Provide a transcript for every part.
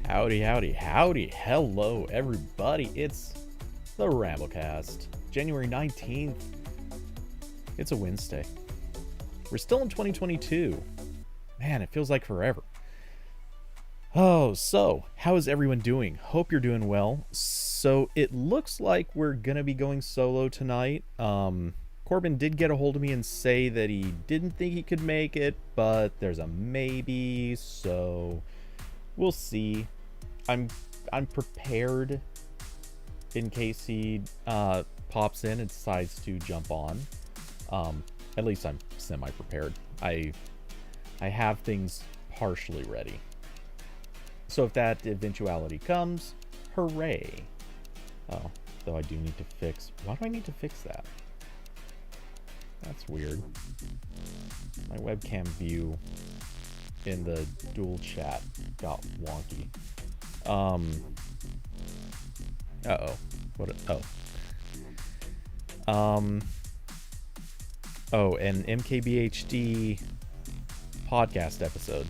Howdy, howdy, howdy. Hello, everybody. It's the RambleCast, January 19th. It's a Wednesday. We're still in 2022. Man, it feels like forever. Oh, so, how is everyone doing? Hope you're doing well. So, it looks like we're gonna be going solo tonight. Corbin did get a hold of me and say that he didn't think he could make it, but there's a maybe, so we'll see. I'm prepared in case he pops in and decides to jump on. At least I'm semi-prepared. I have things partially ready. So if that eventuality comes, hooray. Oh, though I do need to fix... Why do I need to fix that? That's weird. My webcam view in the dual chat got wonky. Uh-oh. What? Oh, an MKBHD podcast episode.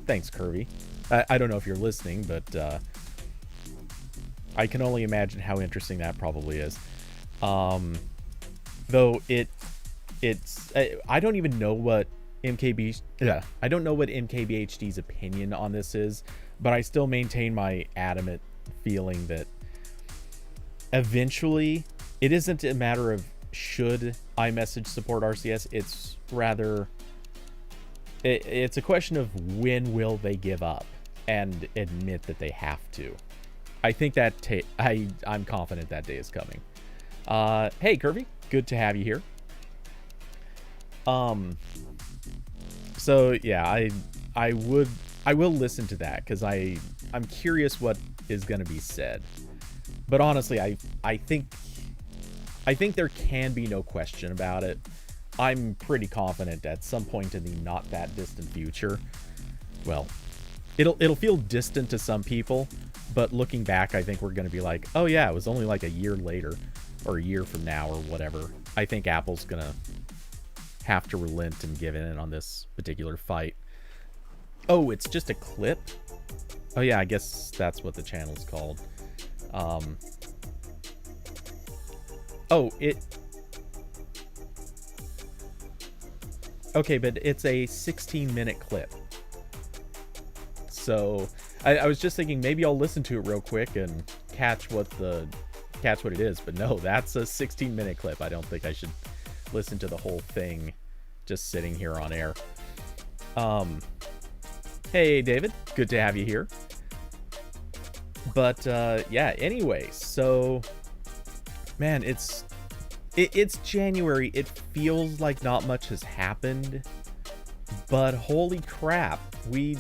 Thanks, Kirby. I don't know if you're listening, but I can only imagine how interesting that probably is. Though it's I don't even know what I don't know what MKBHD's opinion on this is, but I still maintain my adamant feeling that eventually it isn't a matter of should iMessage support RCS. It's rather it's a question of when will they give up and admit that they have to. I think that I'm confident that day is coming. Hey Kirby, good to have you here. So yeah, I will listen to that because I'm curious what is going to be said. But honestly, I think there can be no question about it. I'm pretty confident at some point in the not that distant future, well, it'll feel distant to some people, but looking back, I think we're going to be like, oh yeah, it was only like a year later or a year from now or whatever. I think Apple's going to have to relent and give in on this particular fight. Oh, it's just a clip? Oh yeah, I guess that's what the channel's called. Okay, but it's a 16-minute clip. So I was just thinking maybe I'll listen to it real quick and catch what it is, but no, that's a 16-minute clip. I don't think I should listen to the whole thing just sitting here on air. Hey David, good to have you here. But yeah, anyway, so man, it's January. It feels like not much has happened, but holy crap, we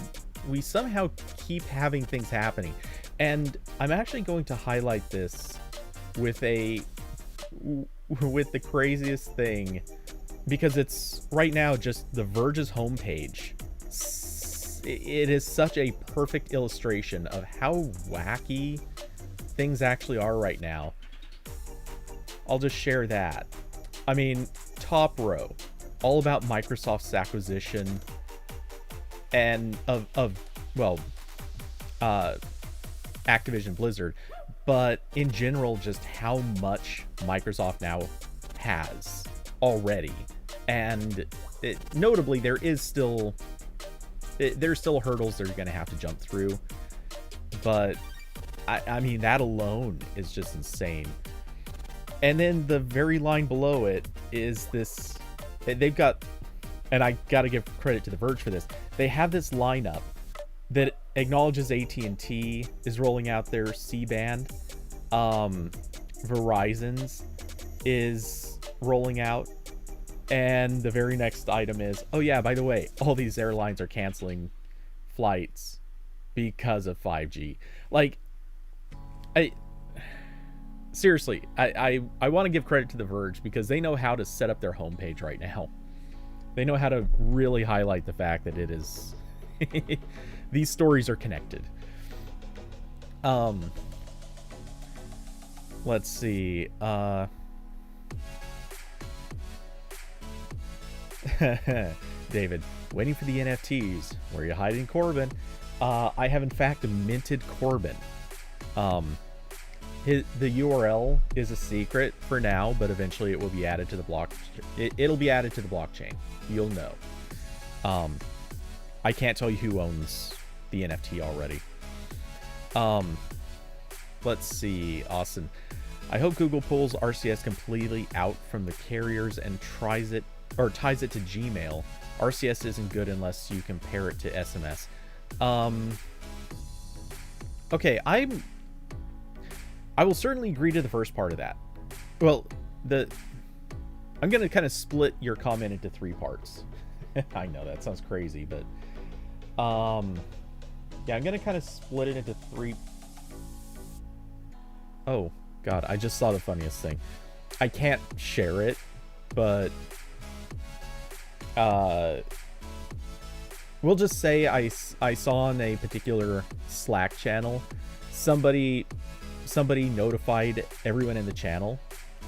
somehow keep having things happening. And I'm actually going to highlight this with the craziest thing, because it's right now just The Verge's homepage. It is such a perfect illustration of how wacky things actually are right now. I'll just share that. I mean, top row, all about Microsoft's acquisition and of Activision Blizzard, but in general, just how much Microsoft now has already. And notably, there's still hurdles they're going to have to jump through. But I mean, that alone is just insane. And then the very line below it is this. They've got, and I got to give credit to The Verge for this. They have this lineup that acknowledges AT&T is rolling out their C-band. Verizon's is rolling out. And the very next item is, oh yeah, by the way, all these airlines are canceling flights because of 5G. Like, seriously, I want to give credit to The Verge because they know how to set up their homepage right now. They know how to really highlight the fact that it is these stories are connected. Let's see. David, waiting for the NFTs. Where are you hiding, Corbin? I have in fact minted Corbin. The URL is a secret for now, but eventually it will be added to the block. It'll be added to the blockchain. You'll know. I can't tell you who owns the NFT already. Let's see, Austin. I hope Google pulls RCS completely out from the carriers and ties it to Gmail. RCS isn't good unless you compare it to SMS. Okay, I will certainly agree to the first part of that. Well, I'm going to kind of split your comment into 3 parts. I know that sounds crazy, but yeah, I'm going to kind of split it into 3. Oh, God, I just saw the funniest thing. I can't share it, but we'll just say I saw on a particular Slack channel, somebody notified everyone in the channel,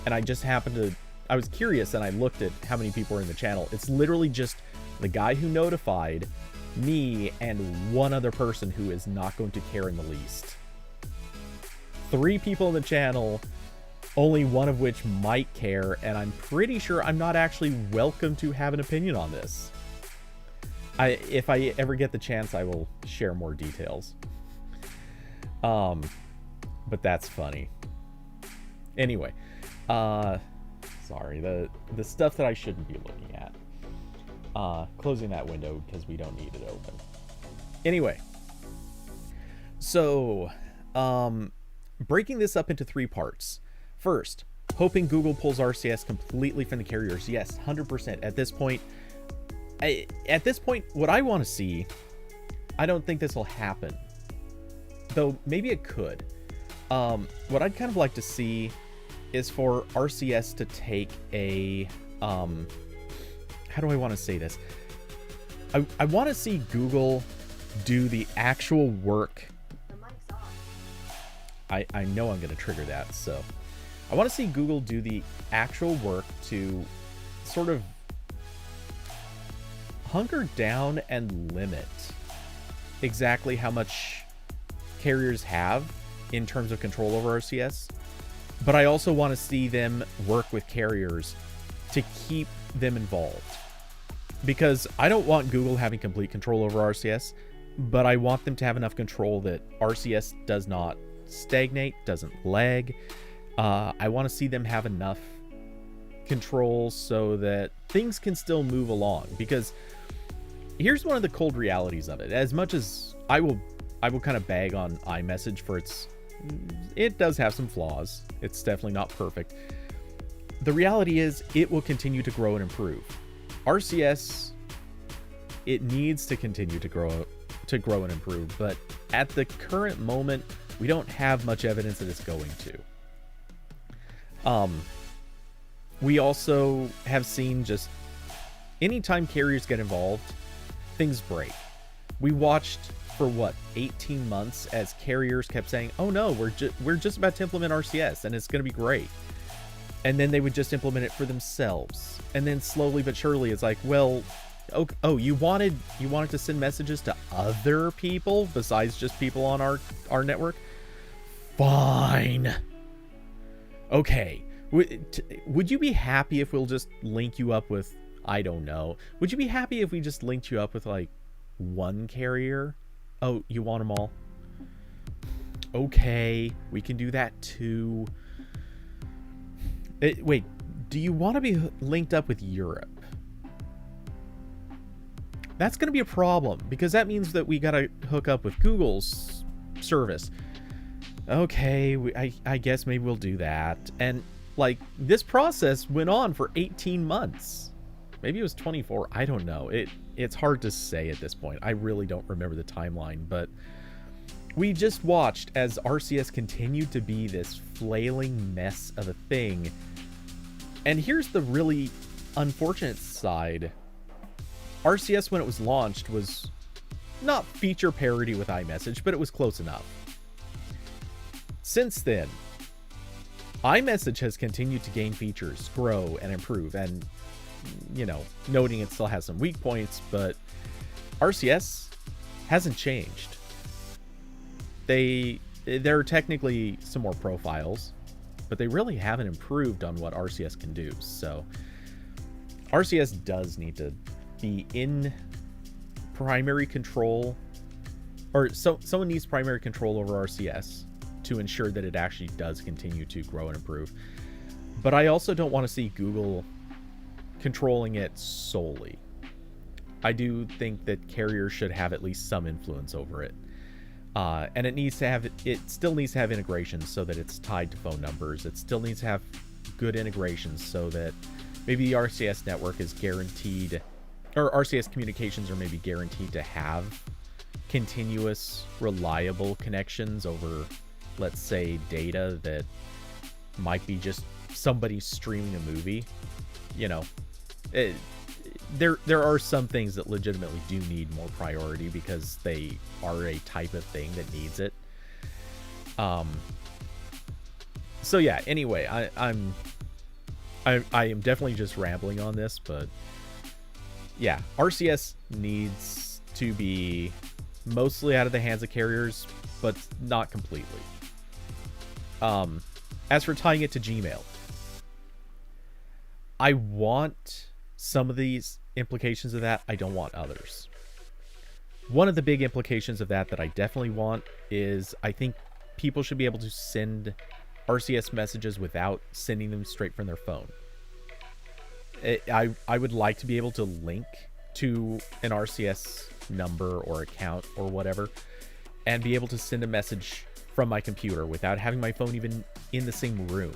and I just happened to, I was curious and I looked at how many people are in the channel. It's literally just the guy who notified me and one other person who is not going to care in the least. 3 people in the channel, only one of which might care, and I'm pretty sure I'm not actually welcome to have an opinion on this. If I ever get the chance, I will share more details. But that's funny. Anyway, sorry, the stuff that I shouldn't be looking at. Closing that window because we don't need it open. Anyway, so breaking this up into 3 parts. First, hoping Google pulls RCS completely from the carriers. Yes, 100%. At this point, what I want to see, I don't think this will happen, though maybe it could. What I'd kind of like to see is for RCS to take a, how do I want to say this? I want to see Google do the actual work. I know I'm going to trigger that, so I want to see Google do the actual work to sort of hunker down and limit exactly how much carriers have in terms of control over RCS. But I also want to see them work with carriers to keep them involved. Because I don't want Google having complete control over RCS, but I want them to have enough control that RCS does not stagnate, doesn't lag. I want to see them have enough control so that things can still move along. Because here's one of the cold realities of it. As much as I will kind of bag on iMessage for it does have some flaws. It's definitely not perfect. The reality is it will continue to grow and improve. RCS, it needs to continue to grow and improve, but at the current moment, we don't have much evidence that it's going to. We also have seen just anytime carriers get involved, things break. We watched for 18 months as carriers kept saying, oh no, we're just about to implement RCS and it's going to be great. And then they would just implement it for themselves. And then slowly but surely it's like, well, oh, you wanted to send messages to other people besides just people on our network? Fine. Okay. Would you be happy if we'll just link you up with, I don't know. Would you be happy if we just linked you up with like one carrier? Oh, you want them all? Okay, we can do that too. Wait, do you want to be linked up with Europe? That's going to be a problem because that means that we got to hook up with Google's service. Okay, I guess maybe we'll do that. And like this process went on for 18 months. Maybe it was 24. I don't know. It's hard to say at this point. I really don't remember the timeline, but we just watched as RCS continued to be this flailing mess of a thing. And here's the really unfortunate side. RCS, when it was launched, was not feature parity with iMessage, but it was close enough. Since then, iMessage has continued to gain features, grow, and improve, and, you know, noting it still has some weak points, but RCS hasn't changed. There are technically some more profiles, but they really haven't improved on what RCS can do. So RCS does need to be in primary control, or someone needs primary control over RCS to ensure that it actually does continue to grow and improve. But I also don't want to see Google controlling it solely. I do think that carriers should have at least some influence over it. And it still needs to have integrations so that it's tied to phone numbers. It still needs to have good integrations so that maybe the RCS network is guaranteed, or RCS communications are maybe guaranteed to have continuous, reliable connections over, let's say, data that might be just somebody streaming a movie. There are some things that legitimately do need more priority because they are a type of thing that needs it. So yeah, anyway, I am definitely just rambling on this, but yeah, RCS needs to be mostly out of the hands of carriers, but not completely. As for tying it to Gmail, I want some of these implications of that. I don't want others. One of the big implications of that I definitely want is I think people should be able to send RCS messages without sending them straight from their phone. I would like to be able to link to an RCS number or account or whatever and be able to send a message from my computer without having my phone even in the same room,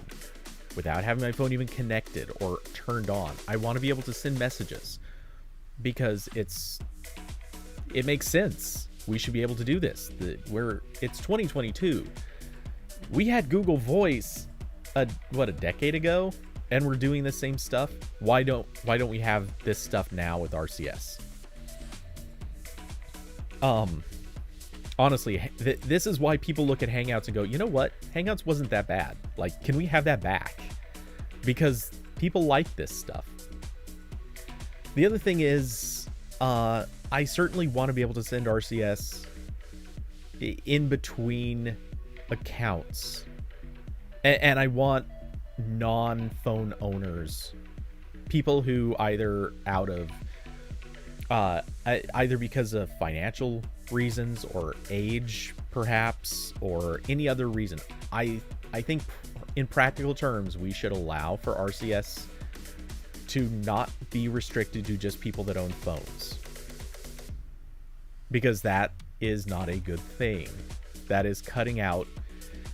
without having my phone even connected or turned on. I want to be able to send messages because it makes sense. We should be able to do this. It's 2022. We had Google Voice a decade ago, and we're doing the same stuff. Why don't we have this stuff now with RCS? Honestly, this is why people look at Hangouts and go, you know what? Hangouts wasn't that bad. Like, can we have that back? Because people like this stuff. The other thing is, I certainly want to be able to send RCS in between accounts. And I want non-phone owners, people who either either because of financial reasons or age perhaps or any other reason, I think in practical terms we should allow for RCS to not be restricted to just people that own phones, because that is not a good thing. That is cutting out,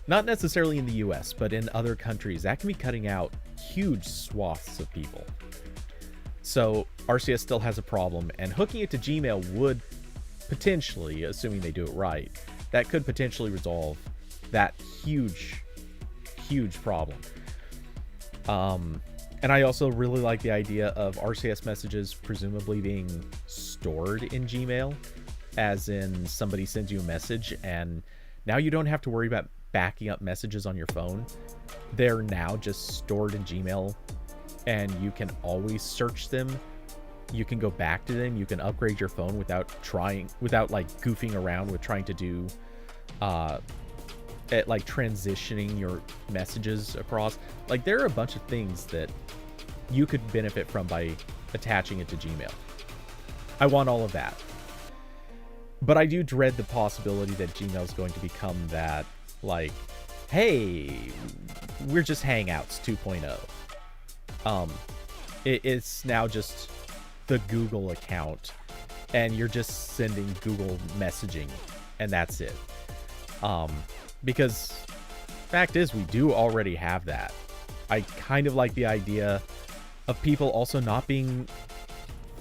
not necessarily in the US, but in other countries, that can be cutting out huge swaths of people. So RCS still has a problem, and hooking it to Gmail would potentially, assuming they do it right, that could potentially resolve that huge problem. And I also really like the idea of RCS messages presumably being stored in Gmail, as in somebody sends you a message and now you don't have to worry about backing up messages on your phone. They're now just stored in Gmail and you can always search them. You can go back to them. You can upgrade your phone without like goofing around with trying to do like transitioning your messages across. Like, there are a bunch of things that you could benefit from by attaching it to Gmail. I want all of that. But I do dread the possibility that Gmail is going to become that, like, hey, we're just Hangouts 2.0. It's now just the Google account and you're just sending Google messaging and that's it. Because fact is, we do already have that. I kind of like the idea of people also not being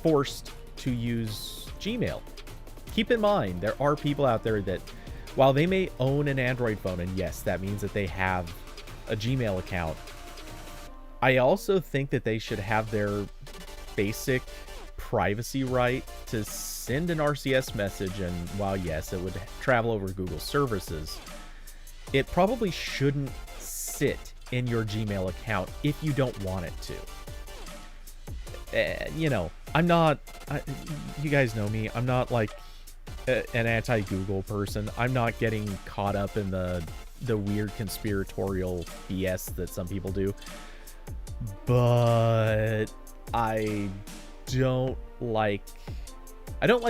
forced to use Gmail. Keep in mind, there are people out there that, while they may own an Android phone, and yes, that means that they have a Gmail account, I also think that they should have their basic privacy right to send an RCS message, and while yes, it would travel over Google services, it probably shouldn't sit in your Gmail account if you don't want it to. You know, you guys know me, I'm not like an anti-Google person. I'm not getting caught up in the weird conspiratorial BS that some people do. But I don't like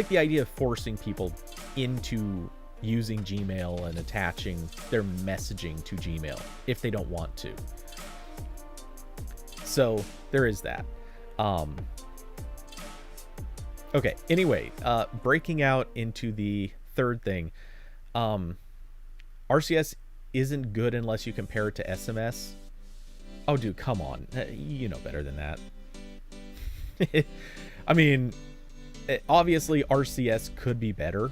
the idea of forcing people into using Gmail and attaching their messaging to Gmail if they don't want to. So there is that. Okay, anyway, breaking out into the third thing. RCS isn't good unless you compare it to SMS. Oh, dude, come on. You know better than that. I mean, obviously RCS could be better.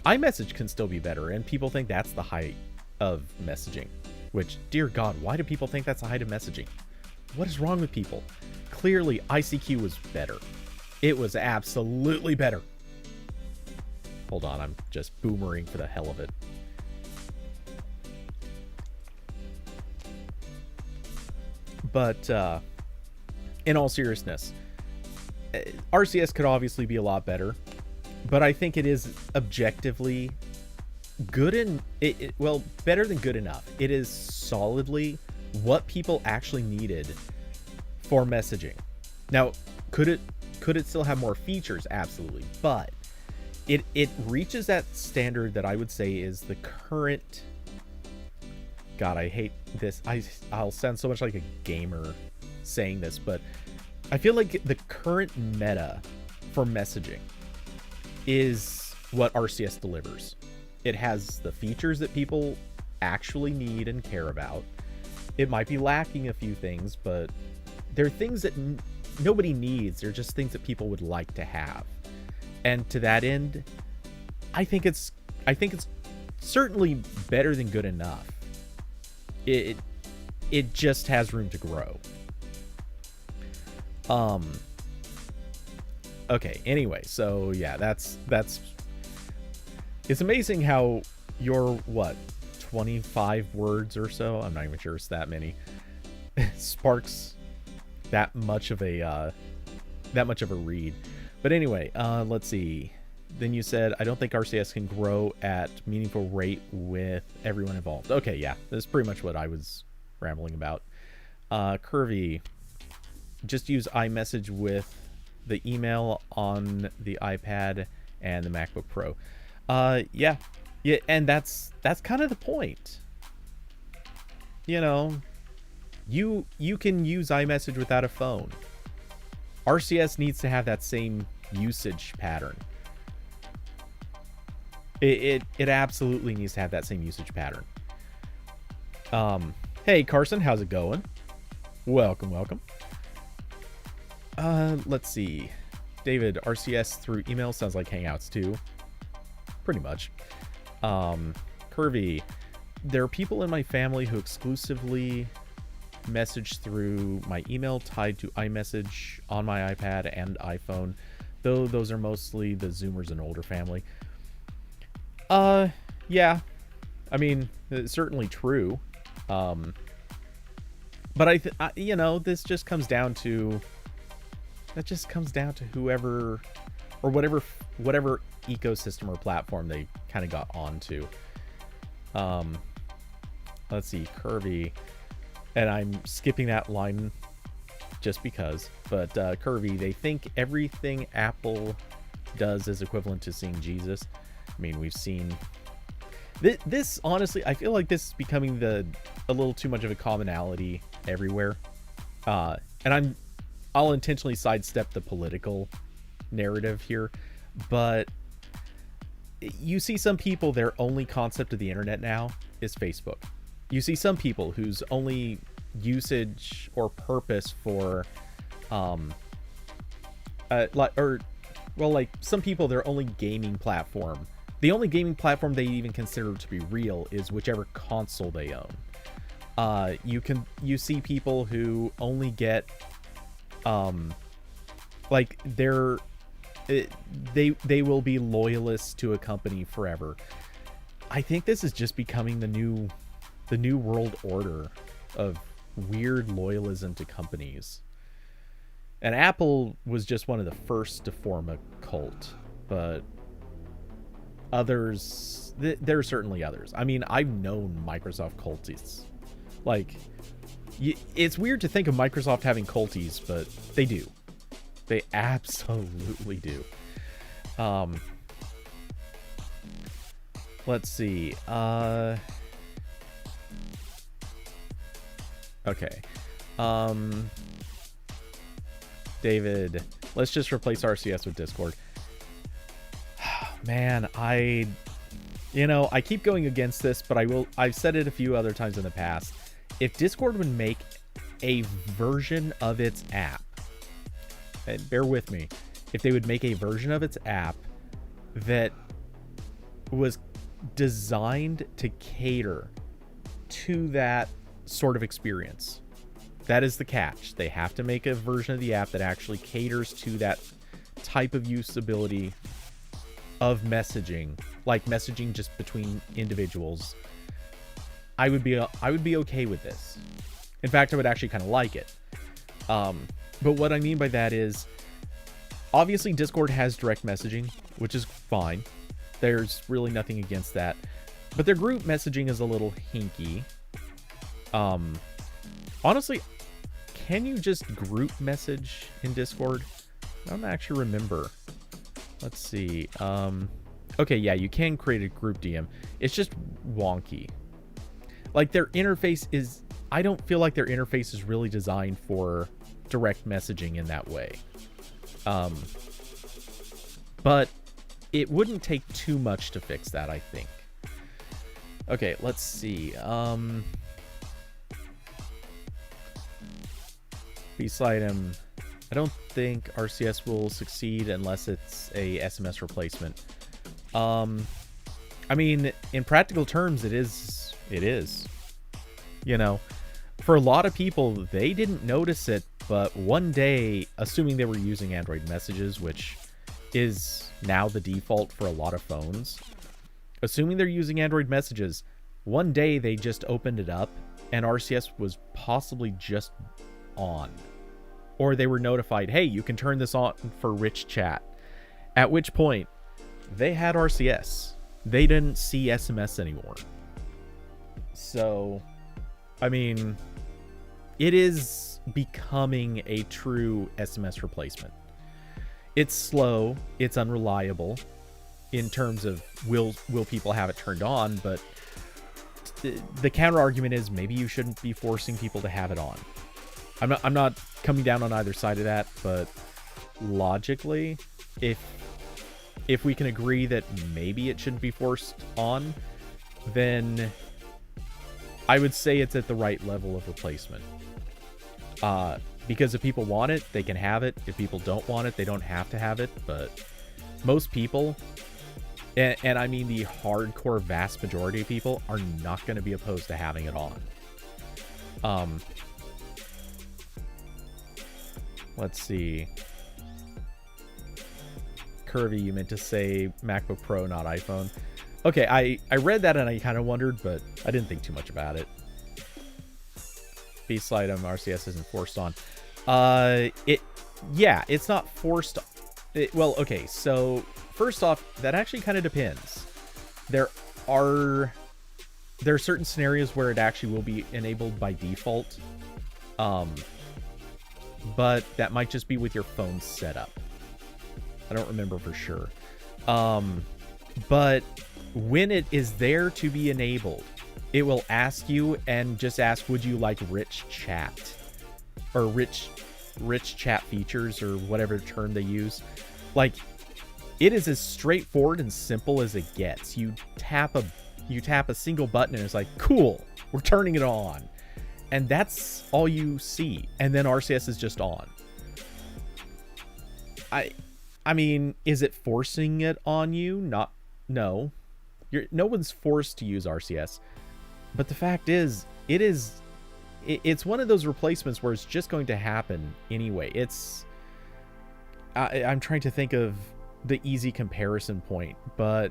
iMessage can still be better, and people think that's the height of messaging. Which, dear God, why do people think that's the height of messaging? What is wrong with people? Clearly, ICQ was better. It was absolutely better. Hold on, I'm just boomering for the hell of it. But in all seriousness, RCS could obviously be a lot better, but I think it is objectively good and well, better than good enough. It is solidly what people actually needed for messaging. Now, could it still have more features? Absolutely, but it reaches that standard that I would say is the current. God, I hate this. I'll sound so much like a gamer saying this, but I feel like the current meta for messaging is what RCS delivers. It has the features that people actually need and care about. It might be lacking a few things, but they're things that nobody needs. They're just things that people would like to have. And to that end, I think it's certainly better than good enough. It just has room to grow. Okay, anyway, so yeah, that's it's amazing how your 25 words or so, I'm not even sure it's that many, sparks that much of a read. But anyway, let's see. Then you said, I don't think RCS can grow at meaningful rate with everyone involved. Okay, yeah, that's pretty much what I was rambling about. Curvy, just use iMessage with the email on the iPad and the MacBook Pro. Yeah, and that's kind of the point. You know, you can use iMessage without a phone. RCS needs to have that same usage pattern. It absolutely needs to have that same usage pattern. Hey Carson, how's it going? Welcome. Let's see. David, RCS through email sounds like Hangouts too. Pretty much. Curvy, there are people in my family who exclusively message through my email tied to iMessage on my iPad and iPhone, though those are mostly the Zoomers and older family. Yeah, I mean, it's certainly true. But you know, this just comes down to whoever or whatever ecosystem or platform they kind of got onto. Let's see, Curvy, and I'm skipping that line just because, but Curvy, they think everything Apple does is equivalent to seeing Jesus. I mean, we've seen this honestly, I feel like this is becoming a little too much of a commonality everywhere. And I'll intentionally sidestep the political narrative here, but you see some people, their only concept of the internet now is Facebook. You see some people whose only usage or purpose for like some people, their only gaming platform, the only gaming platform they even consider to be real is whichever console they own. You see people who only get like they will be loyalists to a company forever. I think this is just becoming the new world order of weird loyalism to companies. And Apple was just one of the first to form a cult, but others, there are certainly others. I mean, I've known Microsoft cultists. Like, it's weird to think of Microsoft having culties, but they do. They absolutely do. Let's see. Okay. David, let's just replace RCS with Discord. Man, I keep going against this, but I've said it a few other times in the past. If Discord would make a version of its app, and bear with me, if they would make a version of its app that was designed to cater to that sort of experience. That is the catch. They have to make a version of the app that actually caters to that type of usability of messaging, like messaging just between individuals. I would be okay with this. In fact, I would actually kind of like it. But what I mean by that is, obviously Discord has direct messaging, which is fine. There's really nothing against that. But their group messaging is a little hinky. Honestly, can you just group message in Discord? I don't actually remember. Let's see. Okay, yeah, you can create a group DM. It's just wonky. Like, their interface is... I don't feel like their interface is really designed for direct messaging in that way. But it wouldn't take too much to fix that, I think. Okay, let's see. Beast item. I don't think RCS will succeed unless it's a SMS replacement. I mean, in practical terms, it is. You know, for a lot of people, they didn't notice it, but one day, assuming they were using Android messages, which is now the default for a lot of phones, assuming they're using Android messages, one day they just opened it up and RCS was possibly just on. Or they were notified, hey, you can turn this on for rich chat. At which point, they had RCS. They didn't see SMS anymore. So, I mean, it is becoming a true SMS replacement. It's slow, it's unreliable in terms of will people have it turned on, but the counter argument is maybe you shouldn't be forcing people to have it on. I'm not coming down on either side of that, but logically, if we can agree that maybe it shouldn't be forced on, then I would say it's at the right level of replacement. Because if people want it, they can have it. If people don't want it, they don't have to have it. But most people, and I mean the hardcore vast majority of people, are not going to be opposed to having it on. Let's see. Curvy, you meant to say MacBook Pro, not iPhone. Okay, I read that and I kind of wondered, but I didn't think too much about it. Beast item RCS isn't forced on. Yeah, it's not forced. Well, okay, so first off, that actually kind of depends. There are certain scenarios where it actually will be enabled by default. But that might just be with your phone setup. I don't remember for sure. But when it is there to be enabled, it will ask you and just ask, would you like rich chat? Or rich chat features, or whatever term they use. Like, it is as straightforward and simple as it gets. You tap a single button and it's like, cool, we're turning it on. And that's all you see. And then RCS is just on. I mean, is it forcing it on you? No. No one's forced to use RCS. But the fact is, it's one of those replacements where it's just going to happen anyway. I'm trying to think of the easy comparison point, but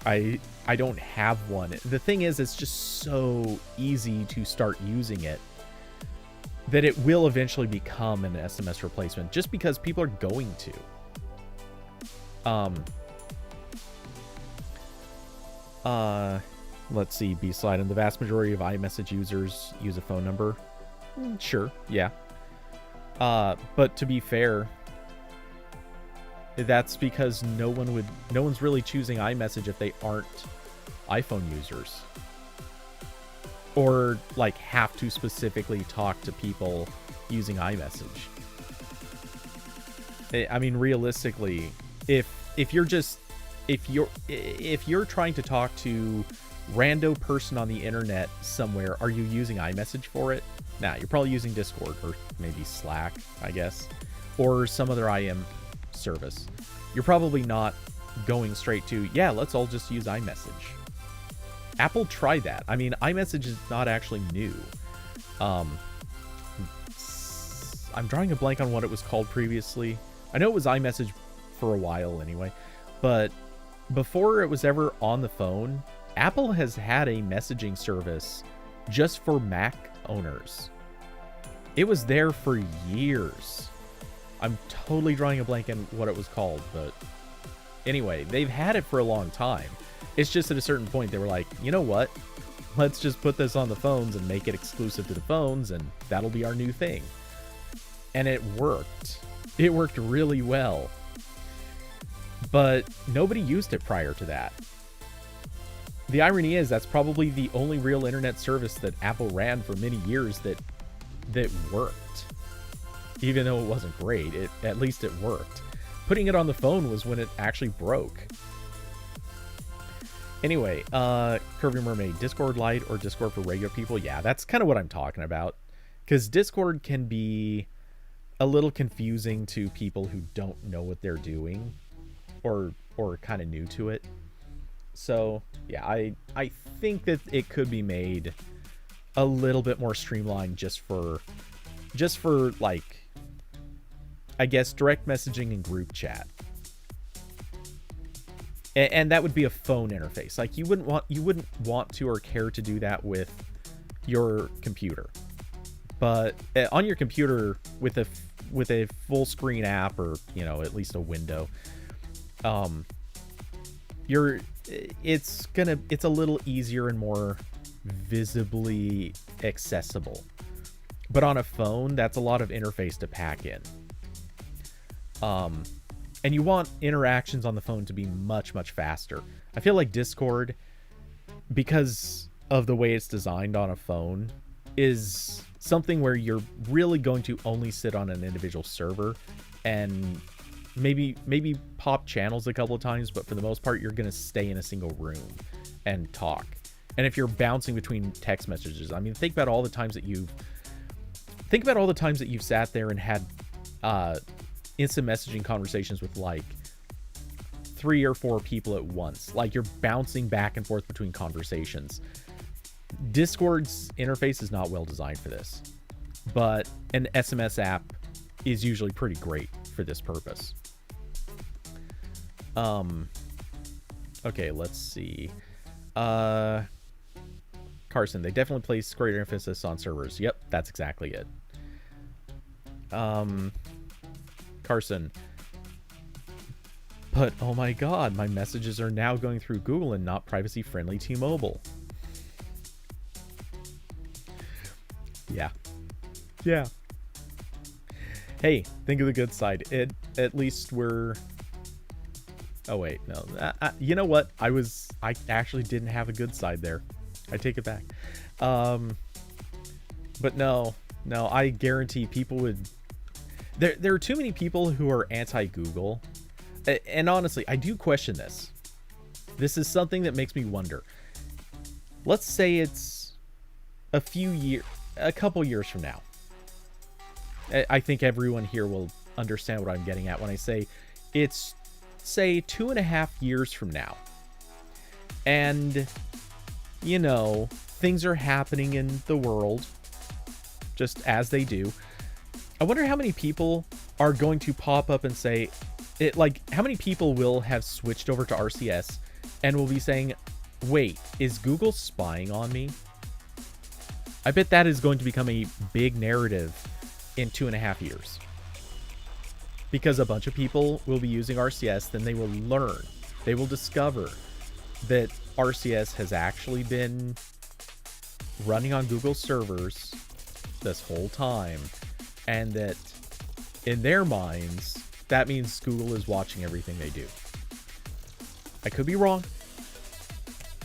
I don't have one. The thing is, it's just so easy to start using it that it will eventually become an SMS replacement just because people are going to. Let's see, B-slide. And the vast majority of iMessage users use a phone number. Sure, yeah. But to be fair, that's because no one's really choosing iMessage if they aren't iPhone users. Or, like, have to specifically talk to people using iMessage. I mean, realistically, if you're trying to talk to rando person on the internet somewhere, are you using iMessage for it? Nah, you're probably using Discord or maybe Slack, I guess, or some other IM service. You're probably not going straight to, yeah, let's all just use iMessage. Apple tried that. I mean, iMessage is not actually new. I'm drawing a blank on what it was called previously. I know it was iMessage for a while anyway, but before it was ever on the phone, Apple has had a messaging service just for Mac owners. It was there for years. I'm totally drawing a blank on what it was called, but anyway, they've had it for a long time. It's just at a certain point they were like, you know what? Let's just put this on the phones and make it exclusive to the phones, and that'll be our new thing. And it worked. It worked really well. But nobody used it prior to that. The irony is that's probably the only real internet service that Apple ran for many years that worked. Even though it wasn't great, at least it worked. Putting it on the phone was when it actually broke. Anyway, Curvy Mermaid, Discord Lite or Discord for regular people? Yeah, that's kind of what I'm talking about. Because Discord can be a little confusing to people who don't know what they're doing or kind of new to it. So, yeah, I think that it could be made a little bit more streamlined just for like, I guess, direct messaging and group chat. And that would be a phone interface. Like, you wouldn't want to or care to do that with your computer. But on your computer with a full screen app, or, you know, at least a window, it's a little easier and more visibly accessible. But on a phone, that's a lot of interface to pack in. And you want interactions on the phone to be much, much faster. I feel like Discord, because of the way it's designed on a phone, is something where you're really going to only sit on an individual server and maybe pop channels a couple of times, but for the most part, you're going to stay in a single room and talk. And if you're bouncing between text messages, I mean, think about all the times that you've sat there and had instant messaging conversations with like 3 or 4 people at once. Like, you're bouncing back and forth between conversations. Discord's interface is not well designed for this, but an SMS app is usually pretty great for this purpose. Okay, let's see. Carson, they definitely place greater emphasis on servers. Yep, that's exactly it. Carson, but oh my god, my messages are now going through Google and not privacy friendly T-Mobile. Yeah. Hey, think of the good side. At least we're... Oh wait, no. You know what? I actually didn't have a good side there. I take it back. But no, I guarantee people would... There are too many people who are anti-Google. And honestly, I do question this. This is something that makes me wonder. Let's say it's a couple years from now. I think everyone here will understand what I'm getting at when I say it's, say, 2.5 years from now. And, you know, things are happening in the world just as they do. I wonder how many people are going to pop up and say, how many people will have switched over to RCS and will be saying, wait, is Google spying on me? I bet that is going to become a big narrative in 2.5 years. Because a bunch of people will be using RCS, then they will learn, they will discover that RCS has actually been running on Google servers this whole time, and that in their minds, that means Google is watching everything they do. I could be wrong,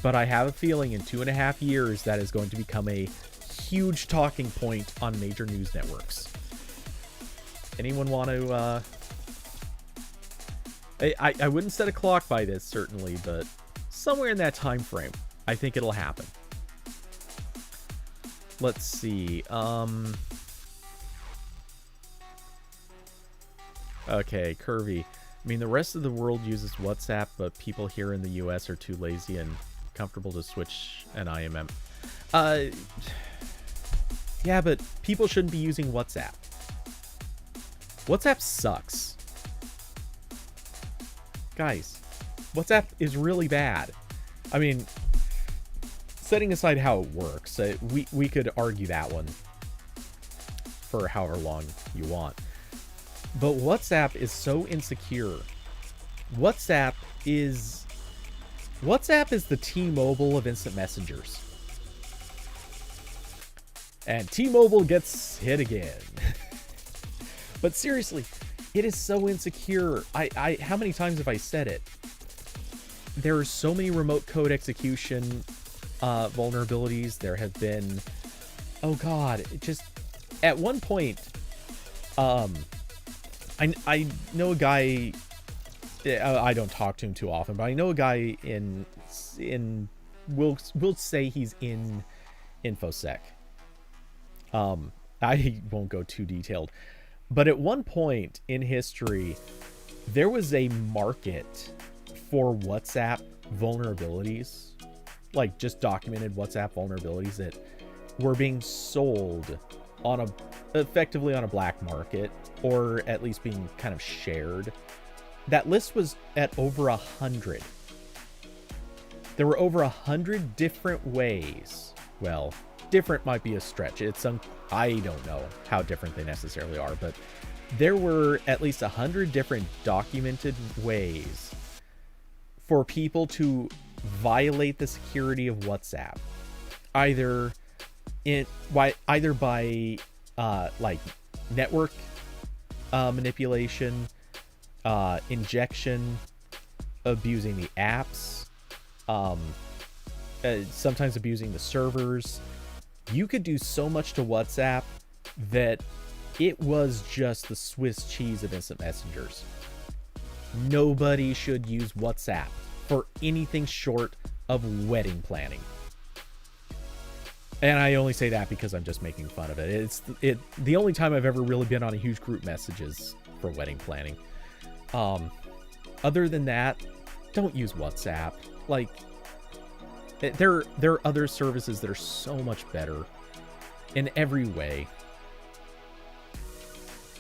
but I have a feeling in 2.5 years that is going to become a huge talking point on major news networks. Anyone want to... I wouldn't set a clock by this, certainly, but somewhere in that time frame, I think it'll happen. Let's see. Okay, Curvy. I mean, the rest of the world uses WhatsApp, but people here in the US are too lazy and comfortable to switch an IMM. Yeah, but people shouldn't be using WhatsApp. WhatsApp sucks. Guys, WhatsApp is really bad. I mean, setting aside how it works, we could argue that one for however long you want. But WhatsApp is so insecure. WhatsApp is the T-Mobile of instant messengers. And T-Mobile gets hit again. But seriously, it is so insecure. How many times have I said it? There are so many remote code execution vulnerabilities. There have been, oh god, just at one point, I know a guy. I don't talk to him too often, but I know a guy we'll say he's in InfoSec. I won't go too detailed, but at one point in history, there was a market for WhatsApp vulnerabilities, like just documented WhatsApp vulnerabilities that were being sold effectively on a black market, or at least being kind of shared. That list was at over 100. There were over 100 different ways. Well, different might be a stretch. I don't know how different they necessarily are, but there were at least 100 different documented ways for people to violate the security of WhatsApp, either by like network manipulation, injection, abusing the apps, sometimes abusing the servers. You could do so much to WhatsApp that it was just the Swiss cheese of instant messengers. Nobody should use WhatsApp for anything short of wedding planning. And I only say that because I'm just making fun of it. It's the only time I've ever really been on a huge group messages for wedding planning. Other than that, don't use WhatsApp. Like, there are other services that are so much better in every way.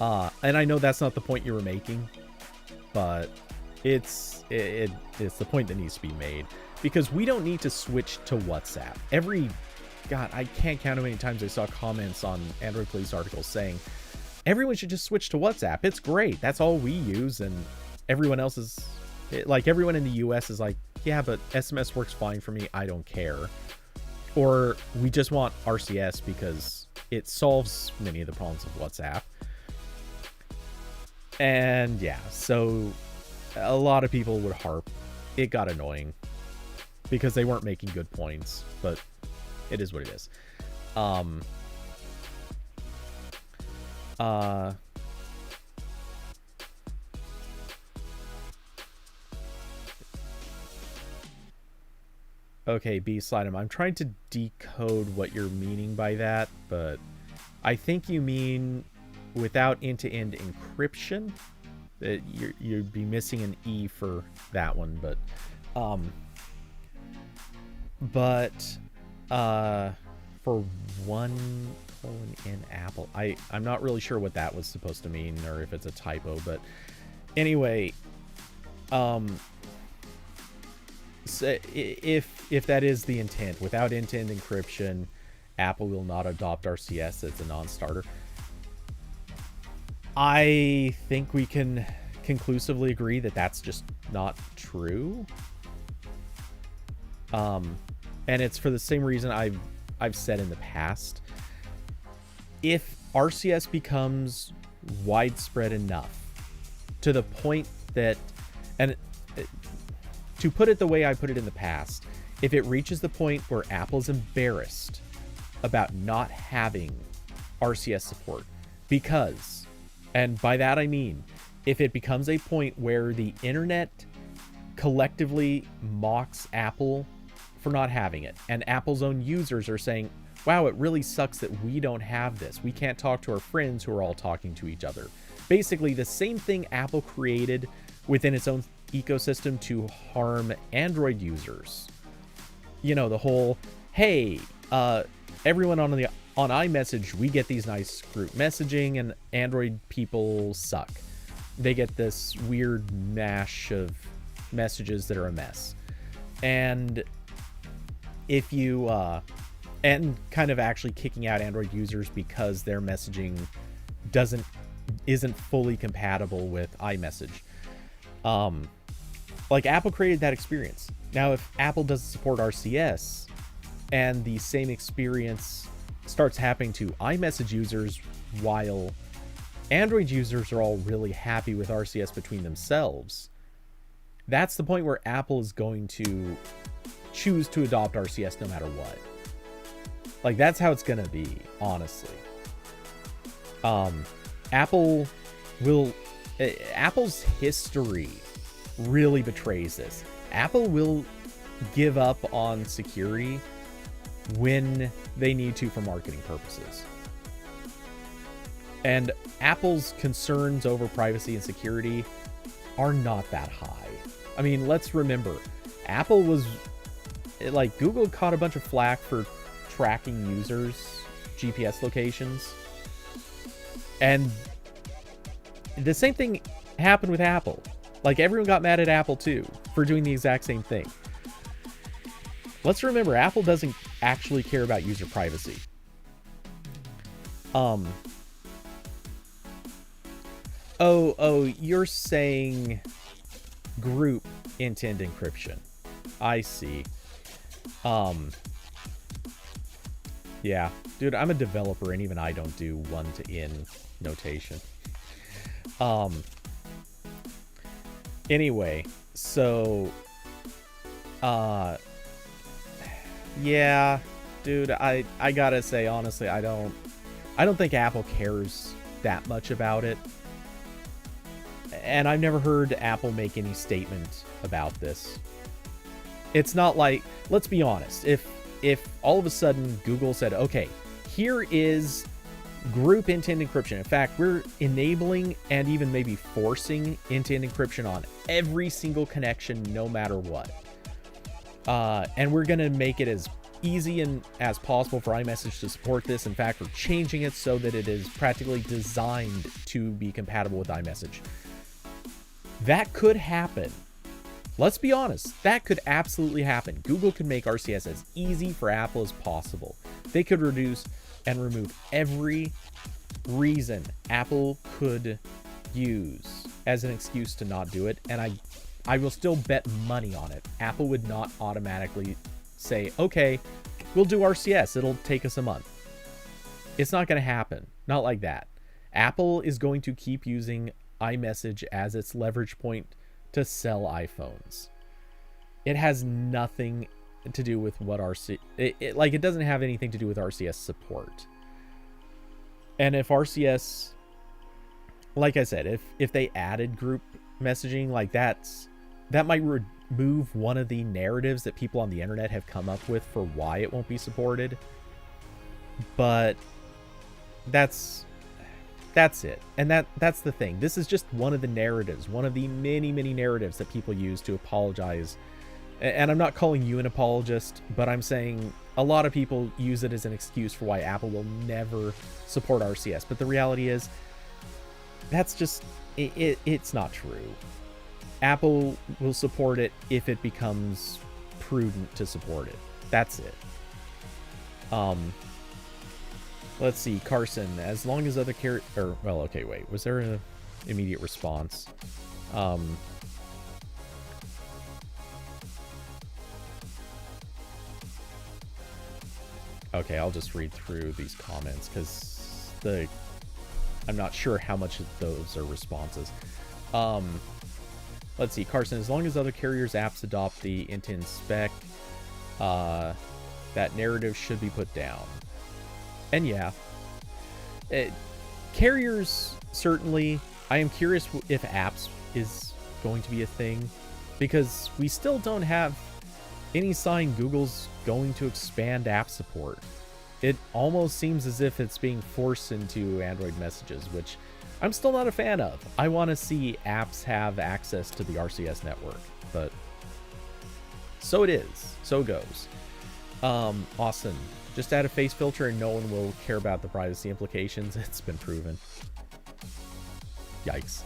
And I know that's not the point you were making, but it's the point that needs to be made, because we don't need to switch to WhatsApp. God, I can't count how many times I saw comments on Android Police articles saying everyone should just switch to WhatsApp. It's great. That's all we use. And everyone else is like, everyone in the US is like, yeah, but SMS works fine for me. I don't care. Or we just want RCS because it solves many of the problems of WhatsApp. And yeah, so a lot of people would harp. It got annoying because they weren't making good points, but it is what it is. Okay, B-Slide, I'm trying to decode what you're meaning by that, but I think you mean without end-to-end encryption. You'd be missing an E for that one, but for one colon in Apple, I'm not really sure what that was supposed to mean, or if it's a typo, but anyway, so if that is the intent, without end-to-end encryption, Apple will not adopt RCS as a non-starter. I think we can conclusively agree that that's just not true. And it's for the same reason I've said in the past. If RCS becomes widespread enough to the point that, and to put it the way I put it in the past, if it reaches the point where Apple's embarrassed about not having RCS support, because, and by that I mean, if it becomes a point where the internet collectively mocks Apple for not having it, and Apple's own users are saying, wow, it really sucks that we don't have this. We can't talk to our friends who are all talking to each other. Basically, the same thing Apple created within its own ecosystem to harm Android users. You know, the whole, hey, everyone on iMessage, we get these nice group messaging, and Android people suck. They get this weird mash of messages that are a mess. And if you, and kind of actually kicking out Android users because their messaging isn't fully compatible with iMessage. Like, Apple created that experience. Now, if Apple doesn't support RCS and the same experience starts happening to iMessage users while Android users are all really happy with RCS between themselves, that's the point where Apple is going to choose to adopt RCS no matter what. Like, that's how it's gonna be, honestly. Apple's history really betrays this. Apple will give up on security when they need to for marketing purposes. And Apple's concerns over privacy and security are not that high. I mean, let's remember, Apple was, like, Google caught a bunch of flack for tracking users' GPS locations. And the same thing happened with Apple. Like, everyone got mad at Apple too for doing the exact same thing. Let's remember, Apple doesn't actually care about user privacy. Oh, you're saying group end-to-end encryption. I see. Yeah, dude, I'm a developer and even I don't do one-to-in notation. Anyway, so, yeah, dude, I gotta say, honestly, I don't think Apple cares that much about it. And I've never heard Apple make any statement about this. It's not like, let's be honest, if all of a sudden Google said, okay, here is group end-to-end encryption. In fact, we're enabling and even maybe forcing end-to-end encryption on every single connection, no matter what. And we're going to make it as easy and as possible for iMessage to support this. In fact, we're changing it so that it is practically designed to be compatible with iMessage. That could happen. Let's be honest, that could absolutely happen. Google could make RCS as easy for Apple as possible. They could reduce and remove every reason Apple could use as an excuse to not do it, and I will still bet money on it. Apple would not automatically say, okay, we'll do RCS, it'll take us a month. It's not going to happen. Not like that. Apple is going to keep using iMessage as its leverage point to sell iPhones. It has nothing to do with what it doesn't have anything to do with RCS support. And if RCS, like I said, if they added group messaging, like that might remove one of the narratives that people on the internet have come up with for why it won't be supported. But that's it. And that's the thing. This is just one of the narratives, one of the many, many narratives that people use to apologize. And I'm not calling you an apologist, but I'm saying a lot of people use it as an excuse for why Apple will never support RCS. But the reality is, that's just, it's not true. Apple will support it if it becomes prudent to support it. That's it. Let's see, Carson, as long as other well, okay, wait, was there an immediate response? Okay, I'll just read through these comments because I'm not sure how much of those are responses. Let's see, Carson, as long as other carriers' apps adopt the intent spec, that narrative should be put down. And yeah, carriers, certainly. I am curious if apps is going to be a thing, because we still don't have any sign Google's going to expand app support. It almost seems as if it's being forced into Android messages, which I'm still not a fan of. I want to see apps have access to the RCS network, but so it is. So goes. Austin, just add a face filter and no one will care about the privacy implications. It's been proven. Yikes.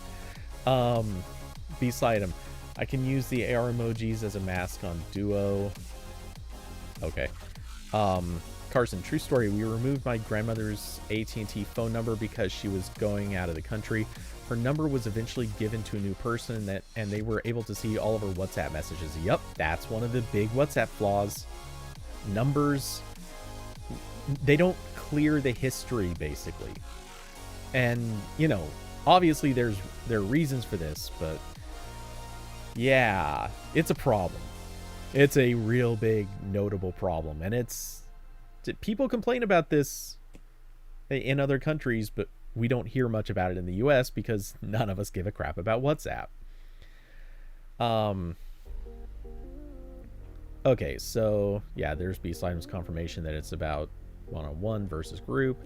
Beast item. I can use the AR emojis as a mask on Duo. Okay. Carson, true story. We removed my grandmother's AT&T phone number because she was going out of the country. Her number was eventually given to a new person, and they were able to see all of her WhatsApp messages. Yep, that's one of the big WhatsApp flaws. Numbers, they don't clear the history, basically. And, you know, obviously there are reasons for this, but yeah, it's a problem. It's a real big, notable problem. And people complain about this in other countries, but we don't hear much about it in the US because none of us give a crap about WhatsApp. Okay, so yeah, there's Beast Item's confirmation that it's about one-on-one versus group.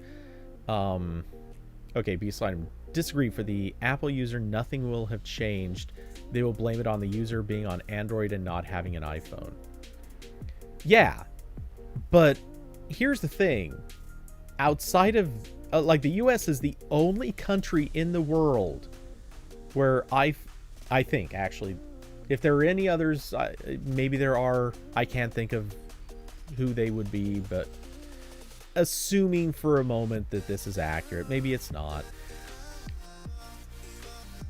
Okay, Beast Item, disagree. For the Apple user, nothing will have changed. They will blame it on the user being on Android and not having an iPhone. Yeah, but here's the thing. Outside of, like, the US is the only country in the world where I think, actually, if there are any others, maybe there are, I can't think of who they would be, but assuming for a moment that this is accurate, maybe it's not.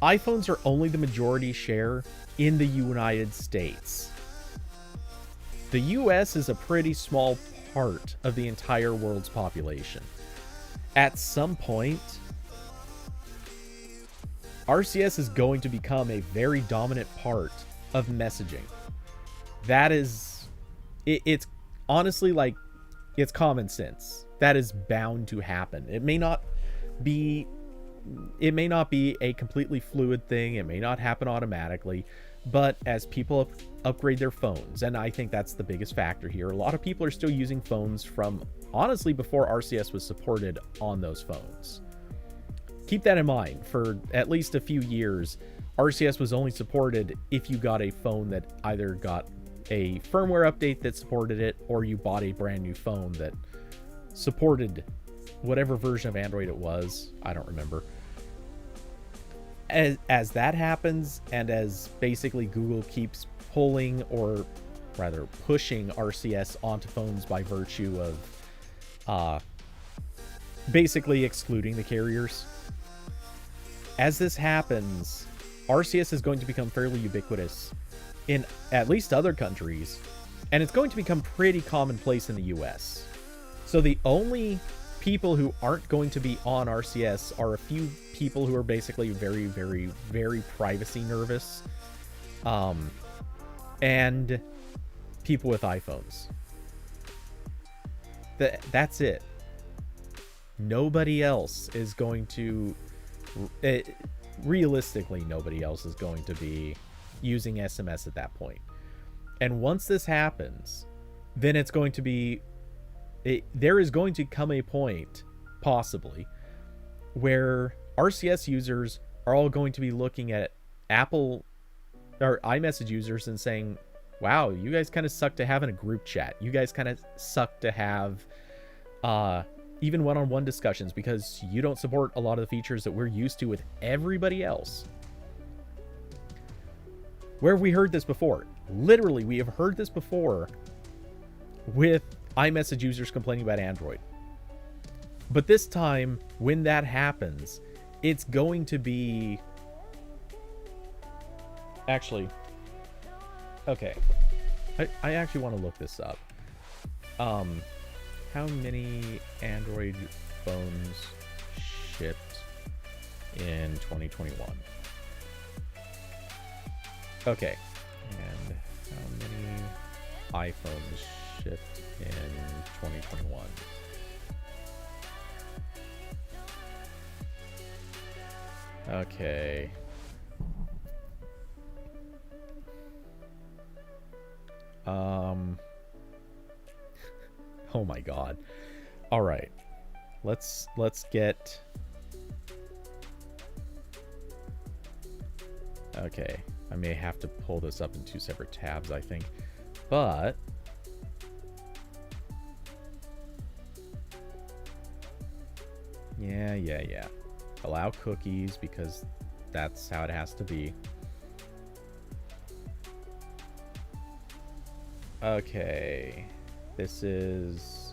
iPhones are only the majority share in the United States. The US is a pretty small part of the entire world's population. At some point, RCS is going to become a very dominant part of messaging. That is, it's honestly, like, it's common sense. That is bound to happen. It may not be a completely fluid thing. It may not happen automatically, but as people upgrade their phones, and I think that's the biggest factor here, a lot of people are still using phones from, honestly, before RCS was supported on those phones. Keep that in mind. For at least a few years, RCS was only supported if you got a phone that either got a firmware update that supported it, or you bought a brand new phone that supported whatever version of Android it was. I don't remember. As that happens, and as basically Google keeps pulling, or rather pushing, RCS onto phones by virtue of basically excluding the carriers, as this happens, RCS is going to become fairly ubiquitous in at least other countries, and it's going to become pretty commonplace in the US. So the only people who aren't going to be on RCS are a few people who are basically very, very, very privacy nervous, and people with iPhones. That's it. Nobody else is going to... realistically, nobody else is going to be using SMS at that point. And once this happens, then it's going to be... there is going to come a point, possibly, where RCS users are all going to be looking at Apple or iMessage users and saying, wow, you guys kind of suck to have in a group chat. You guys kind of suck to have even one-on-one discussions because you don't support a lot of the features that we're used to with everybody else. Where have we heard this before? Literally, we have heard this before with iMessage users complaining about Android. But this time, when that happens, it's going to be... Actually, okay. I actually want to look this up. how many Android phones shipped in 2021? Okay. And how many iPhones shipped in 2021? Okay. Oh my god. All right. Let's get. Okay. I may have to pull this up in two separate tabs, I think. But yeah. Allow cookies because that's how it has to be. Okay. This is...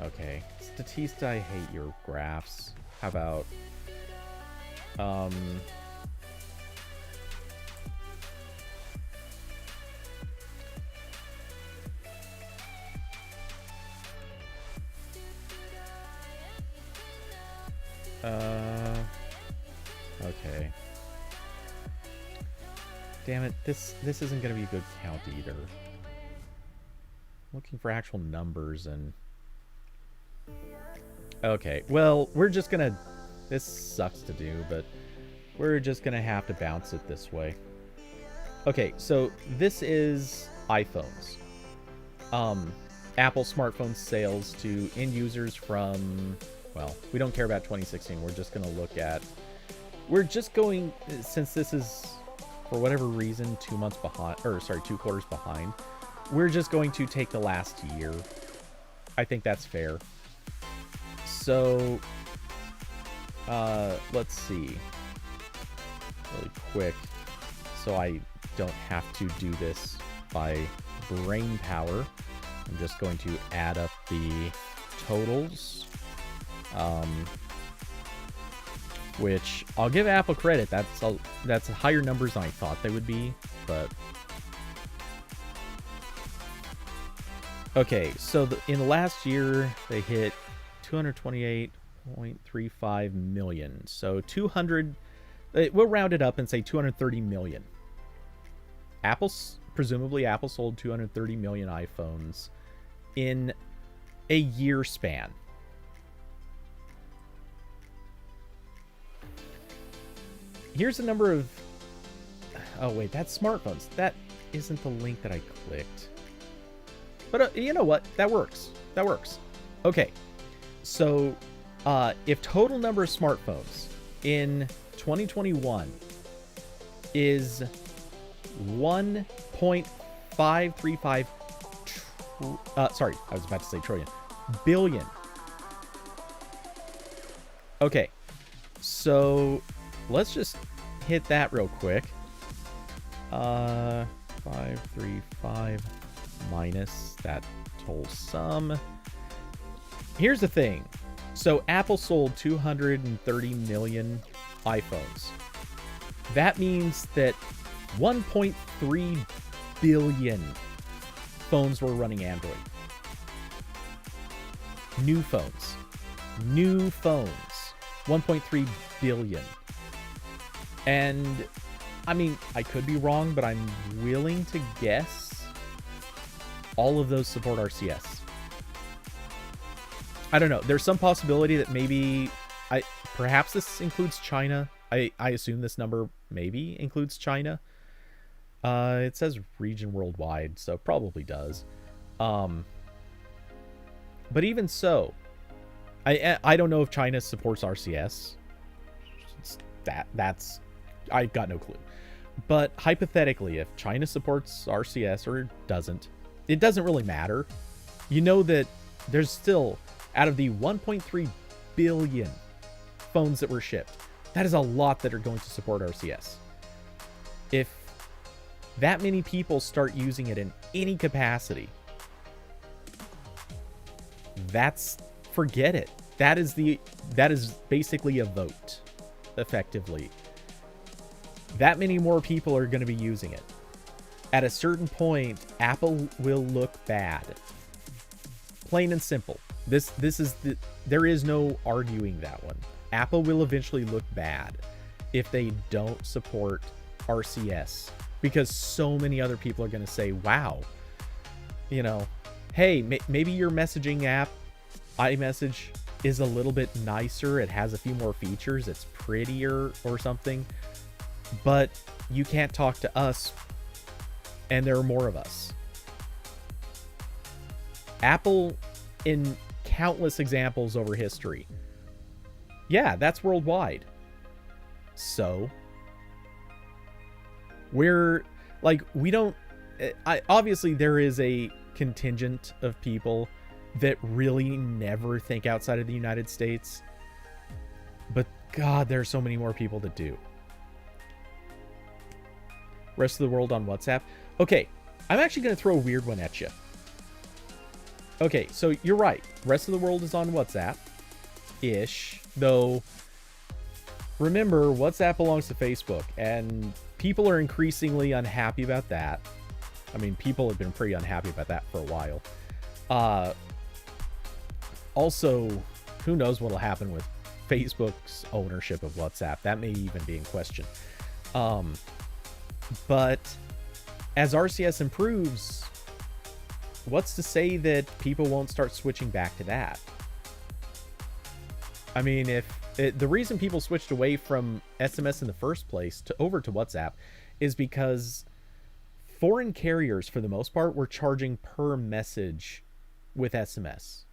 Okay. Statista, I hate your graphs. How about... Okay. Damn it, this isn't gonna be a good count either. Looking for actual numbers and... Okay, well, we're just gonna... This sucks to do, but we're just gonna have to bounce it this way. Okay, so this is iPhones. Apple smartphone sales to end users from... Well, we don't care about 2016. We're just gonna look at... We're just going... Since this is... For whatever reason, 2 months behind, or sorry, 2 quarters behind, we're just going to take the last year. I think that's fair. So, let's see. Really quick, so I don't have to do this by brain power. I'm just going to add up the totals. Which I'll give Apple credit. That's higher numbers than I thought they would be, but okay. So in the last year, they hit 228.35 million. So 200. We'll round it up and say 230 million. Presumably Apple sold 230 million iPhones in a year span. Here's the number of... Oh, wait, that's smartphones. That isn't the link that I clicked. But you know what? That works. That works. Okay. So, if total number of smartphones in 2021 is 1.535... sorry, I was about to say trillion. Billion. Okay. So... Let's just hit that real quick. 535 minus that total sum. Here's the thing. So Apple sold 230 million iPhones. That means that 1.3 billion phones were running Android. New phones. 1.3 billion. And, I mean, I could be wrong, but I'm willing to guess all of those support RCS. I don't know. There's some possibility that maybe... Perhaps this includes China. I assume this number maybe includes China. It says region worldwide, so probably does. But even so, I don't know if China supports RCS. That's... I've got no clue. But hypothetically, if China supports RCS or doesn't, it doesn't really matter. You know that there's still, out of the 1.3 billion phones that were shipped, that is a lot that are going to support RCS. If that many people start using it in any capacity, forget it. That is basically a vote, effectively. That many more people are going to be using it. At a certain point, Apple will look bad. Plain and simple. There is no arguing that one. Apple will eventually look bad if they don't support RCS, because so many other people are going to say, wow, hey, maybe your messaging app, iMessage, is a little bit nicer. It has a few more features. It's prettier or something, but you can't talk to us, and there are more of us. Apple, in countless examples over history, yeah, that's worldwide. So obviously there is a contingent of people that really never think outside of the United States, but God, there are so many more people that do. Rest of the world on WhatsApp. Okay, I'm actually going to throw a weird one at you. Okay, so you're right. Rest of the world is on WhatsApp-ish, though remember, WhatsApp belongs to Facebook, and people are increasingly unhappy about that. I mean, people have been pretty unhappy about that for a while. Also, who knows what will happen with Facebook's ownership of WhatsApp. That may even be in question. But as RCS improves, what's to say that people won't start switching back to that? I mean, the reason people switched away from SMS in the first place over to WhatsApp is because foreign carriers, for the most part, were charging per message with SMS.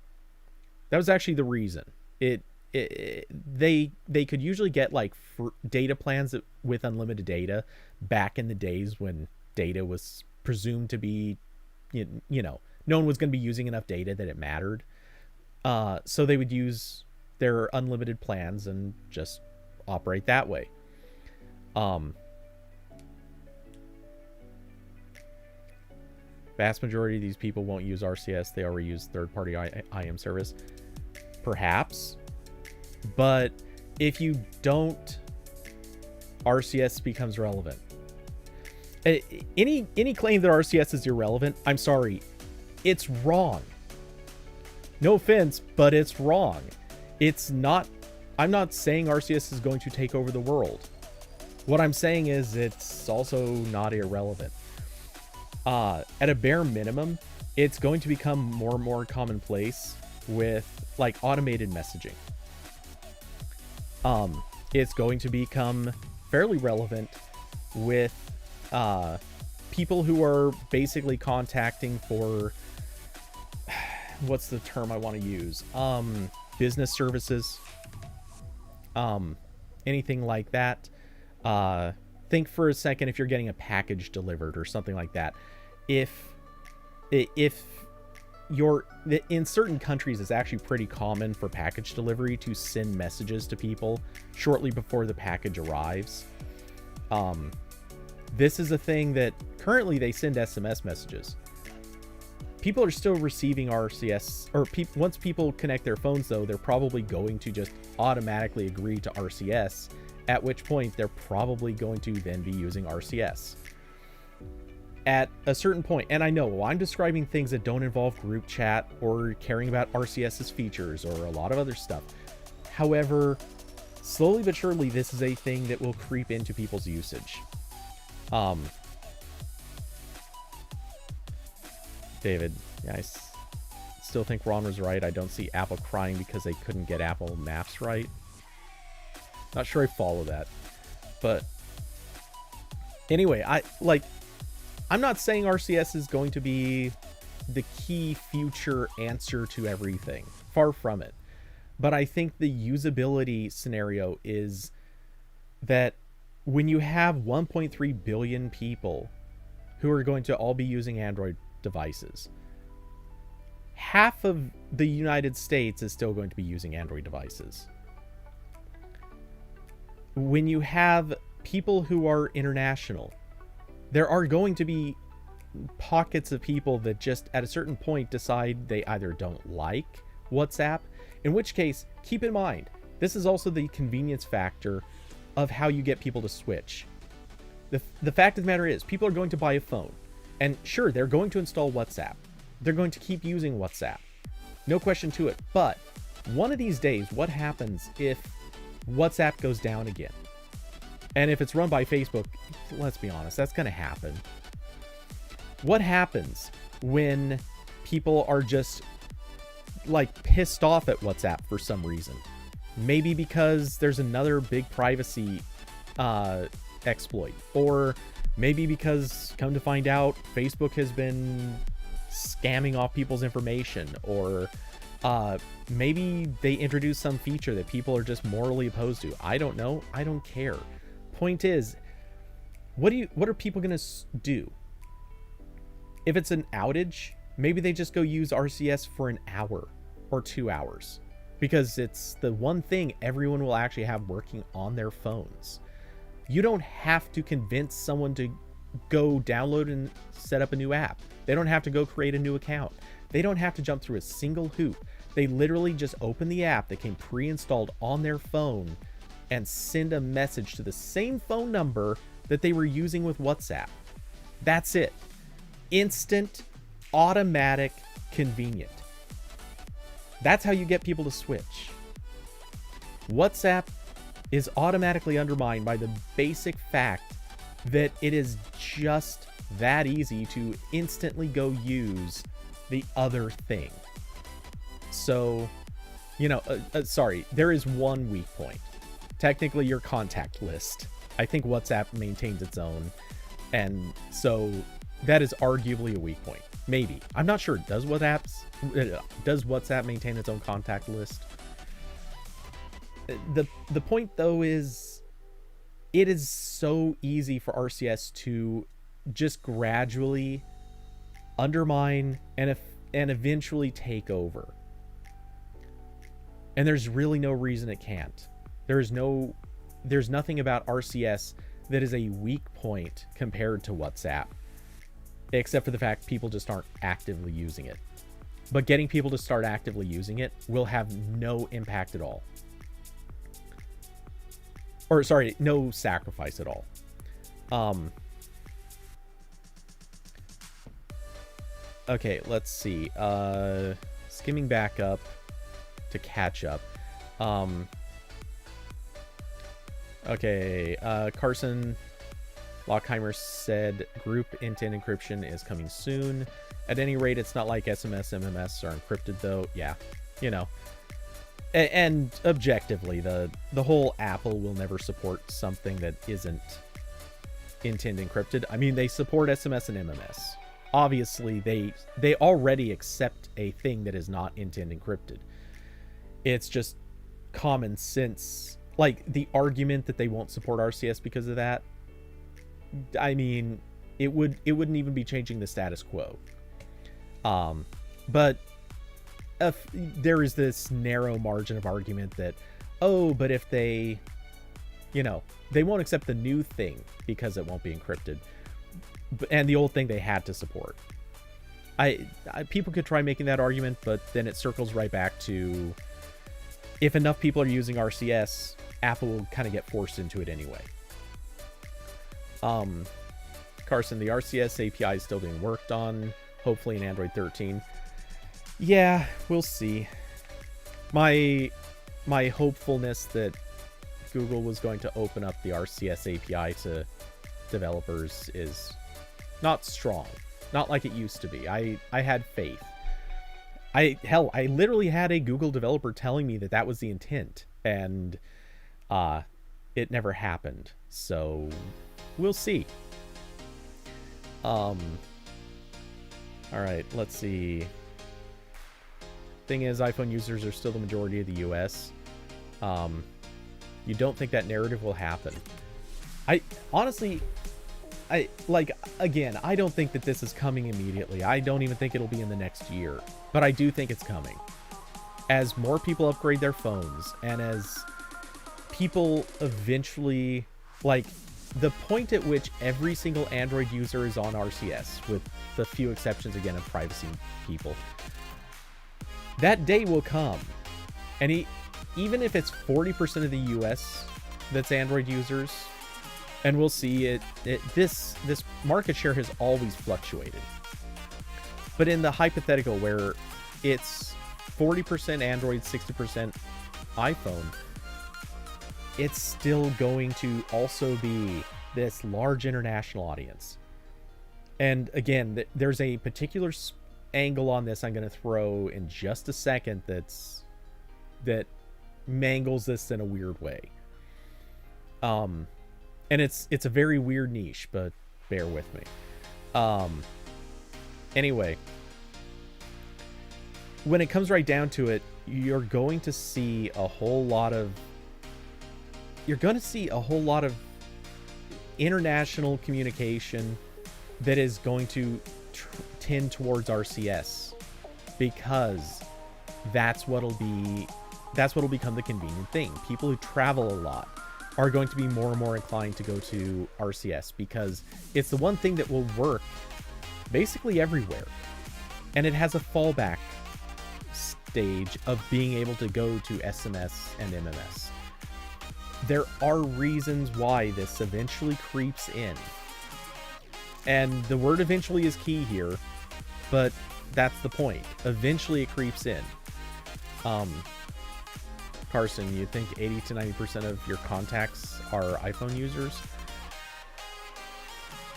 That was actually the reason. They could usually get like data plans with unlimited data back in the days when data was presumed to be, no one was going to be using enough data that it mattered. So they would use their unlimited plans and just operate that way. Vast majority of these people won't use RCS. They already use third-party IM service. Perhaps. But if you don't, RCS becomes relevant. Any claim that RCS is irrelevant, I'm sorry, it's wrong. No offense, but it's wrong. It's not. I'm not saying RCS is going to take over the world. What I'm saying is it's also not irrelevant. At a bare minimum, it's going to become more and more commonplace with like automated messaging. It's going to become fairly relevant with people who are basically contacting for, what's the term I want to use? Business services. Anything like that. Think for a second if you're getting a package delivered or something like that. If you're in certain countries, it's actually pretty common for package delivery to send messages to people shortly before the package arrives. This is a thing that currently they send SMS messages. People are still receiving RCS, or once people connect their phones, though, they're probably going to just automatically agree to RCS, at which point they're probably going to then be using RCS. At a certain point, and I know I'm describing things that don't involve group chat or caring about RCS's features or a lot of other stuff. However, slowly but surely, this is a thing that will creep into people's usage. David, yeah, I still think Ron was right. I don't see Apple crying because they couldn't get Apple Maps right. Not sure I follow that. But anyway, I'm not saying RCS is going to be the key future answer to everything. Far from it. But I think the usability scenario is that when you have 1.3 billion people who are going to all be using Android devices, half of the United States is still going to be using Android devices. When you have people who are international, there are going to be pockets of people that just at a certain point decide they either don't like WhatsApp, in which case, keep in mind, this is also the convenience factor of how you get people to switch. The fact of the matter is, people are going to buy a phone. And sure, they're going to install WhatsApp. They're going to keep using WhatsApp. No question to it. But one of these days, what happens if WhatsApp goes down again? And if it's run by Facebook, let's be honest, that's going to happen. What happens when people are just like pissed off at WhatsApp for some reason? Maybe because there's another big privacy exploit, or maybe because, come to find out, Facebook has been scamming off people's information, or maybe they introduce some feature that people are just morally opposed to. I don't know. I don't care. Point is, what are people gonna do? If it's an outage, maybe they just go use RCS for an hour or 2 hours, because it's the one thing everyone will actually have working on their phones. You don't have to convince someone to go download and set up a new app. They don't have to go create a new account. They don't have to jump through a single hoop. They literally just open the app that came pre-installed on their phone and send a message to the same phone number that they were using with WhatsApp. That's it. Instant, automatic, convenient. That's how you get people to switch. WhatsApp is automatically undermined by the basic fact that it is just that easy to instantly go use the other thing. So, sorry, there is one weak point. Technically, your contact list. I think WhatsApp maintains its own, and so that is arguably a weak point. Maybe. I'm not sure. Does WhatsApp maintain its own contact list? The point, though, is it is so easy for RCS to just gradually undermine and eventually take over. And there's really no reason it can't. There's nothing about RCS that is a weak point compared to WhatsApp, except for the fact people just aren't actively using it. But getting people to start actively using it will have no impact at all. Or sorry, no sacrifice at all. Okay, let's see. Skimming back up to catch up. Okay, Carson Lockheimer said group intent encryption is coming soon. At any rate, it's not like SMS, MMS are encrypted though. Yeah, And objectively, the whole Apple will never support something that isn't intent encrypted. I mean, they support SMS and MMS. Obviously, they already accept a thing that is not intent encrypted. It's just common sense. Like, the argument that they won't support RCS because of that, I mean, it wouldn't even be changing the status quo. But there is this narrow margin of argument that, but if they won't accept the new thing because it won't be encrypted, and the old thing they had to support. People could try making that argument, but then it circles right back to, if enough people are using RCS, Apple will kind of get forced into it anyway. Carson, the RCS API is still being worked on, hopefully in Android 13. Yeah, we'll see. My hopefulness that Google was going to open up the RCS API to developers is not strong. Not like it used to be. I had faith. I literally had a Google developer telling me that was the intent, and it never happened. So we'll see. All right, let's see. Thing is, iPhone users are still the majority of the US. You don't think that narrative will happen? I don't think that this is coming immediately. I don't even think it'll be in the next year, but I do think it's coming. As more people upgrade their phones, and as people eventually, like, the point at which every single Android user is on RCS, with the few exceptions again of privacy people, that day will come. And even if it's 40% of the US that's Android users, And we'll see this market share has always fluctuated. But in the hypothetical where it's 40% Android, 60% iPhone, it's still going to also be this large international audience. And again, there's a particular angle on this I'm going to throw in just a second that mangles this in a weird way. And it's a very weird niche, but bear with me. Anyway, when it comes right down to it, you're going to see a whole lot of international communication that is going to tend towards RCS, because that's what'll become the convenient thing. People who travel a lot are going to be more and more inclined to go to RCS because it's the one thing that will work basically everywhere, and it has a fallback stage of being able to go to SMS and MMS. There are reasons why this eventually creeps in, and the word eventually is key here, but that's the point. Eventually it creeps in. Carson, you think 80 to 90% of your contacts are iPhone users?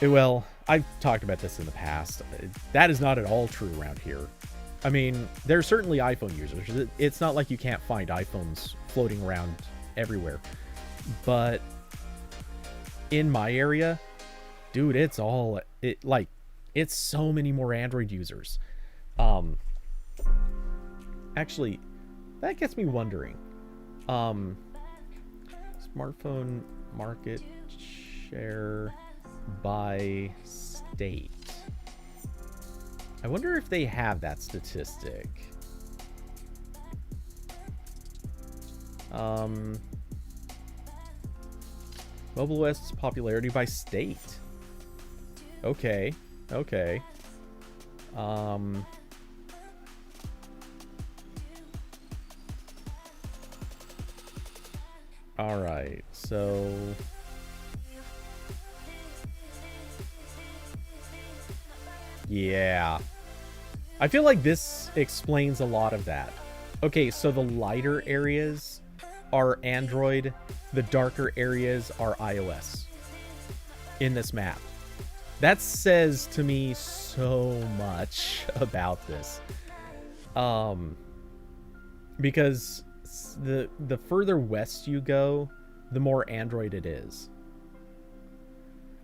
Well, I've talked about this in the past. That is not at all true around here. I mean, there are certainly iPhone users. It's not like you can't find iPhones floating around everywhere. But in my area, dude, it's so many more Android users. Actually, that gets me wondering. Smartphone market share by state. I wonder if they have that statistic. Mobile OS's popularity by state. Okay. All right, so yeah, I feel like this explains a lot of that. Okay, so the lighter areas are Android, the darker areas are iOS in this map. That says to me so much about this. Because the further west you go, the more Android it is.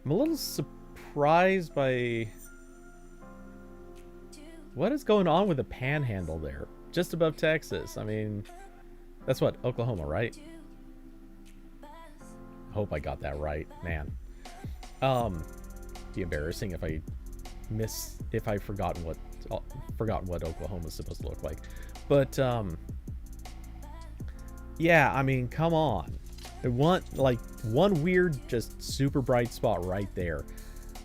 I'm a little surprised by what is going on with the panhandle there, just above Texas. I mean, that's what, Oklahoma, right? Hope I got that right, man. Be embarrassing if I've forgotten what Oklahoma's supposed to look like. But yeah, I mean, come on. I want one weird, just super bright spot right there.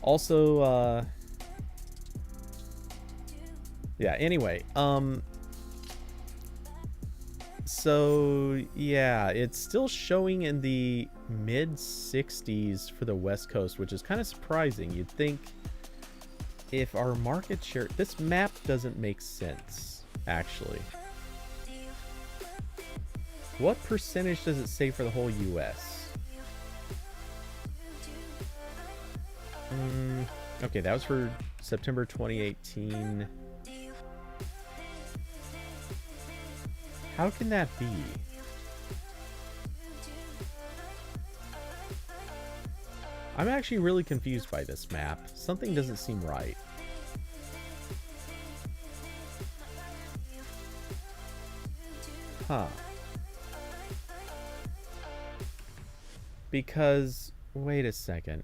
Also, yeah, anyway, so yeah, it's still showing in the mid 60s for the West Coast, which is kind of surprising. You'd think if our market share, this map doesn't make sense, actually. What percentage does it say for the whole US? Okay, that was for September 2018. How can that be? I'm actually really confused by this map. Something doesn't seem right. Huh. Because, wait a second.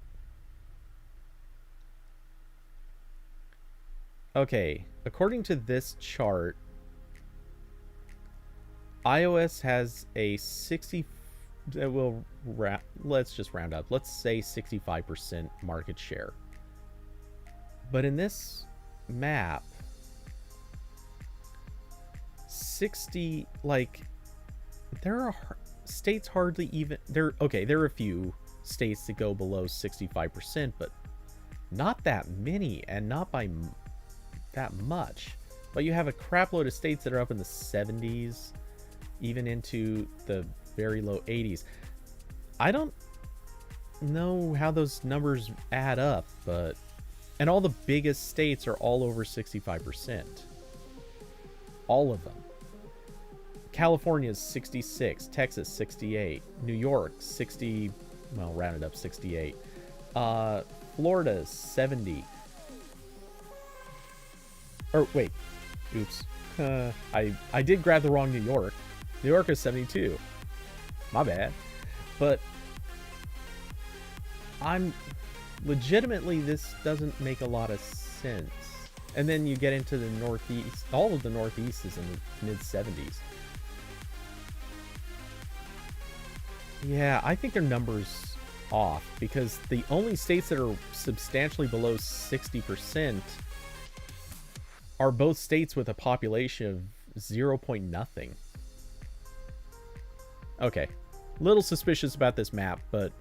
Okay, according to this chart, iOS has a 60, let's just round up. Let's say 65% market share. But in this map, 60, there are states hardly even, there are a few states that go below 65%, but not that many, and not by that much. But you have a crap load of states that are up in the 70s, even into the very low 80s. I don't know how those numbers add up, but... And all the biggest states are all over 65%. All of them. California is 66, Texas 68, New York 60, well, rounded up 68. Florida is 70. Or wait, oops. I did grab the wrong New York. New York is 72. My bad. But legitimately, this doesn't make a lot of sense. And then you get into the Northeast. All of the Northeast is in the mid-70s. Yeah, I think their number's off, because the only states that are substantially below 60% are both states with a population of 0. nothing. Okay, little suspicious about this map, but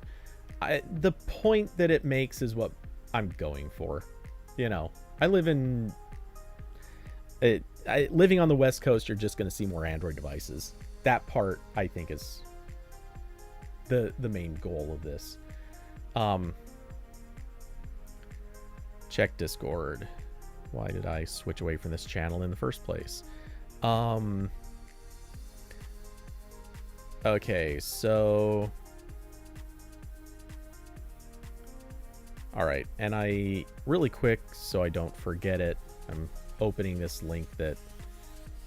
the point that it makes is what I'm going for. You know, I live in... living on the West Coast, you're just going to see more Android devices. That part, I think, is the main goal of this. Check Discord. Why did I switch away from this channel in the first place? Okay, so... Alright, and I, really quick, so I don't forget it, I'm opening this link that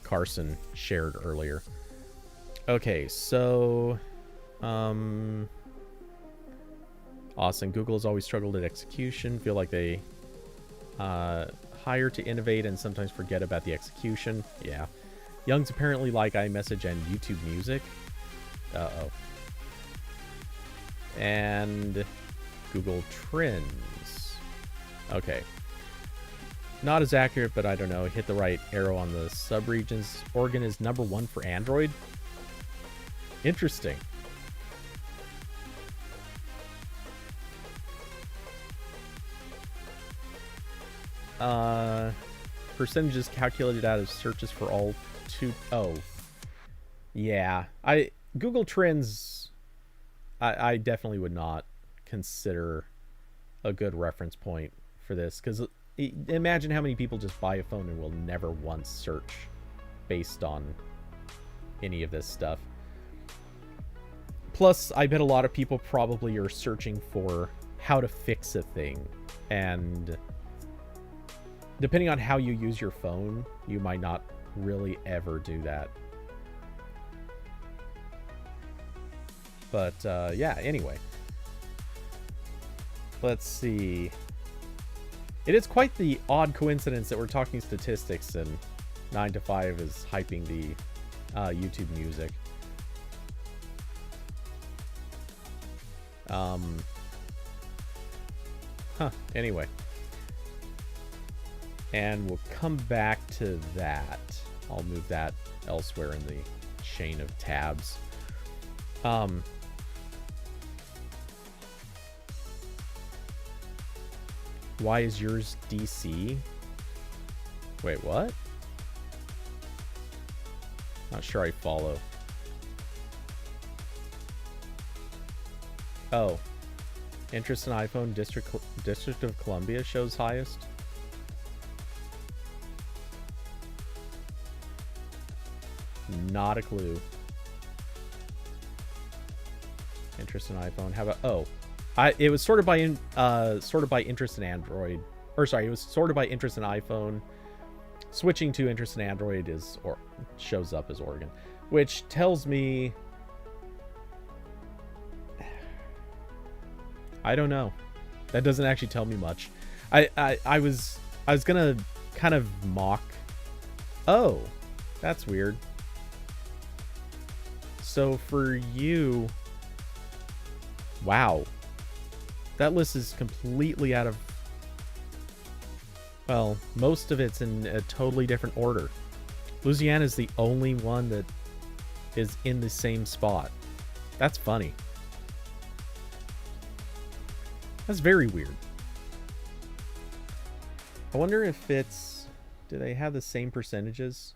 Carson shared earlier. Okay, so... Austin, Google has always struggled at execution. Feel like they hire to innovate and sometimes forget about the execution. Yeah. Young's apparently like iMessage and YouTube Music. Uh-oh. And Google Trends. Okay. Not as accurate, but I don't know. Hit the right arrow on the subregions. Oregon is #1 for Android. Interesting. Percentages calculated out of searches for all oh. Yeah. Google Trends, I definitely would not consider a good reference point for this, because imagine how many people just buy a phone and will never once search based on any of this stuff. Plus, I bet a lot of people probably are searching for how to fix a thing, and depending on how you use your phone, you might not really ever do that. But yeah, anyway. Let's see. It is quite the odd coincidence that we're talking statistics and 9 to 5 is hyping the YouTube Music. Anyway. And we'll come back to that. I'll move that elsewhere in the chain of tabs. Why is yours DC? Wait, what? Not sure I follow. Oh. Interest in iPhone, District of Columbia shows highest. Not a clue. Interest in iPhone. How about... Oh. It was sorted by interest in Android. Or sorry, it was sorted by interest in iPhone. Switching to interest in Android shows up as Oregon. Which tells me... I don't know. That doesn't actually tell me much. I was gonna kind of mock... Oh. That's weird. So for you... Wow. That list is completely out of... Well, most of it's in a totally different order. Louisiana is the only one that is in the same spot. That's funny. That's very weird. I wonder if it's... Do they have the same percentages?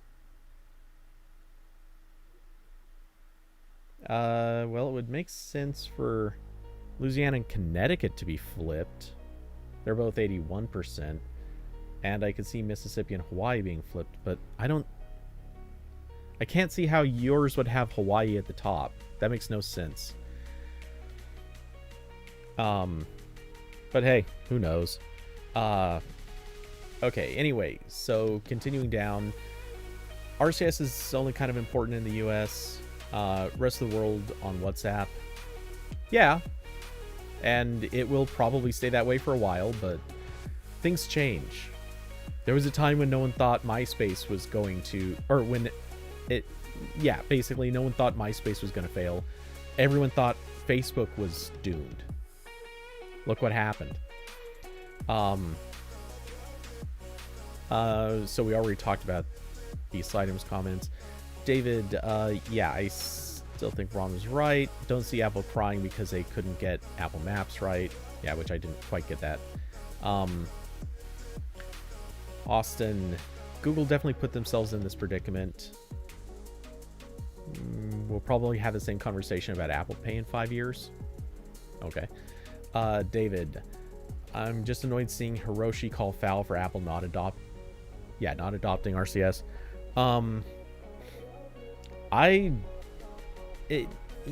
Well, it would make sense for Louisiana and Connecticut to be flipped. They're both 81%. And I could see Mississippi and Hawaii being flipped, but I can't see how yours would have Hawaii at the top. That makes no sense. But hey, who knows? Okay, anyway, so continuing down. RCS is only kind of important in the US. Rest of the world on WhatsApp. Yeah. And it will probably stay that way for a while, but things change. There was a time when no one thought MySpace was going to... Or when it... Yeah, basically no one thought MySpace was going to fail. Everyone thought Facebook was doomed. Look what happened. So we already talked about these items comments. David, yeah, I still think Ron was right. Don't see Apple crying because they couldn't get Apple Maps right. Yeah, which I didn't quite get that. Austin, Google definitely put themselves in this predicament. We'll probably have the same conversation about Apple Pay in 5 years. Okay. David, I'm just annoyed seeing Hiroshi call foul for Apple not adopting RCS.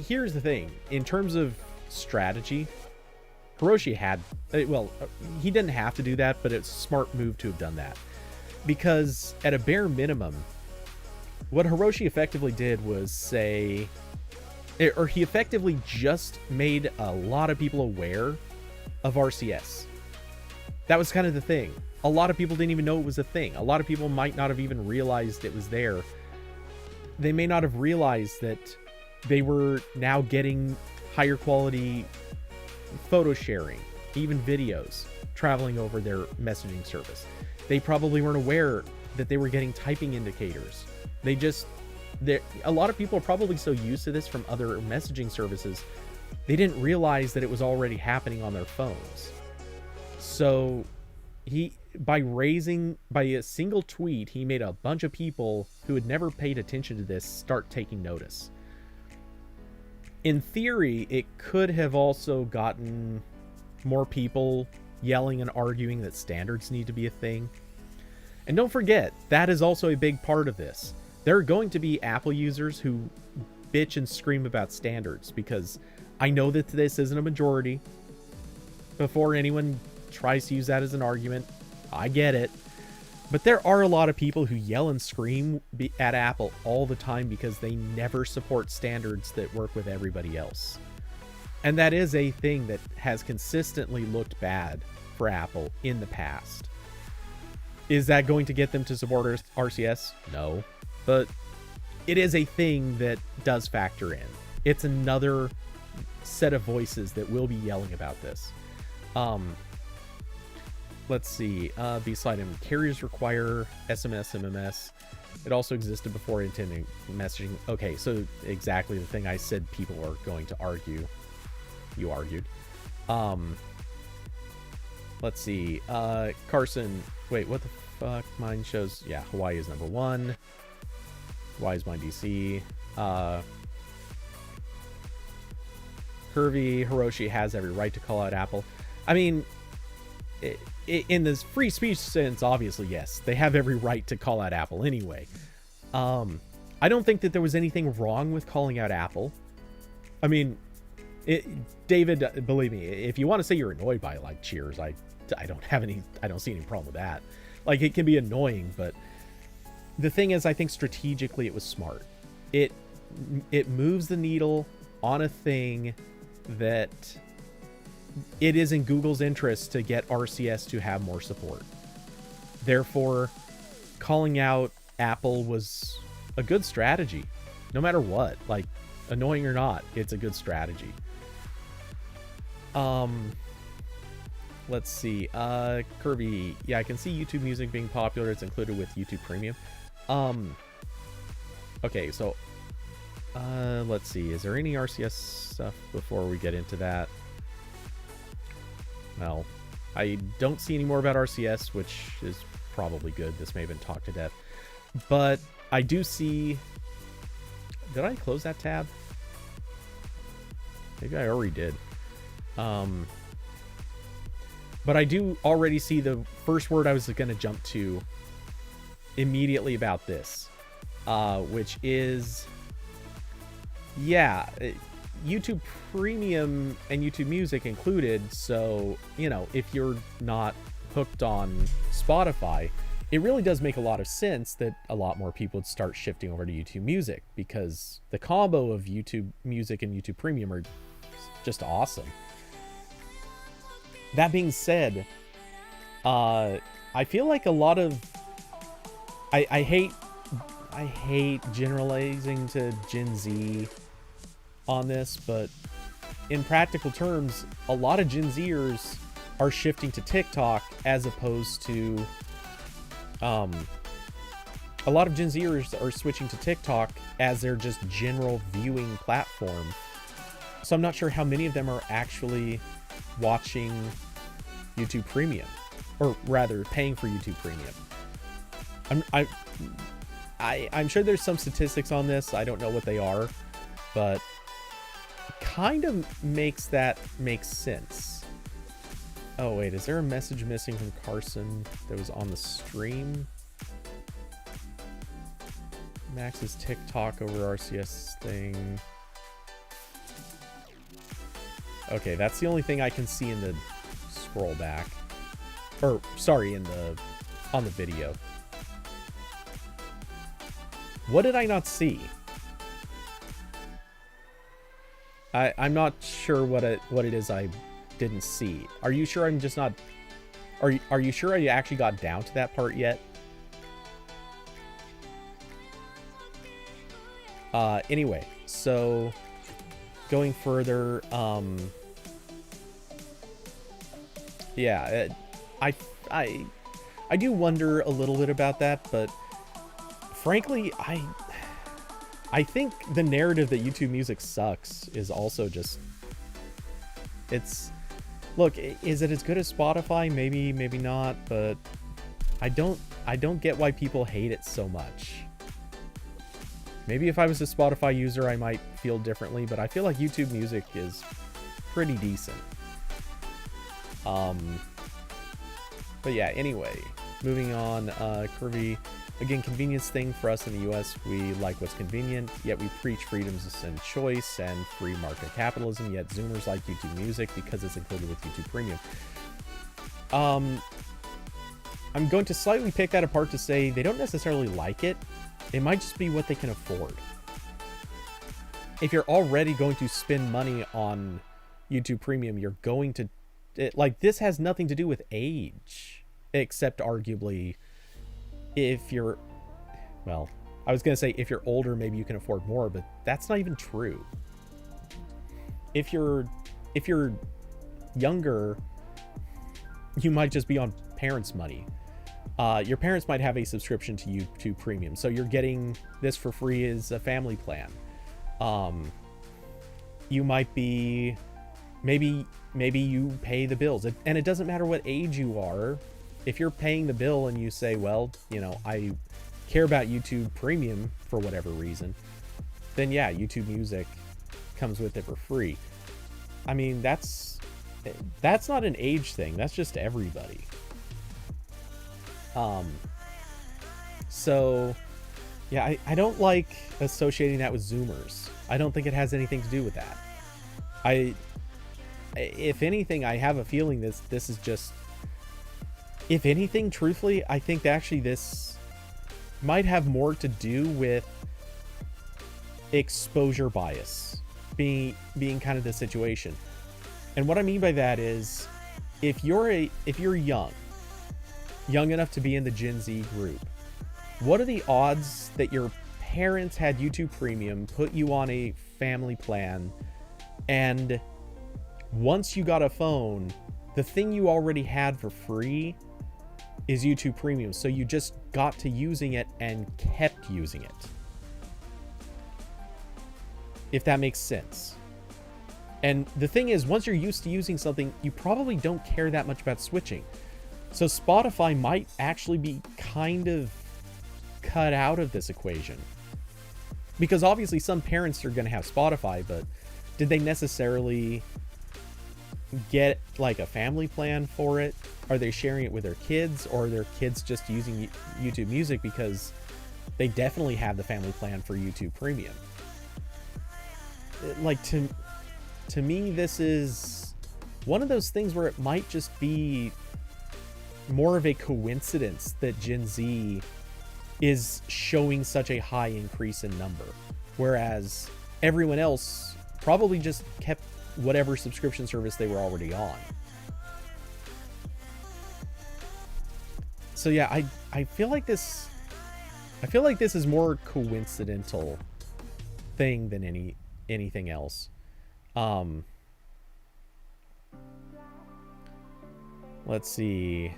Here's the thing. In terms of strategy, Hiroshi had... he didn't have to do that, but it's a smart move to have done that. Because at a bare minimum, what Hiroshi effectively did was say... Or he effectively just made a lot of people aware of RCS. That was kind of the thing. A lot of people didn't even know it was a thing. A lot of people might not have even realized it was there. They may not have realized that they were now getting higher quality photo sharing, even videos, traveling over their messaging service. They probably weren't aware that they were getting typing indicators. A lot of people are probably so used to this from other messaging services, they didn't realize that it was already happening on their phones. So by a single tweet, he made a bunch of people who had never paid attention to this start taking notice. In theory, it could have also gotten more people yelling and arguing that standards need to be a thing. And don't forget, that is also a big part of this. There are going to be Apple users who bitch and scream about standards, because I know that this isn't a majority. Before anyone tries to use that as an argument, I get it. But there are a lot of people who yell and scream at Apple all the time because they never support standards that work with everybody else. And that is a thing that has consistently looked bad for Apple in the past. Is that going to get them to support RCS? No. But it is a thing that does factor in. It's another set of voices that will be yelling about this. Let's see. Beside him, carriers require SMS, MMS. It also existed before intending messaging. Okay, so exactly the thing I said people are going to argue. You argued. Let's see. Carson. Wait, what the fuck? Mine shows... Yeah, Hawaii is number 1. Why is mine DC? Curvy, Hiroshi has every right to call out Apple. I mean... in this free speech sense, obviously, yes. They have every right to call out Apple anyway. I don't think that there was anything wrong with calling out Apple. I mean, David, believe me, if you want to say you're annoyed by it, like, cheers. I don't see any problem with that. Like, it can be annoying, but the thing is, I think strategically it was smart. It moves the needle on a thing that it is in Google's interest to get RCS to have more support. Therefore, calling out Apple was a good strategy. No matter what, like, annoying or not, it's a good strategy. Let's see. Kirby, yeah, I can see YouTube Music being popular. It's included with YouTube Premium. Okay, so let's see. Is there any RCS stuff before we get into that? well, I don't see any more about RCS, which is probably good. This may have been talked to death. But I do see... Did I close that tab? Maybe I already did. But I do already see the first word I was going to jump to immediately about this, which is, yeah, YouTube Premium and YouTube Music included. So, you know, if you're not hooked on Spotify, it really does make a lot of sense that a lot more people would start shifting over to YouTube Music, because the combo of YouTube Music and YouTube Premium are just awesome. That being said, I feel like a lot of... I hate generalizing to Gen Z on this, but in practical terms, a lot of Gen Zers are shifting to TikTok as opposed to... a lot of Gen Zers are switching to TikTok as their just general viewing platform. So I'm not sure how many of them are actually watching YouTube Premium, or rather paying for YouTube Premium. I'm sure there's some statistics on this. I don't know what they are, but it kind of makes that make sense. Oh wait, is there a message missing from Carson that was on the stream? Max's TikTok over RCS thing. Okay, that's the only thing I can see in the scroll back. Or, sorry, on the video. What did I not see? I'm not sure what it is I didn't see. Are you sure I'm just not... Are you sure I actually got down to that part yet? Anyway, so going further, yeah, I do wonder a little bit about that, but frankly, I think the narrative that YouTube Music sucks is also just... Look, is it as good as Spotify? Maybe, maybe not, but I don't get why people hate it so much. Maybe if I was a Spotify user, I might feel differently, but I feel like YouTube Music is pretty decent. But yeah, anyway, moving on, Kirby, again, convenience thing for us in the US. We like what's convenient, yet we preach freedoms and choice and free market capitalism, yet Zoomers like YouTube Music because it's included with YouTube Premium. I'm going to slightly pick that apart to say they don't necessarily like it. It might just be what they can afford. If you're already going to spend money on YouTube Premium, you're going to... like, this has nothing to do with age, except arguably if you're... well, I was going to say if you're older, maybe you can afford more, but that's not even true. If you're younger, you might just be on parents' money. Your parents might have a subscription to YouTube Premium, so you're getting this for free as a family plan. You might be... maybe you pay the bills, and it doesn't matter what age you are. If you're paying the bill and you say, well, you know, I care about YouTube Premium for whatever reason, then yeah, YouTube Music comes with it for free. I mean, that's not an age thing. That's just everybody. So yeah, I don't like associating that with Zoomers. I don't think it has anything to do with that. If anything, I have a feeling this is just... if anything, truthfully, I think actually this might have more to do with exposure bias being kind of the situation. And what I mean by that is, if you're young enough to be in the Gen Z group, what are the odds that your parents had YouTube Premium, put you on a family plan, and once you got a phone, the thing you already had for free is YouTube Premium, so you just got to using it and kept using it. If that makes sense. And the thing is, once you're used to using something, you probably don't care that much about switching. So Spotify might actually be kind of cut out of this equation. Because obviously some parents are going to have Spotify, but did they necessarily get like a family plan for it? Are they sharing it with their kids, or are their kids just using YouTube Music because they definitely have the family plan for YouTube Premium? Like, to me, this is one of those things where it might just be more of a coincidence that Gen Z is showing such a high increase in number, whereas everyone else probably just kept whatever subscription service they were already on. So yeah, I feel like this is more coincidental thing than anything else. Let's see.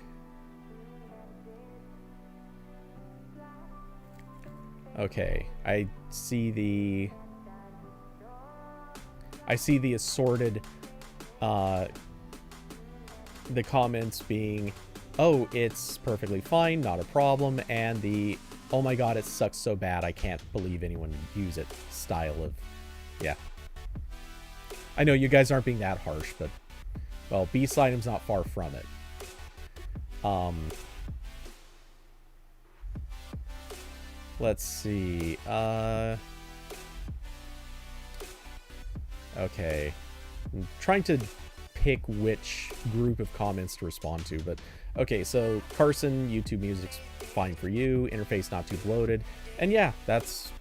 Okay, I see the assorted the comments being, oh, it's perfectly fine, not a problem, and the, oh my god, it sucks so bad, I can't believe anyone would use it style of, yeah. I know you guys aren't being that harsh, but, well, B-Slideum's not far from it. Let's see, okay, I'm trying to pick which group of comments to respond to, but okay, so Carson, YouTube Music's fine for you, interface not too bloated, and yeah, that's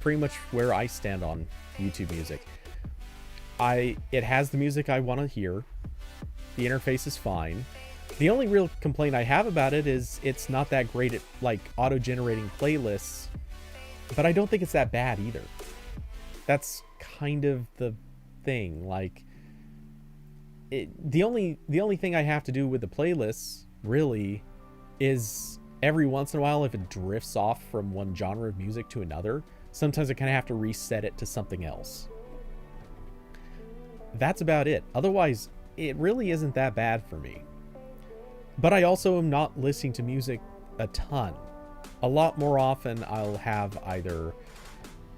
pretty much where I stand on YouTube Music. It has the music I want to hear, the interface is fine. The only real complaint I have about it is it's not that great at like auto-generating playlists, but I don't think it's that bad either. That's kind of the thing. Like, the only thing I have to do with the playlists really is every once in a while, if it drifts off from one genre of music to another, sometimes I kind of have to reset it to something else. That's about it. Otherwise, it really isn't that bad for me. But I also am not listening to music a ton. A lot more often I'll have either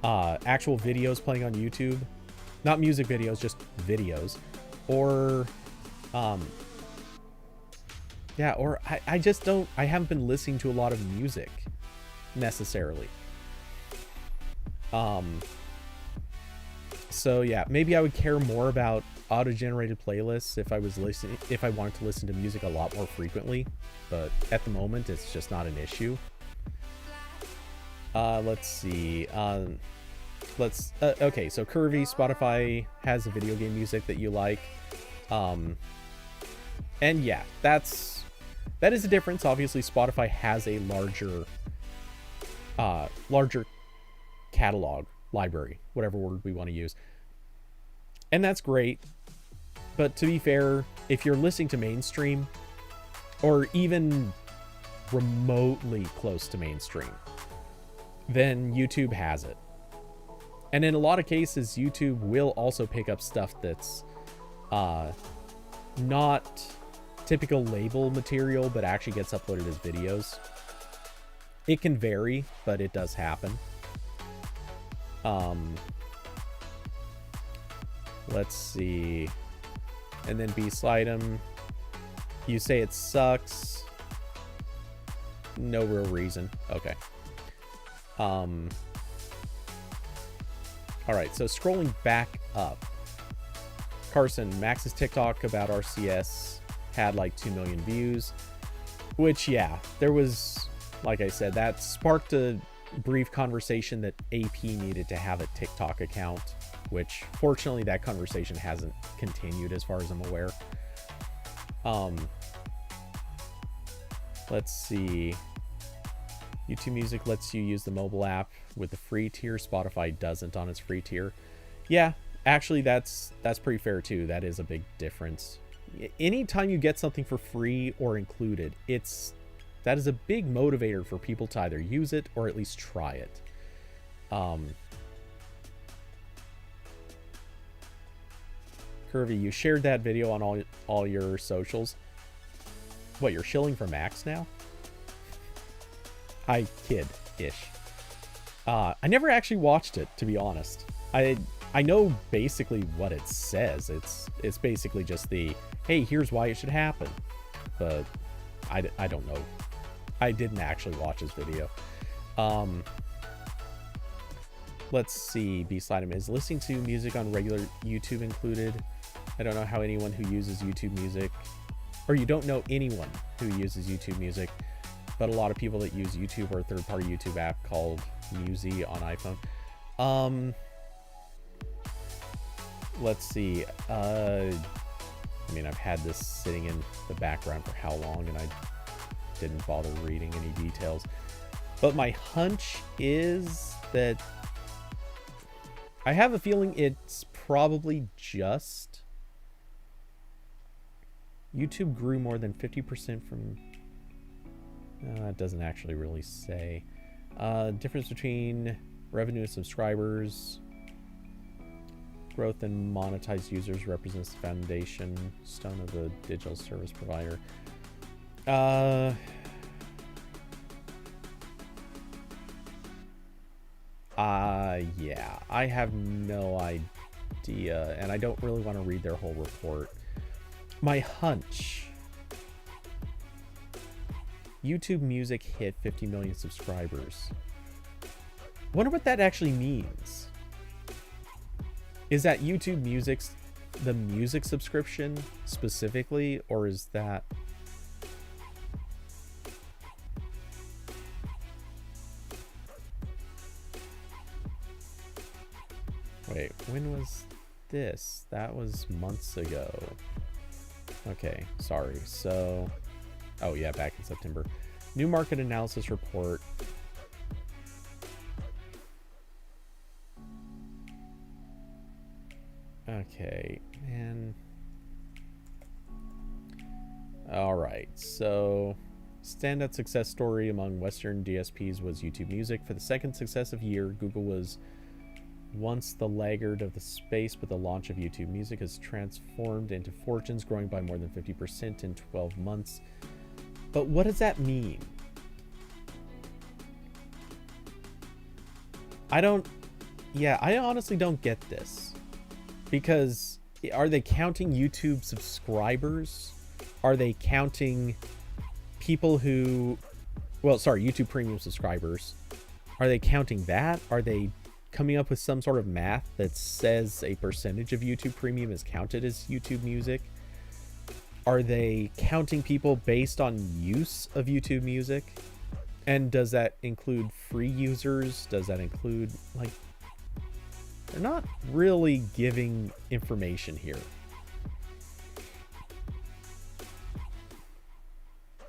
actual videos playing on YouTube, not music videos, just videos, or yeah, or I just don't, I haven't been listening to a lot of music necessarily. So yeah, maybe I would care more about auto-generated playlists if I wanted to listen to music a lot more frequently, but at the moment it's just not an issue. Let's see, okay, so Curvy, Spotify has a video game music that you like, and yeah, that is a difference. Obviously Spotify has a larger catalog, library, whatever word we want to use, and that's great. But to be fair, if you're listening to mainstream, or even remotely close to mainstream, then YouTube has it. And in a lot of cases, YouTube will also pick up stuff that's not typical label material, but actually gets uploaded as videos. It can vary, but it does happen. Let's see. And then B-Slideum, you say it sucks. No real reason. Okay. All right, so scrolling back up. Carson, Max's TikTok about RCS had like 2 million views, which, yeah, there was, like I said, that sparked a brief conversation that AP needed to have a TikTok account, which fortunately that conversation hasn't continued as far as I'm aware. Let's see. YouTube Music lets you use the mobile app with the free tier. Spotify doesn't on its free tier. Yeah, actually that's pretty fair too. That is a big difference. Anytime you get something for free or included, that is a big motivator for people to either use it or at least try it. Curvy, you shared that video on all your socials. What, you're shilling for Max now? I kid-ish. I never actually watched it, to be honest. I know basically what it says. It's basically just the, hey, here's why it should happen. But I don't know. I didn't actually watch his video. Let's see. Beast item, is listening to music on regular YouTube included? I don't know how anyone who uses YouTube music, or you don't know anyone who uses YouTube music, but a lot of people that use YouTube or a third-party YouTube app called Musi on iPhone. Let's see. I mean, I've had this sitting in the background for how long, and I didn't bother reading any details. But my hunch is that I have a feeling it's probably just YouTube grew more than 50% from... it doesn't actually really say. Difference between revenue and subscribers. Growth in monetized users represents the foundation stone of the digital service provider. Yeah, I have no idea, and I don't really want to read their whole report. My hunch: YouTube Music hit 50 million subscribers. Wonder what that actually means. Is that YouTube Music's the music subscription specifically, or is that... Wait, when was this? That was months ago. Okay, sorry. So, oh yeah, back in September. New market analysis report. Okay, man. All right, so standout success story among Western DSPs was YouTube Music. For the second successive year, Google was once the laggard of the space, but the launch of YouTube Music has transformed into fortunes, growing by more than 50% in 12 months. But what does that mean? I honestly don't get this. Because are they counting YouTube subscribers? Are they counting people who... Well, sorry, YouTube Premium subscribers. Are they counting that? Are they coming up with some sort of math that says a percentage of YouTube Premium is counted as YouTube Music? Are they counting people based on use of YouTube Music? And does that include free users? Does that include, like... They're not really giving information here.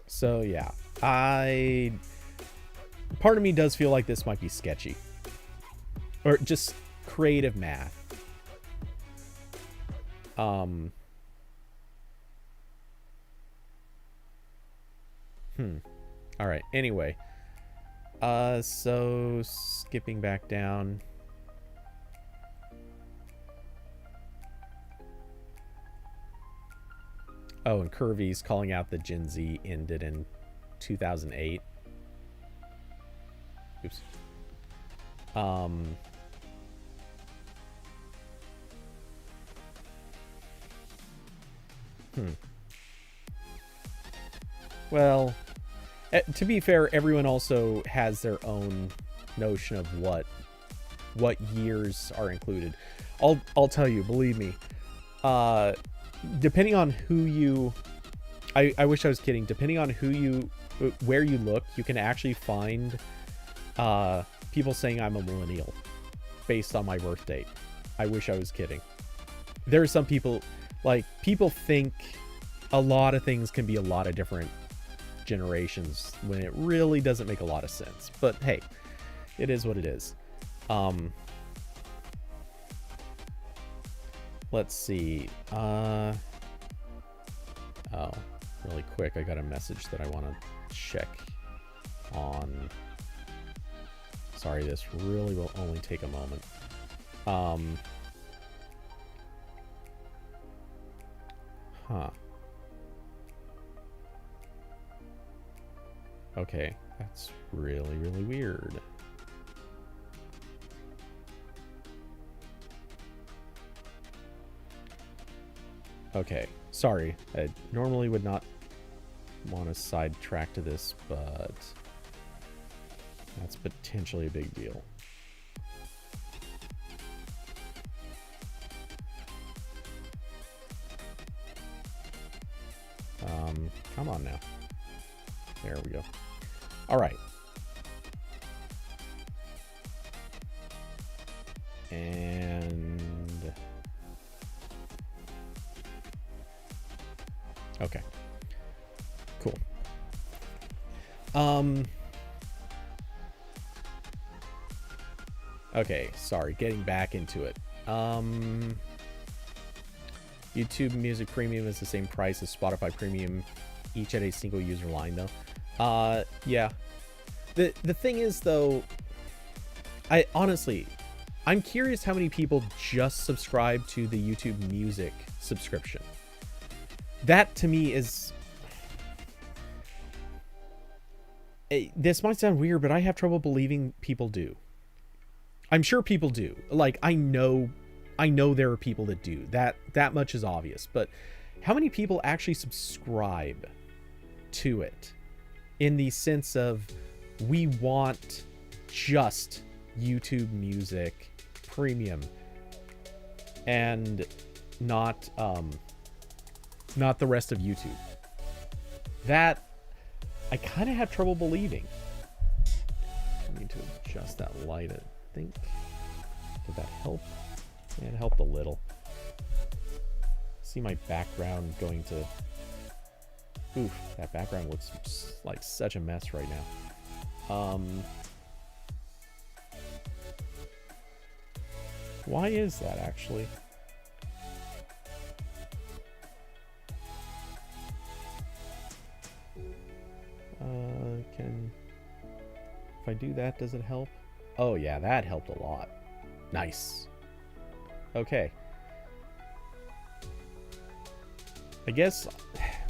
So yeah, part of me does feel like this might be sketchy. Or just creative math. Alright, anyway. So skipping back down. Oh, and Curvy's calling out that Gen Z ended in 2008. Oops. Well, to be fair, everyone also has their own notion of what years are included. I'll tell you, believe me. Depending on who you... I wish I was kidding. Depending on where you look, you can actually find people saying I'm a millennial based on my birth date. I wish I was kidding. There are some people, like, people think a lot of things can be a lot of different generations when it really doesn't make a lot of sense. But hey, it is what it is. Let's see. Oh, really quick, I got a message that I want to check on. Sorry, this really will only take a moment. Huh. Okay, that's really, really weird. Okay, sorry. I normally would not want to sidetrack to this, but that's potentially a big deal. Come on now. There we go. All right. And okay. Cool. Okay, sorry, getting back into it. YouTube Music Premium is the same price as Spotify Premium, each at a single user line though. Yeah. The thing is though, I'm curious how many people just subscribe to the YouTube Music subscription. That to me is... This might sound weird, but I have trouble believing people do. I'm sure people do. Like, I know there are people that do. That much is obvious. But how many people actually subscribe to it? In the sense of, we want just YouTube Music Premium and not the rest of YouTube. That I kind of have trouble believing. I need to adjust that light, I think. Did that help? Yeah, it helped a little. See my background going to... Oof, that background looks like such a mess right now. Why is that actually? If I do that, does it help? Oh yeah, that helped a lot. Nice. Okay. I guess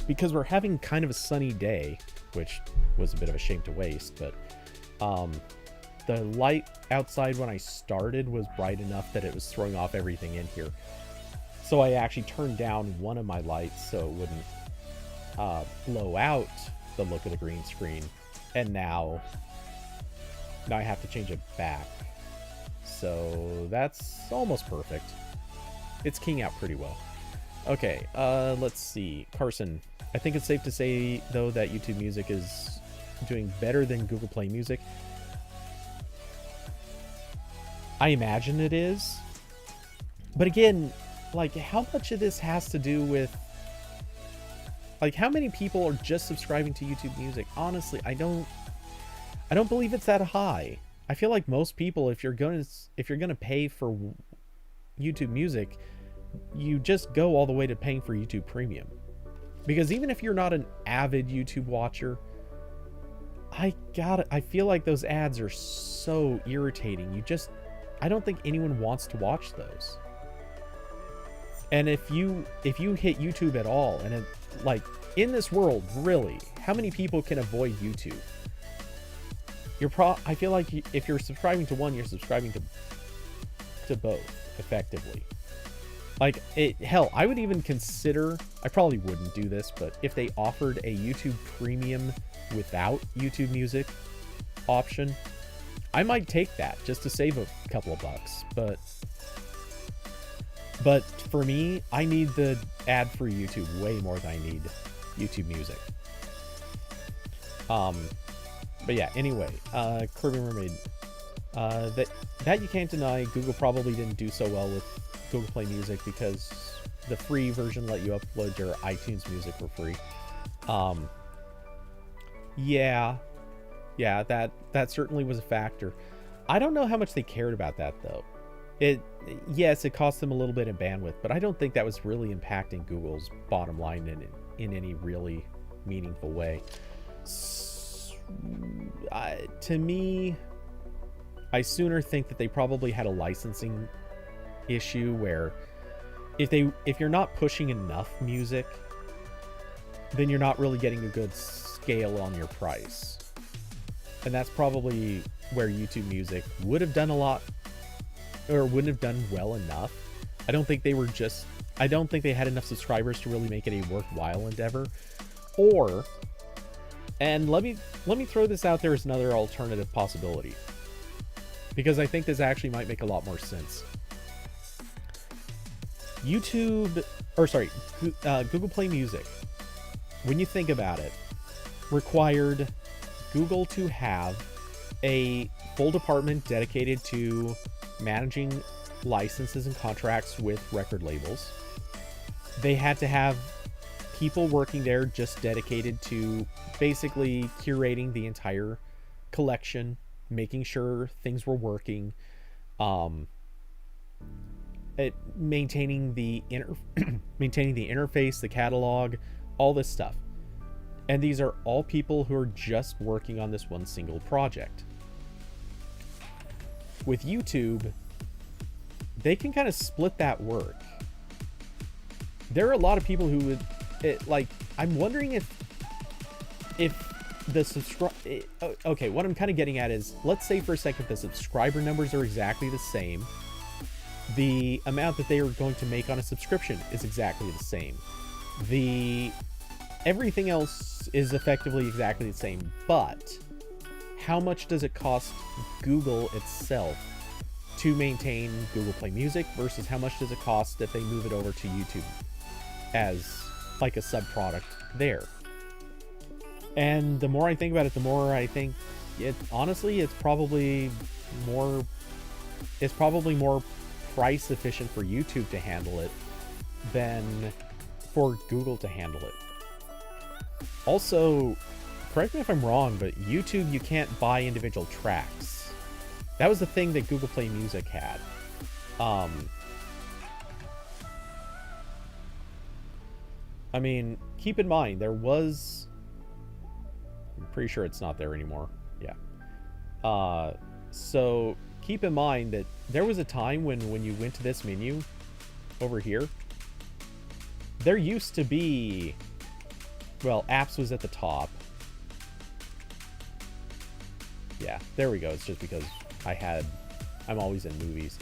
because we're having kind of a sunny day, which was a bit of a shame to waste, but the light outside when I started was bright enough that it was throwing off everything in here. So I actually turned down one of my lights so it wouldn't blow out the look of the green screen. And now I have to change it back. So that's almost perfect. It's keying out pretty well. Okay, let's see. Carson, I think it's safe to say, though, that YouTube Music is doing better than Google Play Music. I imagine it is. But again, like, how much of this has to do with... Like, how many people are just subscribing to YouTube Music? Honestly, I don't believe it's that high. I feel like most people, if you're gonna pay for YouTube Music, you just go all the way to paying for YouTube Premium. Because even if you're not an avid YouTube watcher, I feel like those ads are so irritating. I don't think anyone wants to watch those. And if you hit YouTube at all, and it, like, in this world, really, how many people can avoid YouTube? I feel like if you're subscribing to one, you're subscribing to both, effectively. Like, hell, I would even consider, I probably wouldn't do this, but if they offered a YouTube Premium without YouTube Music option, I might take that just to save a couple of bucks. But for me, I need the ad-free YouTube way more than I need YouTube Music. But yeah, anyway, Kirby Mermaid. That you can't deny. Google probably didn't do so well with Google Play Music because the free version let you upload your iTunes music for free. Yeah, that certainly was a factor. I don't know how much they cared about that though. Yes, it cost them a little bit in bandwidth, but I don't think that was really impacting Google's bottom line in any really meaningful way. To me, I sooner think that they probably had a licensing issue where if you're not pushing enough music then you're not really getting a good scale on your price. And that's probably where YouTube Music would have done a lot, or wouldn't have done well enough. I don't think they had enough subscribers to really make it a worthwhile endeavor. Or, and let me throw this out there as another alternative possibility, because I think this actually might make a lot more sense. Google Play Music, when you think about it, required Google to have a full department dedicated to managing licenses and contracts with record labels. They had to have people working there just dedicated to basically curating the entire collection, making sure things were working, maintaining the interface, the catalog, all this stuff. And these are all people who are just working on this one single project. With YouTube, they can kind of split that work. There are a lot of people who would, I'm wondering if the okay, what I'm kind of getting at is, let's say for a second the subscriber numbers are exactly the same. The amount that they are going to make on a subscription is exactly the same. Everything else is effectively exactly the same, but how much does it cost Google itself to maintain Google Play Music versus how much does it cost if they move it over to YouTube as like a sub-product there? And the more I think about it, the more I think honestly it's probably more price efficient for YouTube to handle it than for Google to handle it. Also, correct me if I'm wrong, but YouTube, you can't buy individual tracks. That was the thing that Google Play Music had. I mean, keep in mind, there was... I'm pretty sure it's not there anymore. Yeah. So, keep in mind that there was a time when you went to this menu over here, there used to be... Well, apps was at the top. Yeah, there we go. It's just because I'm always in movies.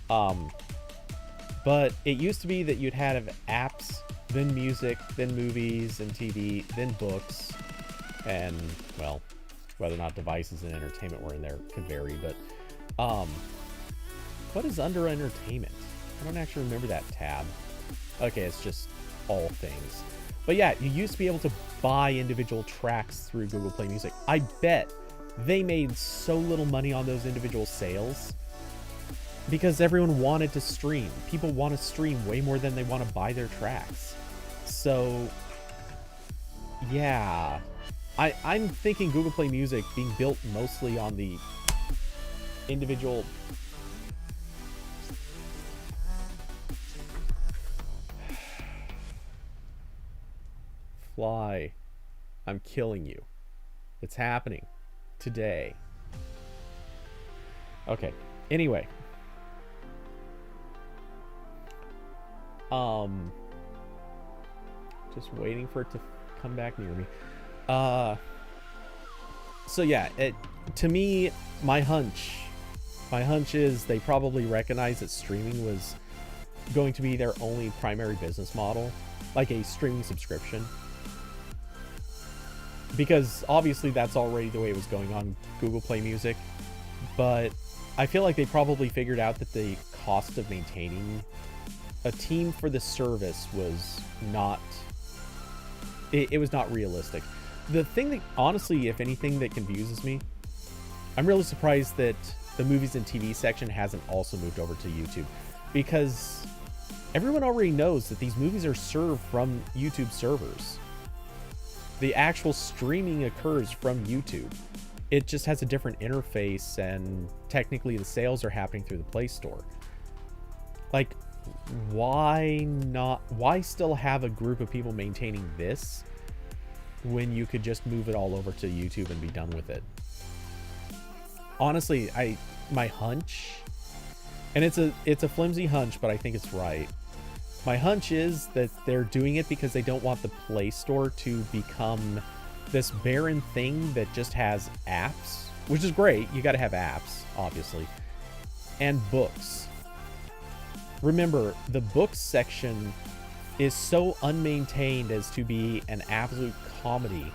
But it used to be that you'd have apps, then music, then movies, and TV, then books, and, well, whether or not devices and entertainment were in there could vary, but, what is under entertainment? I don't actually remember that tab. Okay, it's just all things. But yeah, you used to be able to buy individual tracks through Google Play Music. I bet they made so little money on those individual sales because everyone wanted to stream. People want to stream way more than they want to buy their tracks. So, yeah. I'm thinking Google Play Music being built mostly on the individual... Fly. I'm killing you. It's happening. Today. Okay. Anyway. Just waiting for it to come back near me. So yeah, to me, my hunch is they probably recognized that streaming was going to be their only primary business model, like a streaming subscription. Because obviously that's already the way it was going on Google Play Music. But I feel like they probably figured out that the cost of maintaining a team for the service was not... It was not realistic. The thing that, honestly, if anything, that confuses me, I'm really surprised that the movies and TV section hasn't also moved over to YouTube. Because everyone already knows that these movies are served from YouTube servers. The actual streaming occurs from YouTube. It just has a different interface, and technically the sales are happening through the Play Store. Like, why still have a group of people maintaining this when you could just move it all over to YouTube and be done with it? Honestly, my hunch, and it's a flimsy hunch, but I think it's right, My hunch is that they're doing it because they don't want the Play Store to become this barren thing that just has apps, which is great. You got to have apps, obviously, and books. Remember, the books section is so unmaintained as to be an absolute comedy.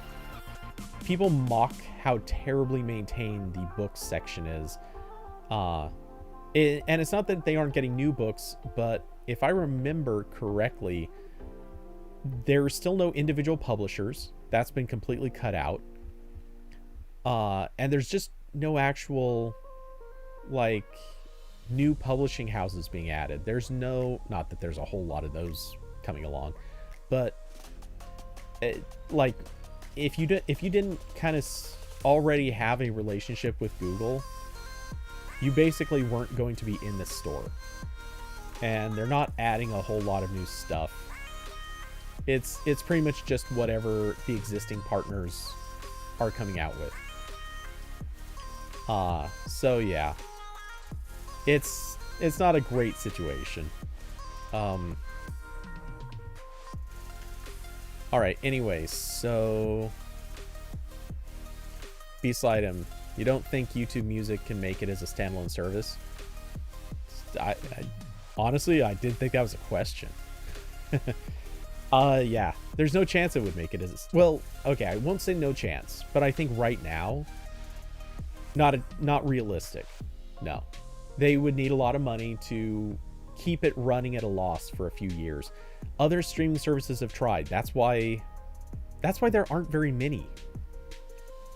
People mock how terribly maintained the books section is. And it's not that they aren't getting new books, but if I remember correctly, there are still no individual publishers. That's been completely cut out. And there's just no actual, like, new publishing houses being added. There's no, not that there's a whole lot of those coming along, but like, if you didn't kind of already have a relationship with Google, you basically weren't going to be in this store. And they're not adding a whole lot of new stuff. It's pretty much just whatever the existing partners are coming out with. So yeah. It's not a great situation. Alright, anyways, so B-Slide him. You don't think YouTube Music can make it as a standalone service? Honestly, I didn't think that was a question. Yeah, there's no chance it would make it as well, okay, I won't say no chance, but I think right now, not realistic. No. They would need a lot of money to keep it running at a loss for a few years. Other streaming services have tried. That's why there aren't very many.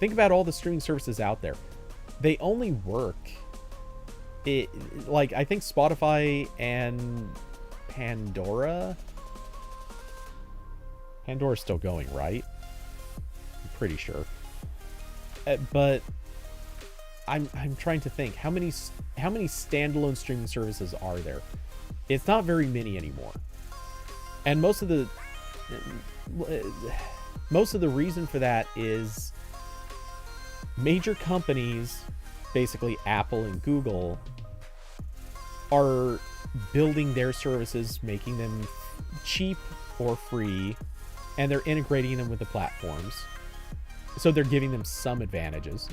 Think about all the streaming services out there. They only work. Like, I think Spotify and Pandora's still going, right? I'm pretty sure. But I'm trying to think, how many standalone streaming services are there? It's not very many anymore. And most of the reason for that is major companies, basically Apple and Google, are building their services, making them cheap or free, and they're integrating them with the platforms. So they're giving them some advantages.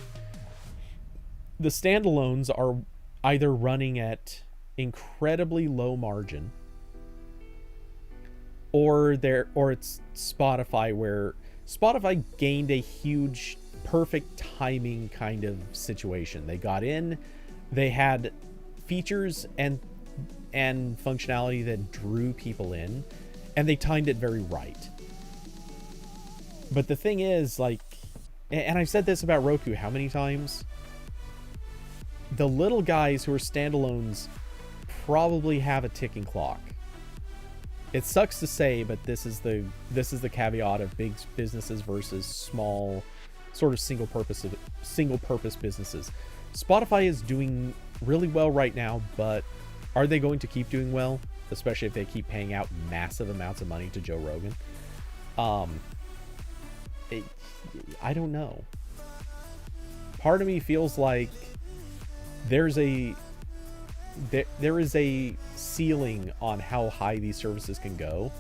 The standalones are either running at incredibly low margin, or it's Spotify, where Spotify gained a huge perfect timing kind of situation. They got in, they had features and functionality that drew people in, and they timed it very right. But the thing is, like, and I've said this about Roku how many times? The little guys who are standalones probably have a ticking clock. It sucks to say, but this is the caveat of big businesses versus small, sort of single purpose businesses. Spotify is doing really well right now, but are they going to keep doing well? Especially if they keep paying out massive amounts of money to Joe Rogan. I don't know. Part of me feels like there is a ceiling on how high these services can go,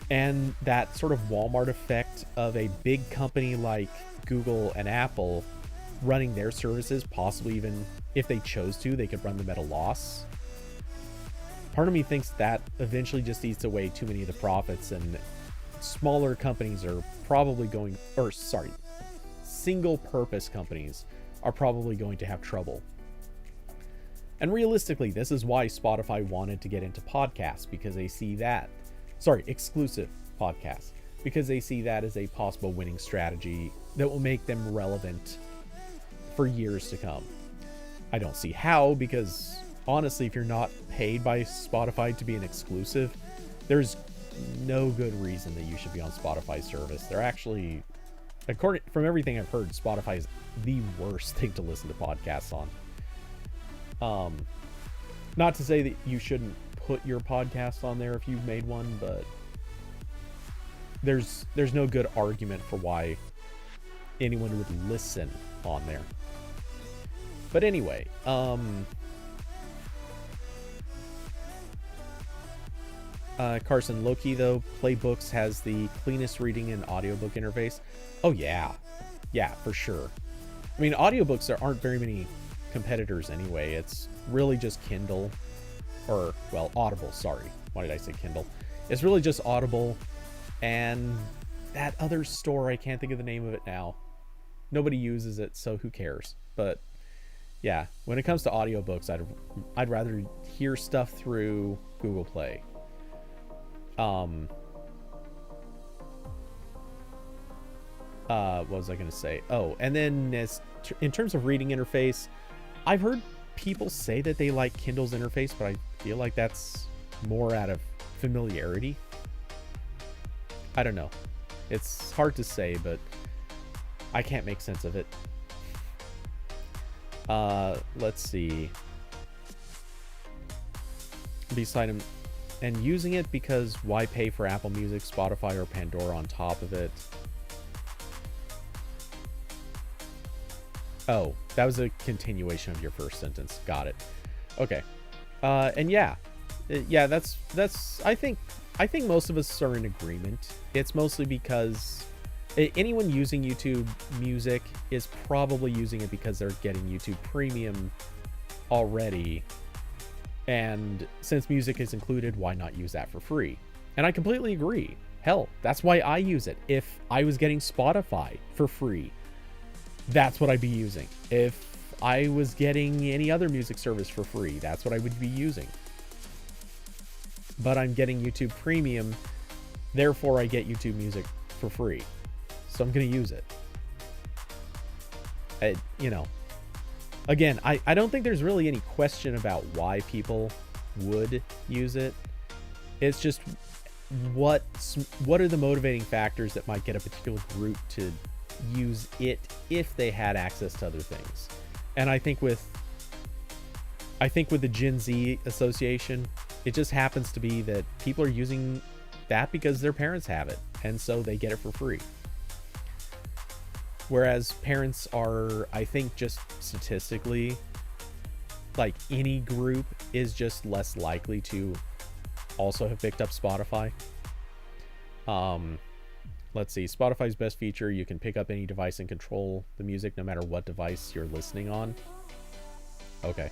and that sort of Walmart effect of a big company like Google and Apple running their services, possibly even if they chose to, they could run them at a loss. Part of me thinks that eventually just eats away too many of the profits, and smaller companies are probably going, or sorry, single purpose companies are probably going to have trouble. And realistically, this is why Spotify wanted to get into podcasts, because they see that, exclusive podcasts, because they see that as a possible winning strategy that will make them relevant for years to come. I don't see how, because honestly, if you're not paid by Spotify to be an exclusive, there's no good reason that you should be on Spotify's service. They're actually, from everything I've heard, Spotify is the worst thing to listen to podcasts on. Not to say that you shouldn't put your podcast on there if you've made one, but there's no good argument for why anyone would listen on there. But anyway, Carson Loki, though, Playbooks has the cleanest reading and audiobook interface. Oh, yeah. Yeah, for sure. I mean, audiobooks, there aren't very many competitors anyway. It's really just Kindle. Or, well, Audible, sorry. Why did I say Kindle? It's really just Audible and that other store. I can't think of the name of it now. Nobody uses it, so who cares? But yeah, when it comes to audiobooks, I'd rather hear stuff through Google Play. What was I going to say? Oh, and then in terms of reading interface, I've heard people say that they like Kindle's interface, but I feel like that's more out of familiarity. I don't know. It's hard to say, but I can't make sense of it. Let's see. Beside him, and using it because why pay for Apple Music, Spotify, or Pandora on top of it? Oh, that was a continuation of your first sentence. Got it. Okay. And yeah, that's. I think most of us are in agreement. It's mostly because anyone using YouTube Music is probably using it because they're getting YouTube Premium already. And since music is included, why not use that for free? And I completely agree. Hell, that's why I use it. If I was getting Spotify for free, that's what I'd be using. If I was getting any other music service for free, that's what I would be using. But I'm getting YouTube Premium, therefore I get YouTube Music for free. So I'm going to use it. Again, I don't think there's really any question about why people would use it. It's just what are the motivating factors that might get a particular group to use it if they had access to other things. And I think with the Gen Z association, it just happens to be that people are using that because their parents have it, and so they get it for free. Whereas parents are, I think, just statistically, like any group is just less likely to also have picked up Spotify. Let's see. Spotify's best feature, you can pick up any device and control the music no matter what device you're listening on. Okay.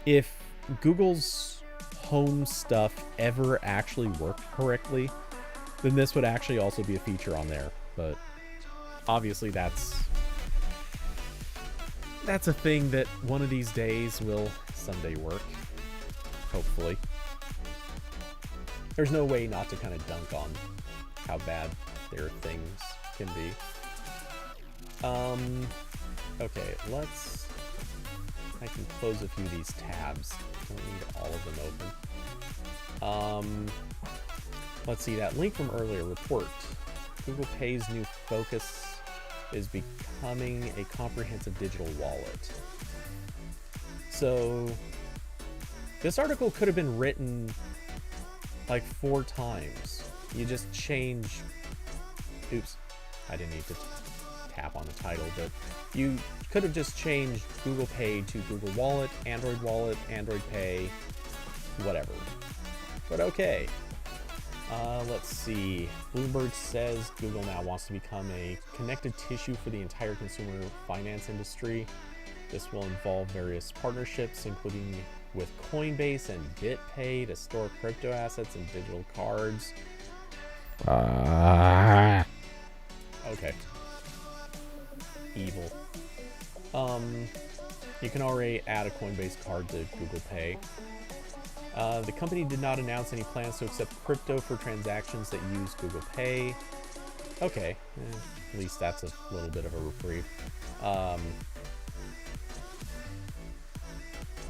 If Google's home stuff ever actually worked correctly, then this would actually also be a feature on there. But obviously that's a thing that one of these days will someday work. Hopefully. There's no way not to kind of dunk on how bad their things can be. Okay, I can close a few of these tabs. I don't need all of them open. Let's see, that link from earlier, report. Google Pay's new focus is becoming a comprehensive digital wallet. So this article could have been written like 4 times. You just change, oops, I didn't need to tap on the title, but you could have just changed Google Pay to Google Wallet, Android Pay, whatever. But okay. Let's see. Bloomberg says Google now wants to become a connective tissue for the entire consumer finance industry. This will involve various partnerships, including with Coinbase and BitPay to store crypto assets and digital cards. Okay. Evil. You can already add a Coinbase card to Google Pay. The company did not announce any plans to accept crypto for transactions that use Google Pay. Okay, at least that's a little bit of a reprieve.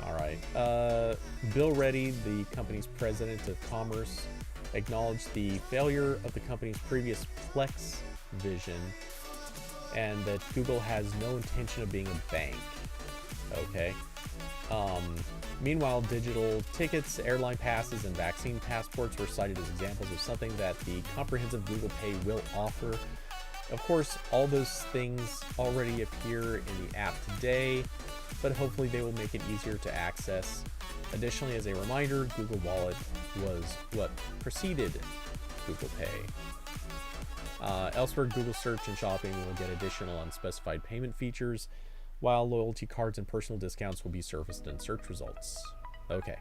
Alright, Bill Reddy, the company's president of commerce, acknowledged the failure of the company's previous Plex vision and that Google has no intention of being a bank. Okay. Meanwhile, digital tickets, airline passes, and vaccine passports were cited as examples of something that the comprehensive Google Pay will offer. Of course, all those things already appear in the app today, but hopefully they will make it easier to access. Additionally, as a reminder, Google Wallet was what preceded Google Pay. Elsewhere, Google Search and Shopping will get additional unspecified payment features, while loyalty cards and personal discounts will be surfaced in search results. Okay.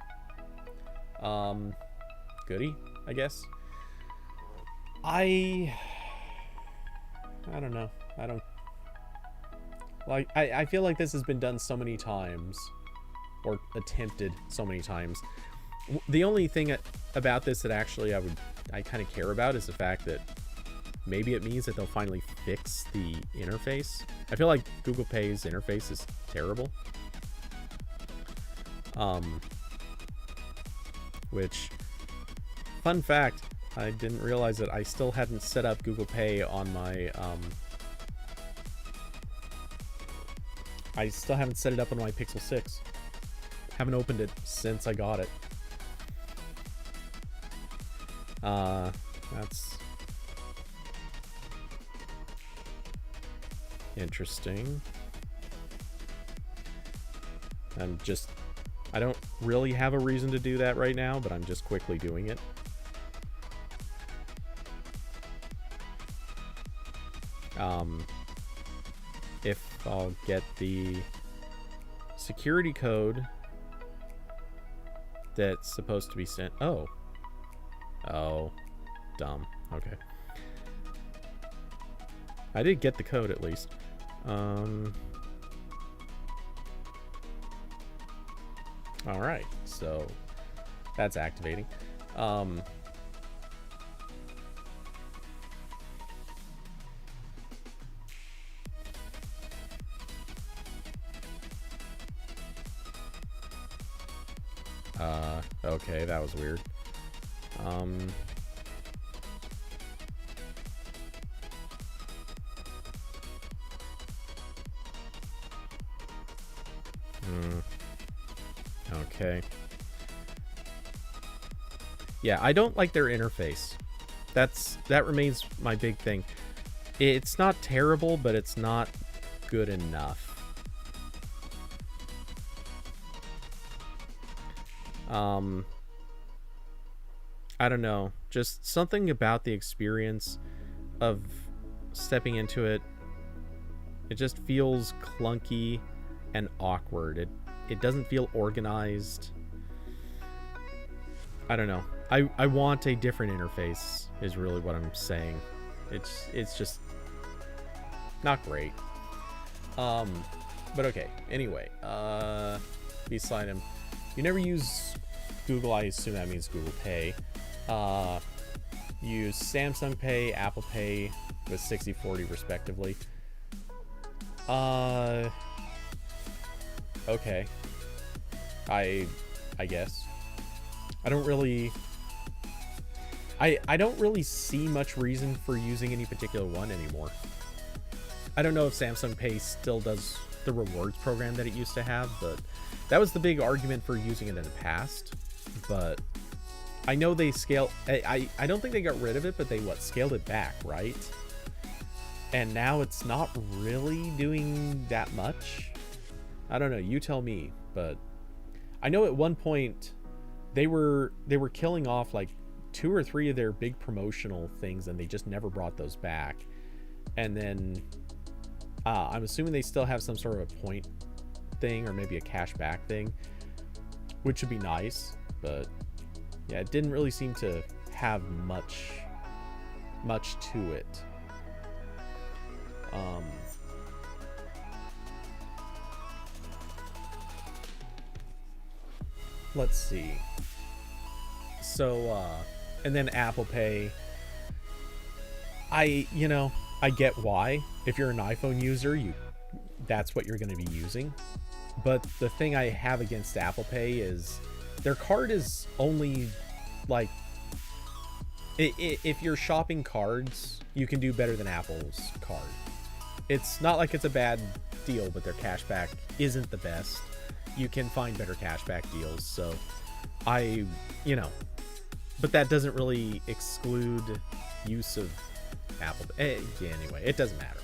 Goody, I guess. I don't know. I feel like this has been done so many times, or attempted so many times. The only thing about this that actually I kind of care about is the fact that maybe it means that they'll finally fix the interface. I feel like Google Pay's interface is terrible. Which, fun fact, I didn't realize that I still hadn't set up Google Pay on my, I still haven't set it up on my Pixel 6. Haven't opened it since I got it. That's interesting. I don't really have a reason to do that right now, but I'm just quickly doing it. If I'll get the security code that's supposed to be sent. Oh, dumb. Okay. I did get the code at least. All right, so that's activating. Okay, that was weird. Okay. Yeah, I don't like their interface. That remains my big thing. It's not terrible, but it's not good enough. I don't know. Just something about the experience of stepping into it. It just feels clunky and awkward. It doesn't feel organized. I don't know. I want a different interface is really what I'm saying. It's just not great. But okay. Anyway, beside him, you never use Google. I assume that means Google Pay. Use Samsung Pay, Apple Pay with 60/40 respectively. Okay. I guess. I don't really see much reason for using any particular one anymore. I don't know if Samsung Pay still does the rewards program that it used to have, but that was the big argument for using it in the past. But I know they scale. I don't think they got rid of it, but they scaled it back, right? And now it's not really doing that much. I don't know. You tell me. But I know at one point they were killing off like 2 or 3 of their big promotional things, and they just never brought those back. And then I'm assuming they still have some sort of a point thing or maybe a cash back thing, which would be nice. But yeah, it didn't really seem to have much to it. Let's see. So, and then Apple Pay. I get why. If you're an iPhone user, that's what you're going to be using. But the thing I have against Apple Pay is their card is only like, if you're shopping cards, you can do better than Apple's card. It's not like it's a bad deal, but their cashback isn't the best. You can find better cashback deals. So but that doesn't really exclude use of Apple. Anyway, it doesn't matter.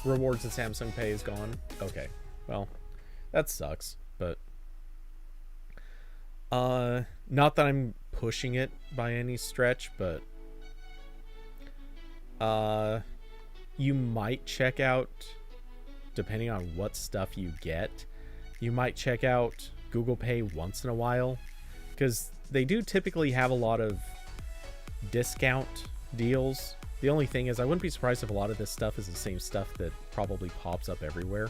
Rewards and Samsung Pay is gone. Okay, well, that sucks, but not that I'm pushing it by any stretch, but you might check out, depending on what stuff you get, you might check out Google Pay once in a while, because they do typically have a lot of discount deals. The only thing is, I wouldn't be surprised if a lot of this stuff is the same stuff that probably pops up everywhere.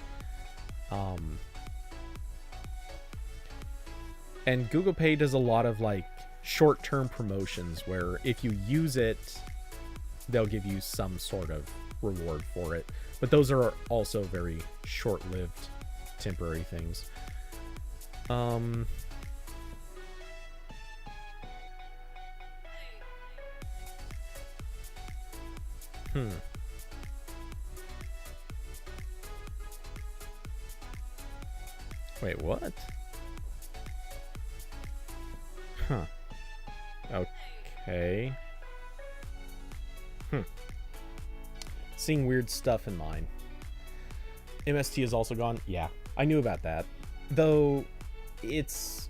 And Google Pay does a lot of like short-term promotions where if you use it, they'll give you some sort of reward for it. But those are also very short-lived, temporary things. Wait, what? Huh. Okay. Seeing weird stuff in mine. MST is also gone. Yeah, I knew about that. Though, it's...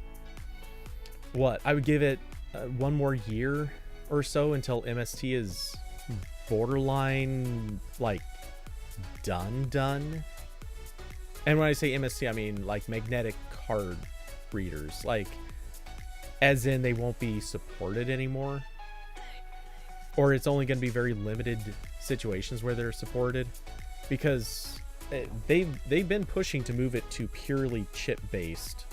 what? I would give it one more year or so until MST is borderline, like, done. And when I say MST, I mean, like, magnetic card readers. Like, as in they won't be supported anymore. Or it's only going to be very limited situations where they're supported. Because they've been pushing to move it to purely chip-based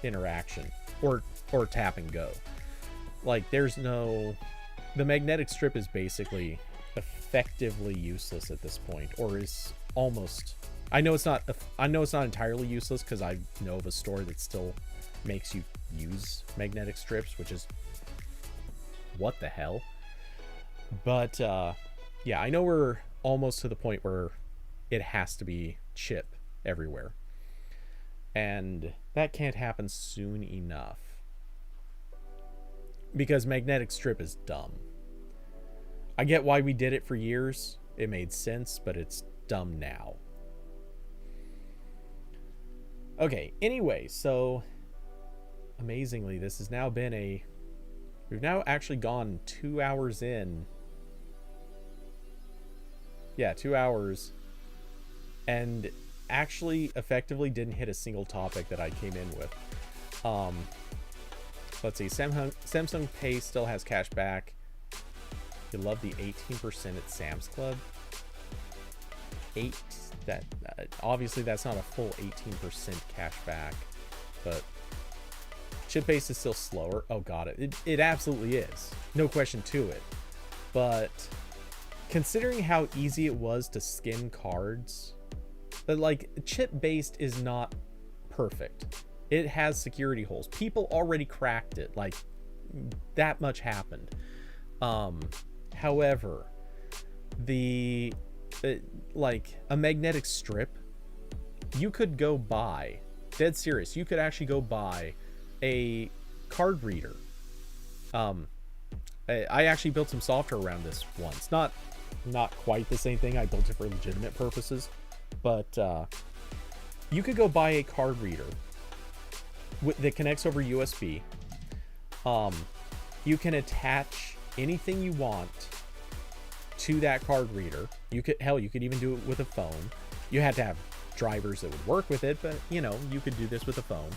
interaction. Or tap and go. Like, there's no... The magnetic strip is basically effectively useless at this point, or is almost... I know it's not entirely useless, because I know of a store that still makes you use magnetic strips, which is what the hell. But yeah, I know we're almost to the point where it has to be chip everywhere, and that can't happen soon enough, because magnetic strip is dumb. I get why we did it for years. It made sense, but it's dumb now. Okay, anyway, so amazingly, this has now been we've now actually gone 2 hours in. Yeah, 2 hours. And actually effectively didn't hit a single topic that I came in with. Let's see, Samsung Pay still has cash back. You love the 18% at Sam's Club. Obviously that's not a full 18% cash back, but chip base is still slower. Oh god, it absolutely is, no question to it. But considering how easy it was to skim cards, but like, chip based is not perfect. It has security holes. People already cracked it. Like, that much happened. However, like a magnetic strip, you could go buy, dead serious, you could actually go buy a card reader. I actually built some software around this once. Not quite the same thing. I built it for legitimate purposes, but you could go buy a card reader that connects over USB. You can attach anything you want to that card reader. You could even do it with a phone. You had to have drivers that would work with it, but you know, you could do this with a phone.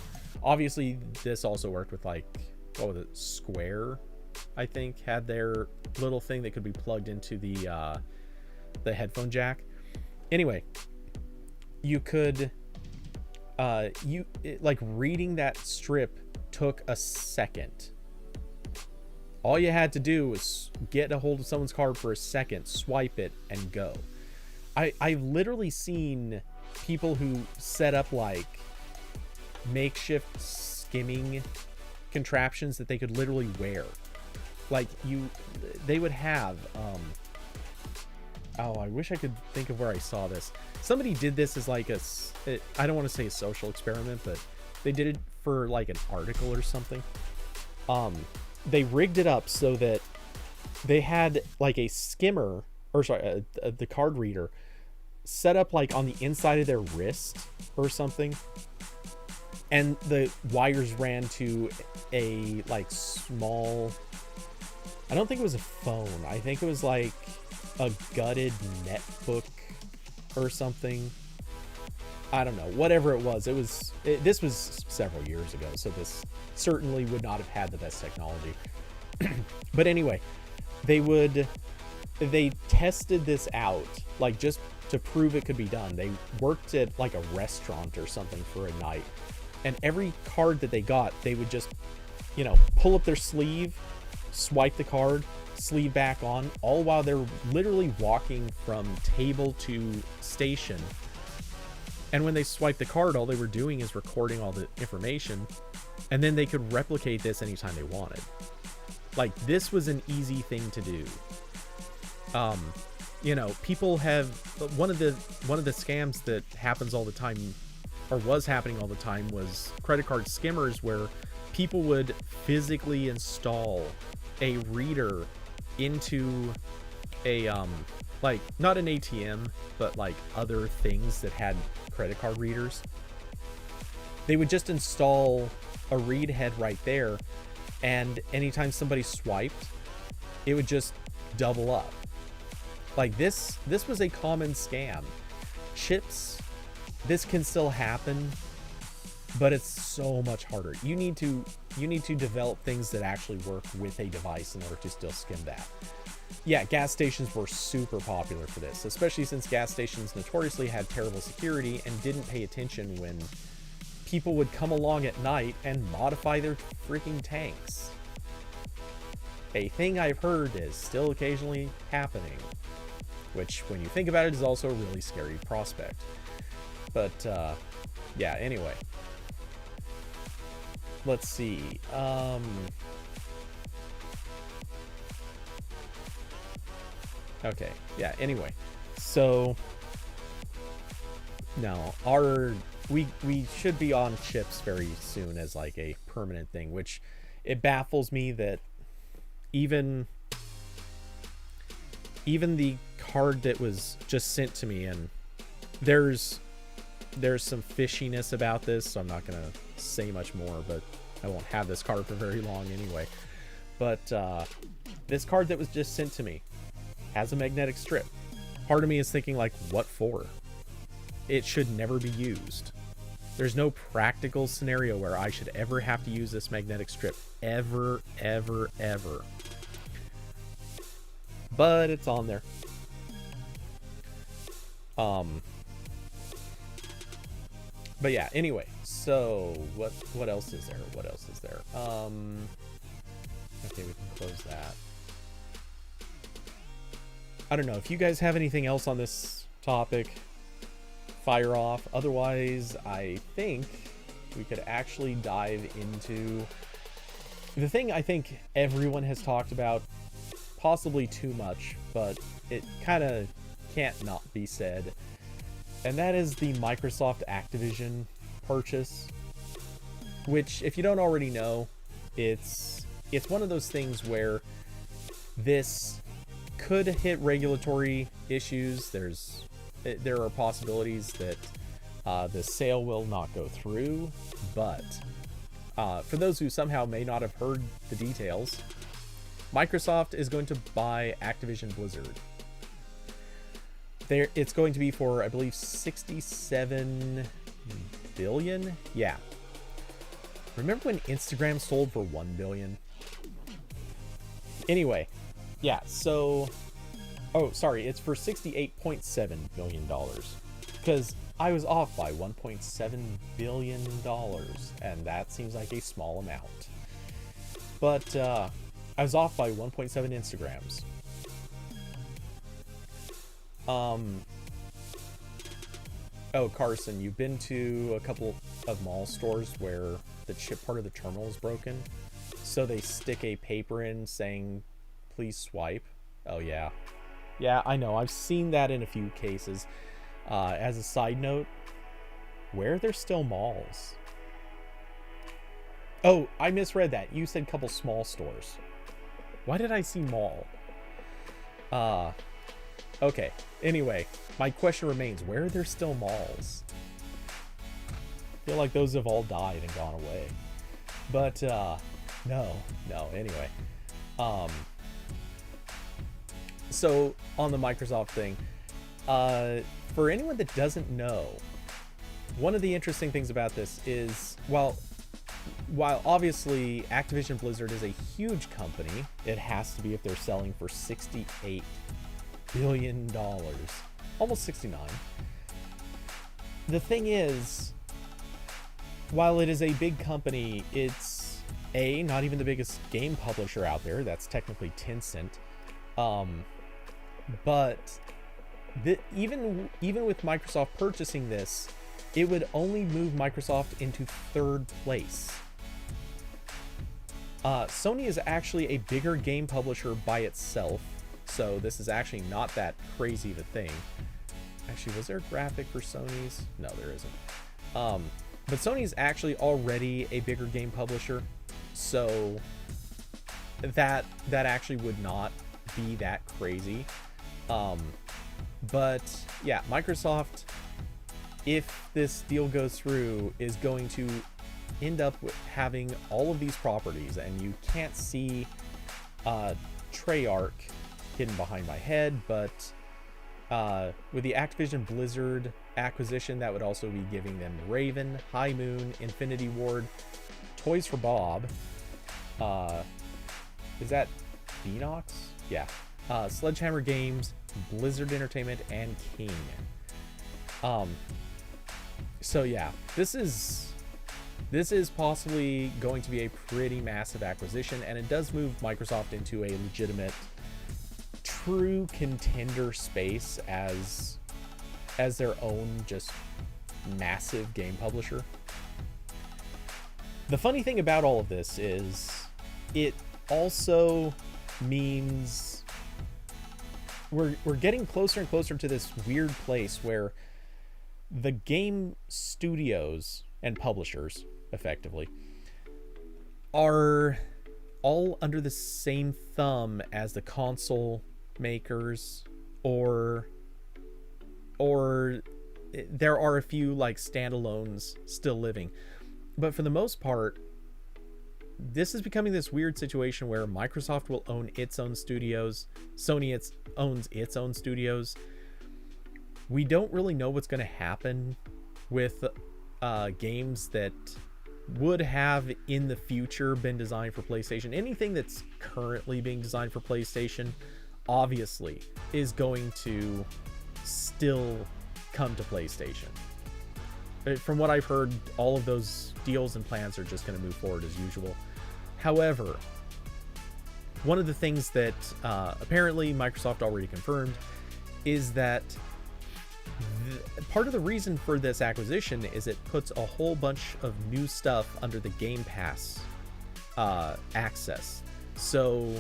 Obviously, this also worked with, like, what was it, Square, I think, had their little thing that could be plugged into the headphone jack. Anyway, you could like, reading that strip took a second. All you had to do was get a hold of someone's card for a second, swipe it, and go. I've literally seen people who set up, like, makeshift skimming contraptions that they could literally wear. Like, they would have, oh, I wish I could think of where I saw this. Somebody did this as like I don't want to say a social experiment, but they did it for like an article or something. they rigged it up so that they had like a skimmer, or sorry, the card reader set up like on the inside of their wrist or something, and the wires ran to a like small, I don't think it was a phone, I think it was like a gutted netbook or something. I don't know, whatever it was. This was several years ago, so this certainly would not have had the best technology. But anyway, they tested this out, like just to prove it could be done. They worked at like a restaurant or something for a night, and every card that they got, they would just, you know, pull up their sleeve, swipe the card, sleeve back on, all while they're literally walking from table to station. And when they swiped the card, all they were doing is recording all the information, and then they could replicate this anytime they wanted. Like, this was an easy thing to do. You know, people have, one of the scams that happens all the time, or was happening all the time, was credit card skimmers, where people would physically install a reader into a like, not an ATM, but like other things that had credit card readers. They would just install a read head right there, and anytime somebody swiped, it would just double up. Like, this was a common scam. Chips, this can still happen, but it's so much harder. You need to develop things that actually work with a device in order to still skim that. Yeah, gas stations were super popular for this, especially since gas stations notoriously had terrible security and didn't pay attention when people would come along at night and modify their freaking tanks. A thing I've heard is still occasionally happening, which, when you think about it, is also a really scary prospect. But, yeah, anyway. Let's see. Okay, yeah, anyway. So, no, we should be on chips very soon as like a permanent thing, which it baffles me that even the card that was just sent to me, and there's some fishiness about this, so I'm not gonna say much more, but I won't have this card for very long anyway. But this card that was just sent to me has a magnetic strip. Part of me is thinking, like, what for? It should never be used. There's no practical scenario where I should ever have to use this magnetic strip. Ever, ever, ever. But it's on there. But yeah, anyway, so what else is there? What else is there? Okay, we can close that. I don't know if you guys have anything else on this topic. Fire off. Otherwise, I think we could actually dive into the thing I think everyone has talked about, possibly too much, but it kind of can't not be said, and that is the Microsoft Activision purchase, which, if you don't already know, it's one of those things where this could hit regulatory issues. There are possibilities that the sale will not go through, but for those who somehow may not have heard the details, Microsoft is going to buy Activision Blizzard. It's going to be for, I believe, $67 billion? Yeah. Remember when Instagram sold for $1 billion? Anyway, yeah, so... Oh, sorry, it's for $68.7 billion. Because I was off by $1.7 billion, and that seems like a small amount. But I was off by 1.7 Instagrams. Oh, Carson, you've been to a couple of mall stores where the chip part of the terminal is broken, so they stick a paper in saying, please swipe. Oh, yeah. Yeah, I know. I've seen that in a few cases. As a side note, where are there still malls? Oh, I misread that. You said couple small stores. Why did I see mall? Okay. Anyway, my question remains, where are there still malls? I feel like those have all died and gone away. But, no, anyway. So, on the Microsoft thing, for anyone that doesn't know, one of the interesting things about this is, while obviously Activision Blizzard is a huge company, it has to be if they're selling for $68 billion, almost 69. The thing is, while it is a big company, it's not even the biggest game publisher out there. That's technically Tencent. But even with Microsoft purchasing this, it would only move Microsoft into third place. Sony is actually a bigger game publisher by itself, so this is actually not that crazy of a thing. Actually, was there a graphic for Sony's? No, there isn't. But Sony's actually already a bigger game publisher, so that actually would not be that crazy. But yeah, Microsoft, if this deal goes through, is going to end up with having all of these properties, and you can't see Treyarch hidden behind my head, but with the Activision Blizzard acquisition, that would also be giving them Raven, High Moon, Infinity Ward, Toys for Bob, is that Beanox? Yeah. Sledgehammer Games, Blizzard Entertainment, and King. So yeah, this is possibly going to be a pretty massive acquisition, and it does move Microsoft into a legitimate, true contender space as their own just massive game publisher. The funny thing about all of this is it also means we're getting closer and closer to this weird place where the game studios and publishers, effectively, are all under the same thumb as the console makers, or there are a few like standalones still living. But for the most part, this is becoming this weird situation where Microsoft will own its own studios, Sony owns its own studios. We don't really know what's going to happen with games that would have in the future been designed for PlayStation. Anything that's currently being designed for PlayStation obviously is going to still come to PlayStation. From what I've heard, all of those deals and plans are just going to move forward as usual. However, one of the things that apparently Microsoft already confirmed is that part of the reason for this acquisition is it puts a whole bunch of new stuff under the Game Pass access. So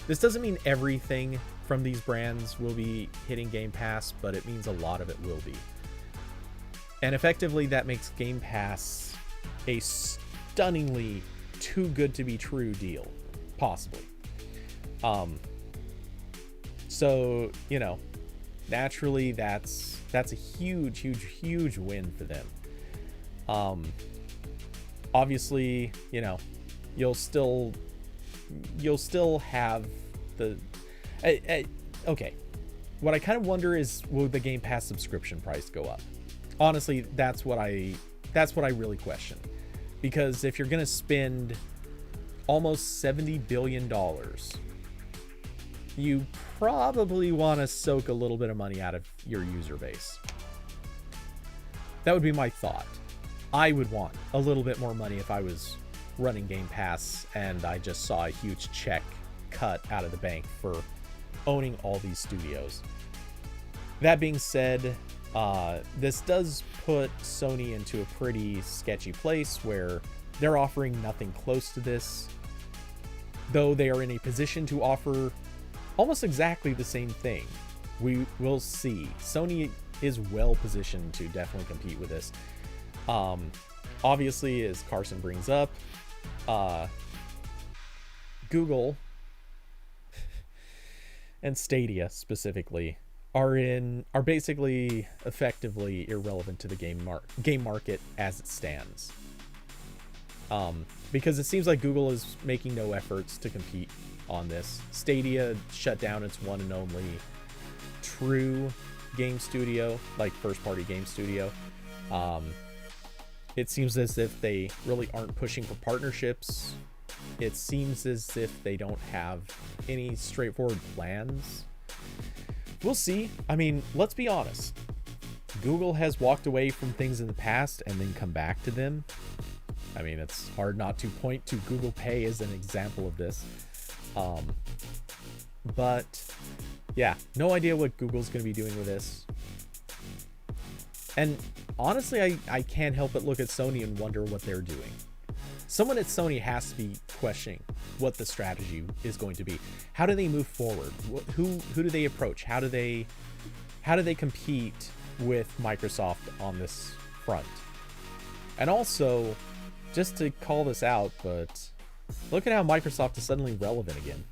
this doesn't mean everything from these brands will be hitting Game Pass, but it means a lot of it will be. And effectively, that makes Game Pass a stunningly too good to be true deal, possibly. So, you know, naturally that's a huge win for them. Obviously, you know, you'll still have the okay. What I kind of wonder is, will the Game Pass subscription price go up? Honestly, that's what I really question. Because if you're going to spend almost $70 billion, you probably want to soak a little bit of money out of your user base. That would be my thought. I would want a little bit more money if I was running Game Pass and I just saw a huge check cut out of the bank for owning all these studios. That being said, this does put Sony into a pretty sketchy place where they're offering nothing close to this, though they are in a position to offer almost exactly the same thing. We will see. Sony is well positioned to definitely compete with this. Obviously, as Carson brings up, Google and Stadia specifically are basically effectively irrelevant to the game market as it stands. Because it seems like Google is making no efforts to compete on this. Stadia shut down its one and only true game studio, like first-party game studio. It seems as if they really aren't pushing for partnerships. It seems as if they don't have any straightforward plans. We'll see. I mean, let's be honest. Google has walked away from things in the past and then come back to them. I mean, it's hard not to point to Google Pay as an example of this. But yeah, no idea what Google's going to be doing with this. And honestly, I can't help but look at Sony and wonder what they're doing. Someone at Sony has to be questioning what the strategy is going to be. How do they move forward? Who do they approach? How do they compete with Microsoft on this front? And also, just to call this out, but look at how Microsoft is suddenly relevant again.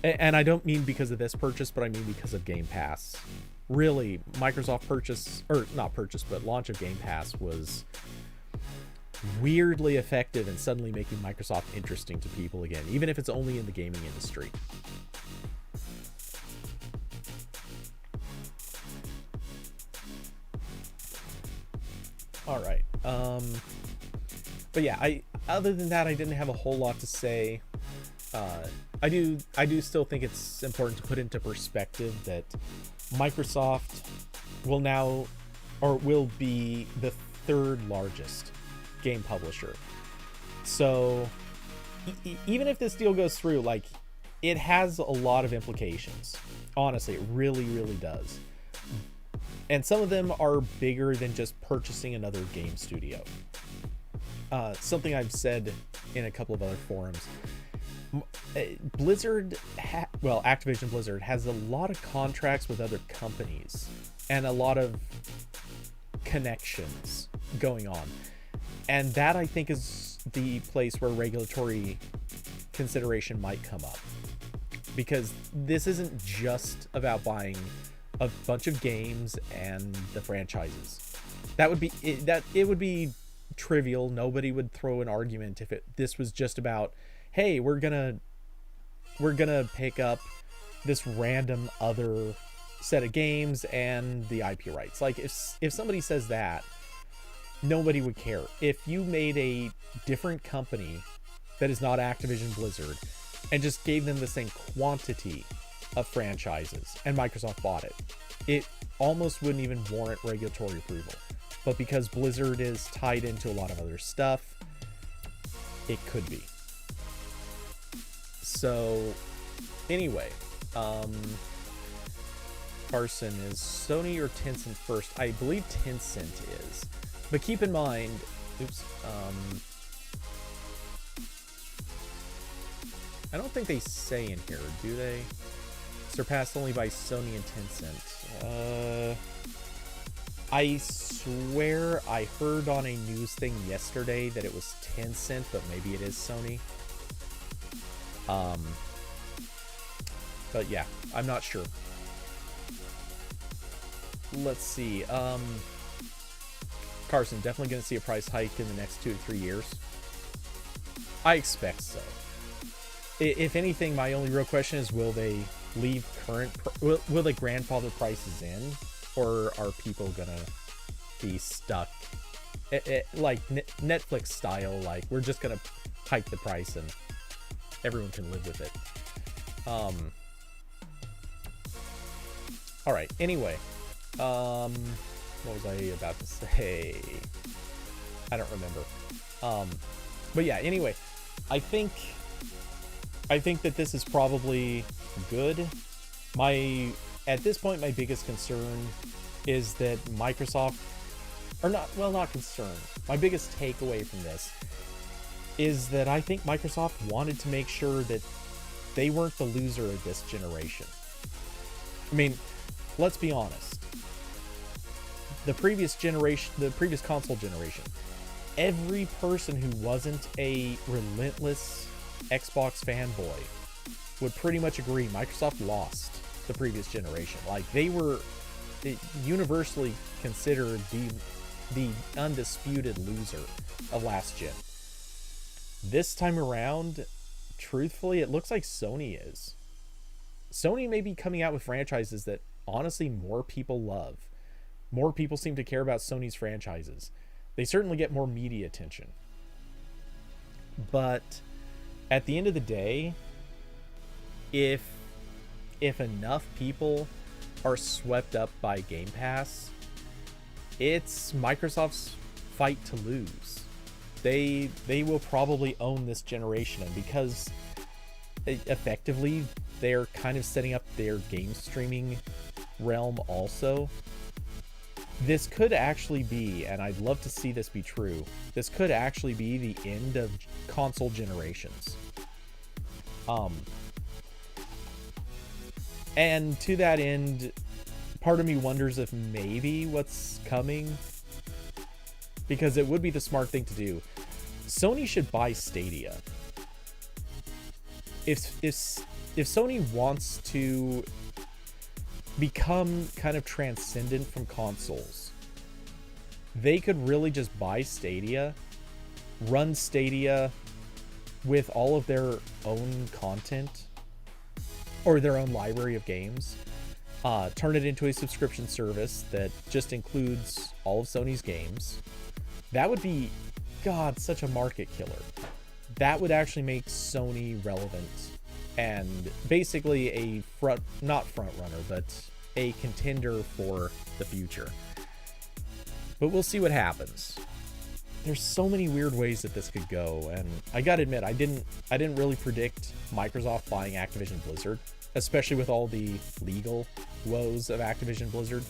And I don't mean because of this purchase, but I mean because of Game Pass. Really, Microsoft launch of Game Pass was weirdly effective in suddenly making Microsoft interesting to people again, even if it's only in the gaming industry. All right. But yeah, other than that, I didn't have a whole lot to say. I do still think it's important to put into perspective that Microsoft will be the third largest game publisher. So even if this deal goes through, like, it has a lot of implications. Honestly, it really, really does. And some of them are bigger than just purchasing another game studio. Something I've said in a couple of other forums. Activision Blizzard has a lot of contracts with other companies and a lot of connections going on. And that, I think, is the place where regulatory consideration might come up. Because this isn't just about buying a bunch of games and the franchises. It would be trivial. Nobody would throw an argument if this was just about, hey, we're gonna pick up this random other set of games and the IP rights. Like, if somebody says that, nobody would care. If you made a different company that is not Activision Blizzard and just gave them the same quantity of franchises and Microsoft bought it almost wouldn't even warrant regulatory approval. But because Blizzard is tied into a lot of other stuff, it could be. So anyway, Carson, is Sony or Tencent first? I believe Tencent is. But keep in mind, I don't think they say in here, do they? Surpassed only by Sony and Tencent. I swear I heard on a news thing yesterday that it was Tencent, but maybe it is Sony. But yeah, I'm not sure. Let's see. Carson, definitely going to see a price hike in the next 2 to 3 years. I expect so. If anything, my only real question is, will they leave will they grandfather prices in, or are people gonna be stuck like Netflix style, like we're just gonna hike the price and everyone can live with it? All right, anyway, what was I about to say? I don't remember. But yeah, anyway, I think that this is probably good. At this point, my biggest concern is that Microsoft, not concern. My biggest takeaway from this is that I think Microsoft wanted to make sure that they weren't the loser of this generation. I mean, let's be honest. The previous console generation, every person who wasn't a relentless Xbox fanboy would pretty much agree Microsoft lost the previous generation. Like, they were universally considered the undisputed loser of last gen. This time around, truthfully, it looks like Sony is. Sony may be coming out with franchises that honestly more people love. More people seem to care about Sony's franchises. They certainly get more media attention. But at the end of the day, if enough people are swept up by Game Pass, it's Microsoft's fight to lose. They will probably own this generation, and because effectively they're kind of setting up their game streaming realm also, this could actually be, and I'd love to see this be true, this could actually be the end of console generations. And to that end, part of me wonders if maybe what's coming, because it would be the smart thing to do, Sony should buy Stadia. If Sony wants to become kind of transcendent from consoles, they could really just buy Stadia, run Stadia with all of their own content or their own library of games, turn it into a subscription service that just includes all of Sony's games. That would be, God, such a market killer. That would actually make Sony relevant and basically a not front runner, but a contender for the future. But we'll see what happens. There's so many weird ways that this could go, and I gotta admit, I didn't really predict Microsoft buying Activision Blizzard, especially with all the legal woes of Activision Blizzard.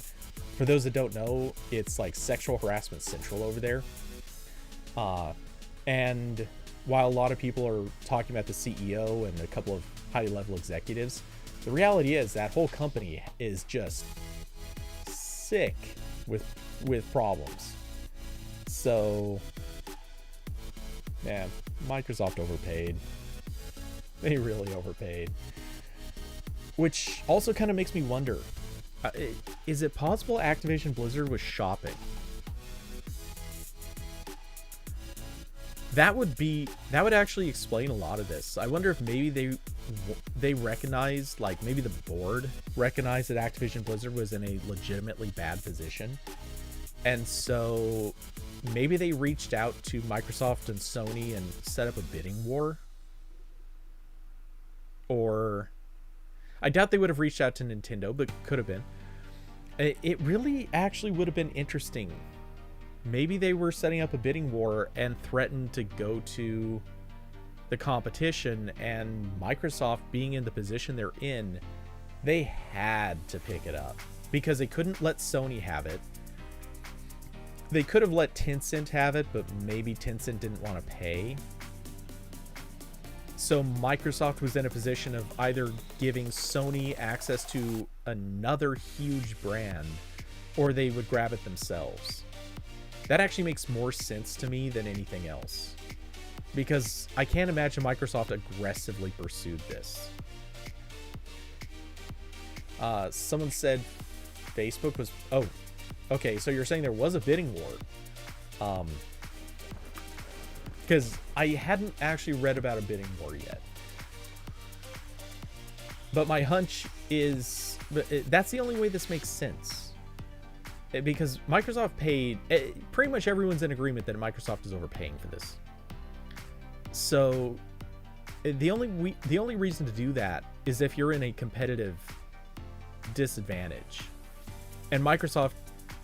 For those that don't know, it's like sexual harassment central over there. And while a lot of people are talking about the CEO and a couple of high-level executives, the reality is that whole company is just sick with problems. So, man, Microsoft overpaid. They really overpaid. Which also kind of makes me wonder, is it possible Activision Blizzard was shopping? That would actually explain a lot of this. I wonder if maybe they recognized, like maybe the board recognized that Activision Blizzard was in a legitimately bad position. And so maybe they reached out to Microsoft and Sony and set up a bidding war. Or I doubt they would have reached out to Nintendo, but could have been. It really actually would have been interesting. Maybe they were setting up a bidding war and threatened to go to the competition, and Microsoft being in the position they're in, they had to pick it up because they couldn't let Sony have it. They could have let Tencent have it, but maybe Tencent didn't want to pay. So Microsoft was in a position of either giving Sony access to another huge brand, or they would grab it themselves. That actually makes more sense to me than anything else, because I can't imagine Microsoft aggressively pursued this. Someone said Facebook was... Oh, okay, so you're saying there was a bidding war. Because I hadn't actually read about a bidding war yet. But my hunch is... That's the only way this makes sense. Because Microsoft paid... Pretty much everyone's in agreement that Microsoft is overpaying for this. So the only reason to do that is if you're in a competitive disadvantage. And Microsoft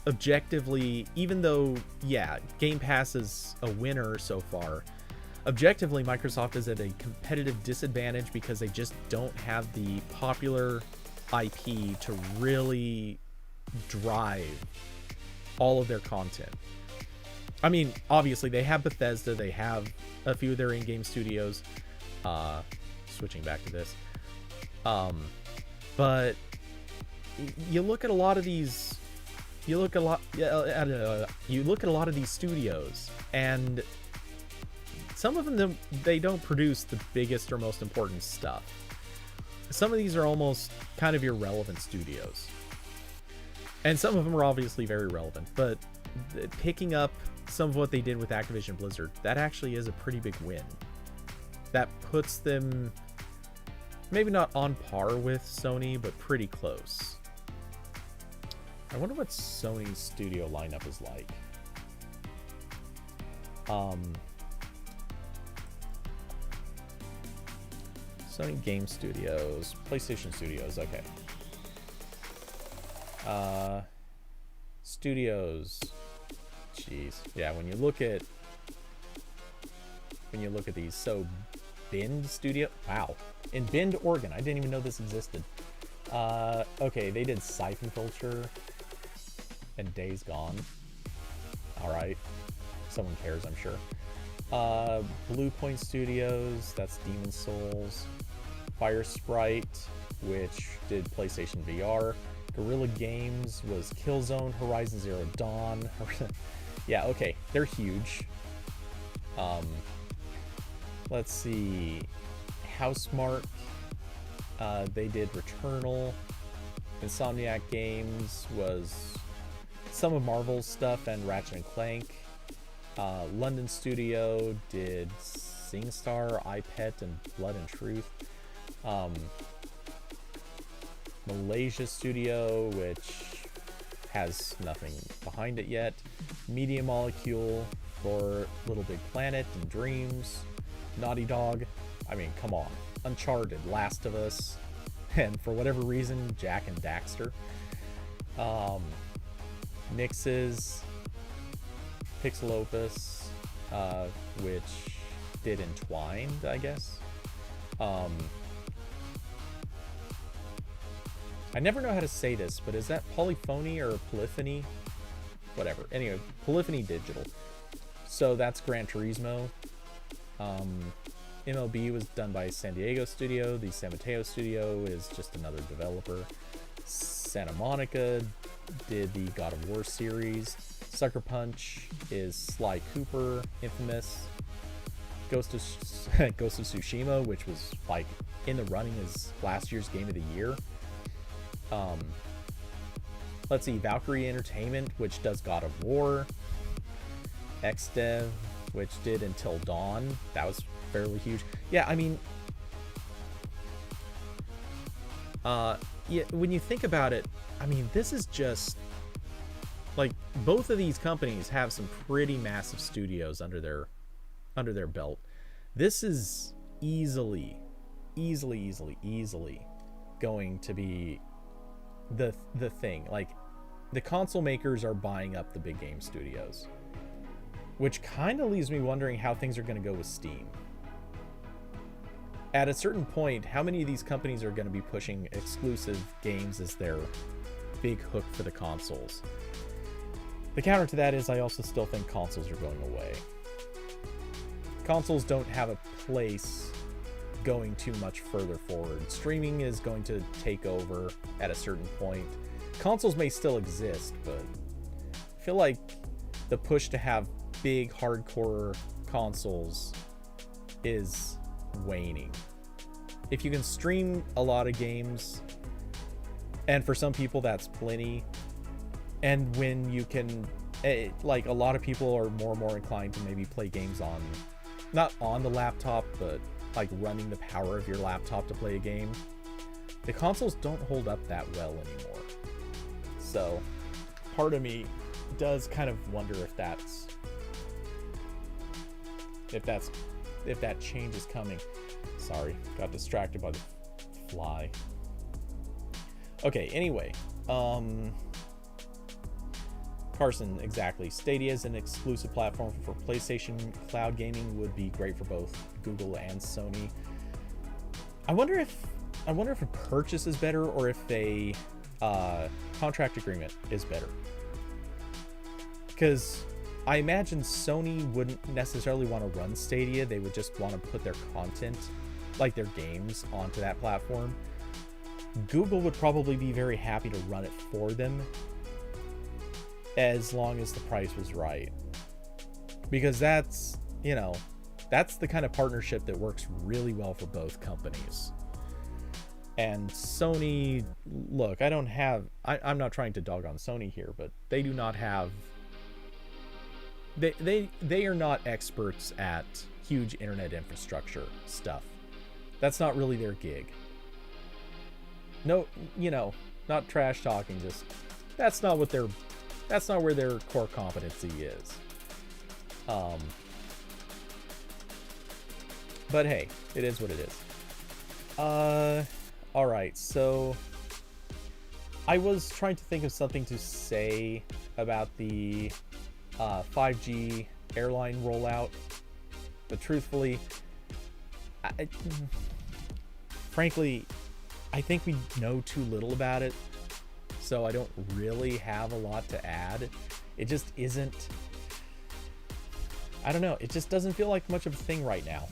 objectively, even though, yeah, Game Pass is a winner so far, objectively Microsoft is at a competitive disadvantage because they just don't have the popular IP to really drive all of their content. I mean, obviously they have Bethesda, they have a few of their in-game studios, switching back to this, but you look at a lot of these you look you look at a lot of these studios, and some of them, they don't produce the biggest or most important stuff. Some of these are almost kind of irrelevant studios, and some of them are obviously very relevant, but picking up some of what they did with Activision Blizzard, that actually is a pretty big win. That puts them maybe not on par with Sony, but pretty close. I wonder what Sony's studio lineup is like. Sony Game Studios, PlayStation Studios, okay. Studios. Jeez. Yeah, when you look at these, so Bend Studio, wow. In Bend, Oregon. I didn't even know this existed. Okay, they did Siphon Filter and Days Gone. Alright. Someone cares, I'm sure. Blue Point Studios, that's Demon Souls. Fire Sprite, which did PlayStation VR. Guerrilla Games was Killzone, Horizon Zero Dawn. Yeah, okay, they're huge. Let's see. Housemarque, they did Returnal. Insomniac Games was some of Marvel's stuff and Ratchet and Clank. London Studio did SingStar, iPet, and Blood and Truth. Malaysia Studio, which has nothing behind it yet. Media Molecule for Little Big Planet and Dreams. Naughty Dog, I mean, come on. Uncharted, Last of Us, and for whatever reason, Jack and Daxter. Nix's, Pixel Opus, which did Entwined, I guess. I never know how to say this, but is that Polyphony or Polyphony? Whatever. Anyway, Polyphony Digital. So that's Gran Turismo. MLB was done by San Diego Studio. The San Mateo Studio is just another developer. Santa Monica did the God of War series. Sucker Punch is Sly Cooper, Infamous. Ghost of Tsushima, which was like in the running as last year's game of the year. Let's see, Valkyrie Entertainment, which does God of War. XDev, which did Until Dawn. That was fairly huge. Yeah, I mean, yeah, when you think about it, I mean, this is just like both of these companies have some pretty massive studios under their belt. This is easily going to be the thing. Like, the console makers are buying up the big game studios, which kind of leaves me wondering how things are going to go with Steam. At a certain point, how many of these companies are going to be pushing exclusive games as their big hook for the consoles? The counter to that is I also still think consoles are going away. Consoles don't have a place going too much further forward. Streaming is going to take over at a certain point. Consoles may still exist, but I feel like the push to have big hardcore consoles is waning. If you can stream a lot of games, and for some people that's plenty, and when you can, like, a lot of people are more and more inclined to maybe play games on, not on the laptop, but like running the power of your laptop to play a game. The consoles don't hold up that well anymore. So part of me does kind of wonder if that change is coming. Sorry, got distracted by the fly. Okay, anyway, Carson, exactly. Stadia is an exclusive platform for PlayStation. Cloud gaming would be great for both Google and Sony. I wonder if a purchase is better, or if a contract agreement is better. Because I imagine Sony wouldn't necessarily want to run Stadia. They would just want to put their content, like their games, onto that platform. Google would probably be very happy to run it for them. as long as the price was right. Because that's, that's the kind of partnership that works really well for both companies. And Sony, look, I'm not trying to dog on Sony here, but they do not have, they are not experts at huge internet infrastructure stuff. That's not really their gig. No, not trash talking, just that's not where their core competency is. But hey, it is what it is. All right, so I was trying to think of something to say about the 5G airline rollout, but truthfully, frankly, I think we know too little about it, so I don't really have a lot to add. It just isn't, I don't know, it just doesn't feel like much of a thing right now.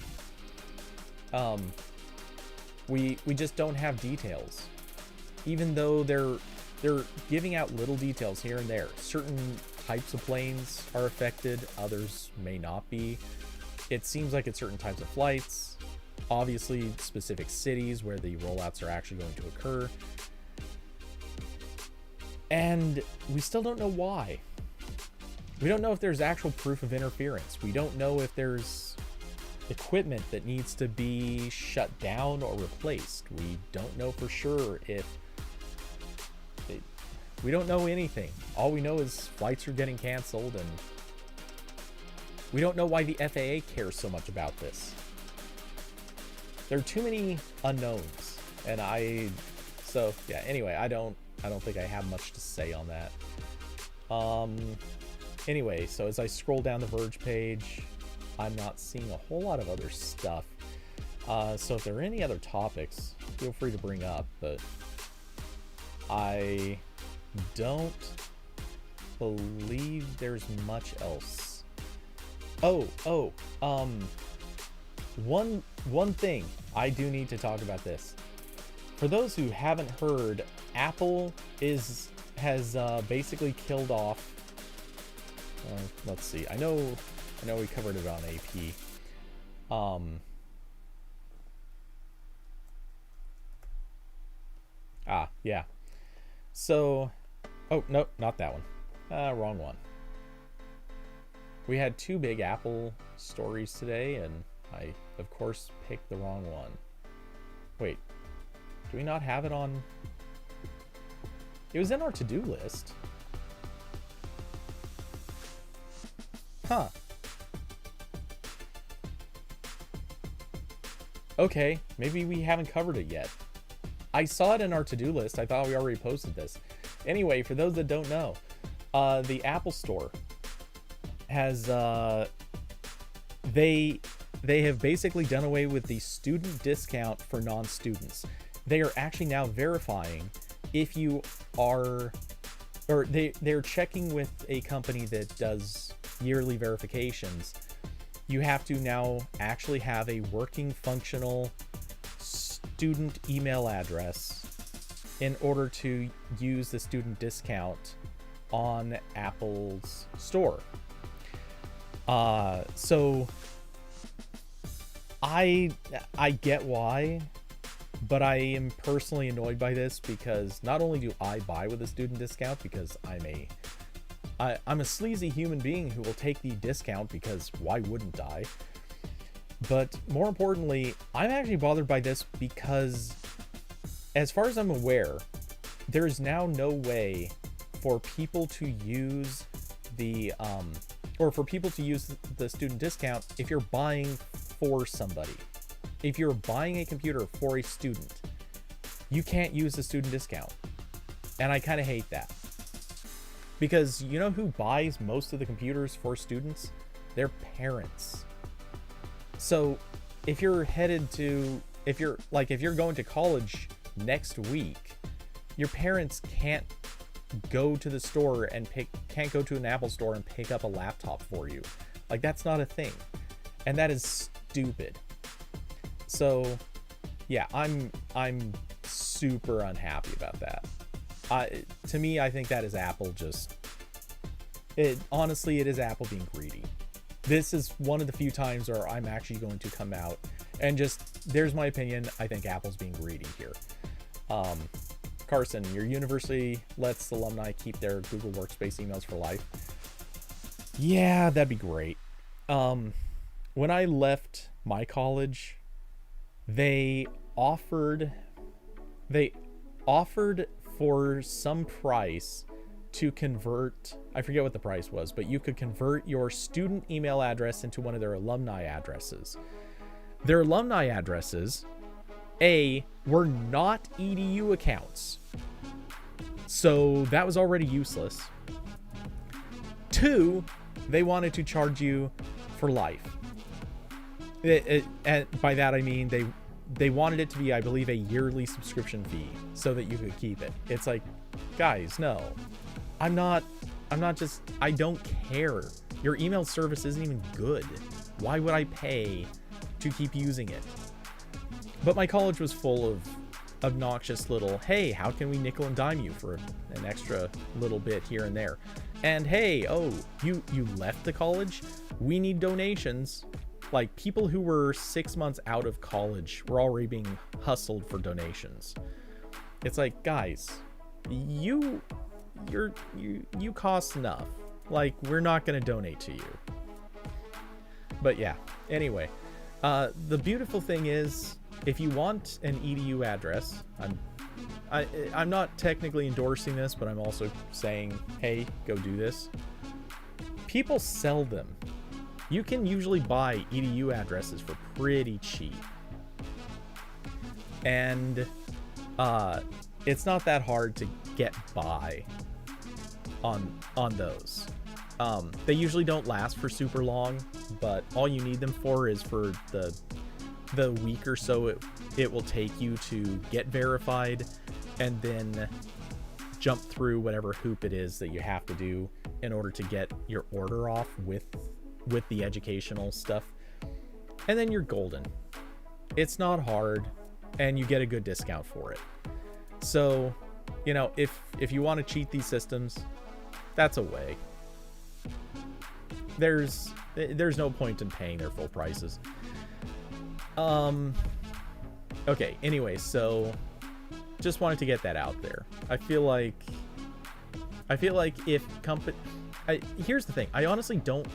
We just don't have details, even though they're giving out little details here and there. Certain types of planes are affected, others may not be. It seems like it's certain types of flights, obviously specific cities where the rollouts are actually going to occur, and we still don't know why. We don't know if there's actual proof of interference. We don't know if there's equipment that needs to be shut down or replaced. We don't know for sure if we don't know anything. All we know is flights are getting canceled, and we don't know why the FAA cares so much about this. There are too many unknowns, and anyway, I don't think I have much to say on that. Anyway, so as I scroll down the Verge page, I'm not seeing a whole lot of other stuff. So if there are any other topics, feel free to bring up, but I don't believe there's much else. One thing, I do need to talk about this. For those who haven't heard, Apple has basically killed off, let's see, I know we covered it on AP. Yeah. So, oh, no, not that one. Wrong one. We had two big Apple stories today, and I, of course, picked the wrong one. Wait, do we not have it on? It was in our to-do list. Huh. Okay, maybe we haven't covered it yet. I saw it in our to-do list. I thought we already posted this. Anyway, for those that don't know, the Apple Store has they have basically done away with the student discount for non-students. They are actually now verifying if you are, or they're checking with a company that does yearly verifications. You have to now actually have a working, functional student email address in order to use the student discount on Apple's store. So I get why, but I am personally annoyed by this because not only do I buy with a student discount because I'm a sleazy human being who will take the discount because why wouldn't I? But more importantly, I'm actually bothered by this because, as far as I'm aware, there is now no way for people to use the student discount if you're buying for somebody. If you're buying a computer for a student, you can't use the student discount. And I kind of hate that. Because you know who buys most of the computers for students? Their parents. So if you're going to college next week, your parents can't go to the store and can't go to an Apple store and pick up a laptop for you. Like, that's not a thing. And that is stupid. So yeah, I'm super unhappy about that. To me, I think that is Apple just Honestly, it is Apple being greedy. This is one of the few times where I'm actually going to come out and just, there's my opinion. I think Apple's being greedy here. Carson, your university lets alumni keep their Google Workspace emails for life. Yeah, that'd be great. When I left my college, they offered for some price to convert, I forget what the price was, but you could convert your student email address into one of their alumni addresses. Their alumni addresses, were not EDU accounts. So that was already useless. 2, they wanted to charge you for life. And by that I mean they wanted it to be, I believe, a yearly subscription fee so that you could keep it. It's like, guys, no. I don't care. Your email service isn't even good. Why would I pay to keep using it? But my college was full of obnoxious little, hey, how can we nickel and dime you for an extra little bit here and there? And hey, oh, you left the college? We need donations. Like, people who were 6 months out of college were already being hustled for donations. It's like, guys, you cost enough. Like, we're not going to donate to you. But yeah, anyway, the beautiful thing is, if you want an EDU address, I'm not technically endorsing this, but I'm also saying, hey, go do this. People sell them. You can usually buy EDU addresses for pretty cheap. And it's not that hard to get by on those. They usually don't last for super long, but all you need them for is for the week or so it will take you to get verified, and then jump through whatever hoop it is that you have to do in order to get your order off with the educational stuff, and then you're golden. It's not hard, and you get a good discount for it. So, you know, if you want to cheat these systems, that's a way. There's no point in paying their full prices. Okay, anyway, so just wanted to get that out there. I feel like if here's the thing, I honestly don't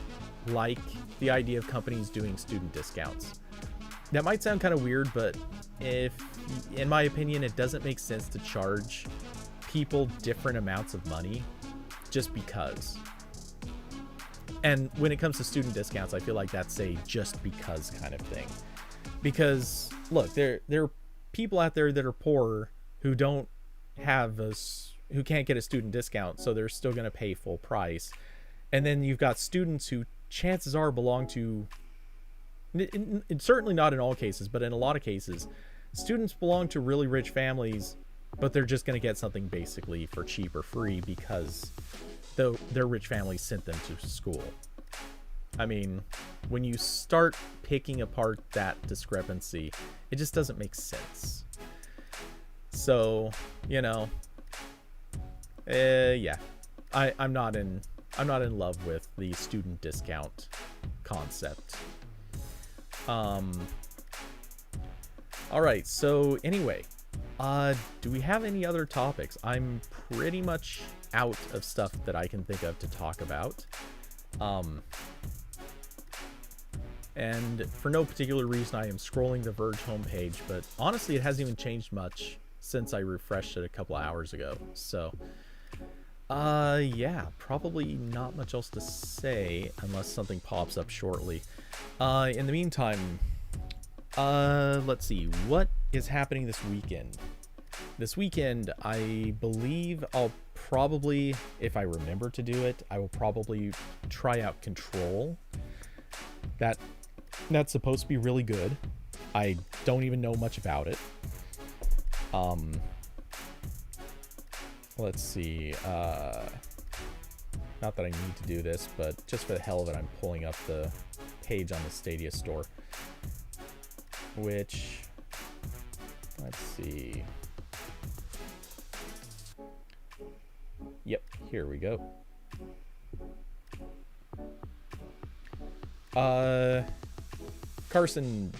like the idea of companies doing student discounts. That might sound kind of weird, but in my opinion, it doesn't make sense to charge people different amounts of money just because. And when it comes to student discounts, I feel like that's a just because kind of thing. Because look, there are people out there that are poor who don't have who can't get a student discount, so they're still going to pay full price. And then you've got students who chances are belong to, certainly not in all cases, but in a lot of cases, students belong to really rich families, but they're just going to get something basically for cheap or free because their rich families sent them to school. I mean, when you start picking apart that discrepancy, it just doesn't make sense. So, you know, yeah, I'm not in love with the student discount concept. All right, so anyway, do we have any other topics? I'm pretty much out of stuff that I can think of to talk about. And for no particular reason, I am scrolling the Verge homepage, but honestly, it hasn't even changed much since I refreshed it a couple of hours ago. So, yeah, probably not much else to say unless something pops up shortly. In the meantime, let's see, what is happening this weekend? This weekend, I believe I'll probably, if I remember to do it, I will probably try out Control. That's supposed to be really good. I don't even know much about it. Let's see. Not that I need to do this, but just for the hell of it, I'm pulling up the page on the Stadia store. Which, let's see. Yep, here we go. Carson,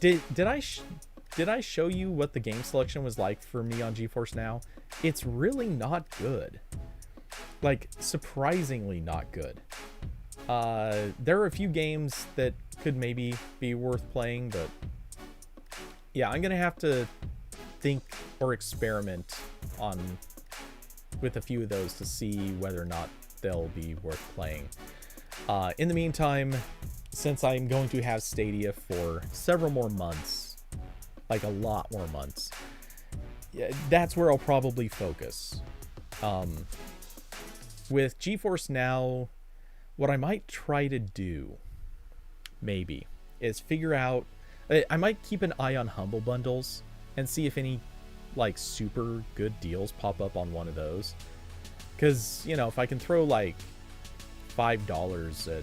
did I show you what the game selection was like for me on GeForce Now? It's really not good. Like, surprisingly not good. There are a few games that could maybe be worth playing, but yeah, I'm gonna have to think or experiment with a few of those to see whether or not they'll be worth playing. In the meantime, since I'm going to have Stadia for several more months, like a lot more months, yeah, that's where I'll probably focus. With GeForce Now, what I might try to do, maybe, is figure out... I might keep an eye on Humble Bundles and see if any, like, super good deals pop up on one of those. Because, you know, if I can throw, like, $5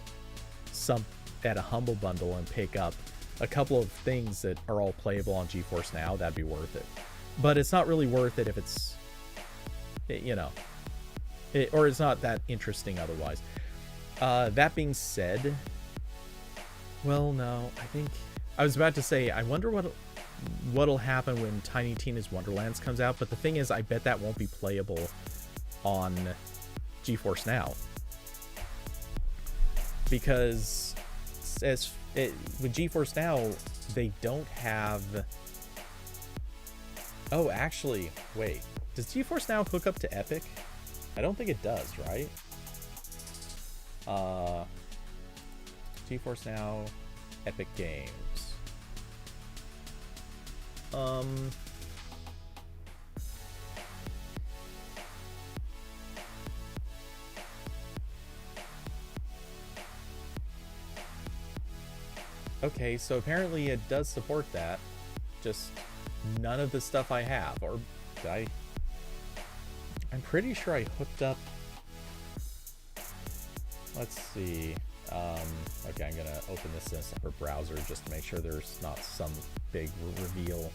at a Humble Bundle and pick up a couple of things that are all playable on GeForce Now, that'd be worth it. But it's not really worth it if it's, you know, or it's not that interesting otherwise. That being said, well, no, I was about to say, I wonder what'll happen when Tiny Tina's Wonderlands comes out, but the thing is, I bet that won't be playable on GeForce Now. Because with GeForce Now, they don't have... Oh, actually, wait. Does GeForce Now hook up to Epic? I don't think it does, right? GeForce Now, Epic Games. Okay, so apparently it does support that. Just none of the stuff I have, or did I'm pretty sure I hooked up. Let's see. Okay, I'm gonna open this in a separate browser just to make sure there's not some big reveal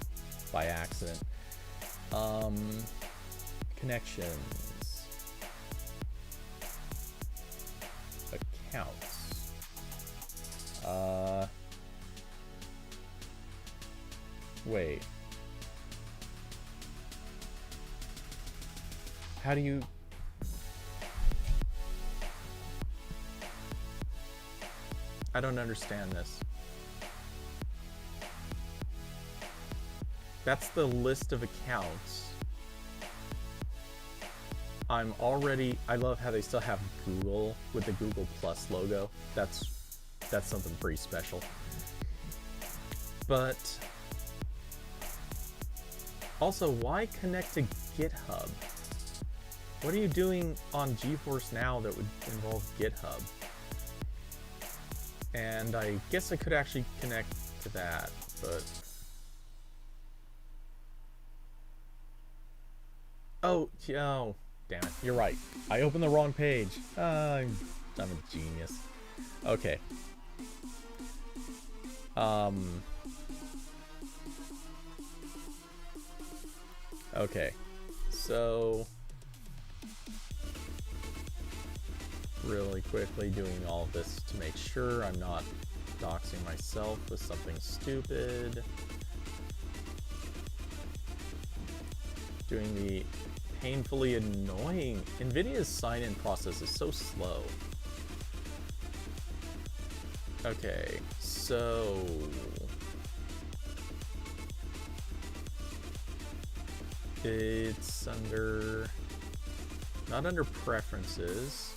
by accident. Connections. Accounts. Wait. How do you... I don't understand this. That's the list of accounts. I love how they still have Google with the Google Plus logo. That's something pretty special. But also, why connect to GitHub? What are you doing on GeForce Now that would involve GitHub? And I guess I could actually connect to that, but... Oh, damn it. You're right. I opened the wrong page. I'm a genius. Okay. Okay. So... really quickly doing all of this to make sure I'm not doxing myself with something stupid. Doing the painfully annoying... NVIDIA's sign-in process is so slow. Okay, so... it's under... not under preferences.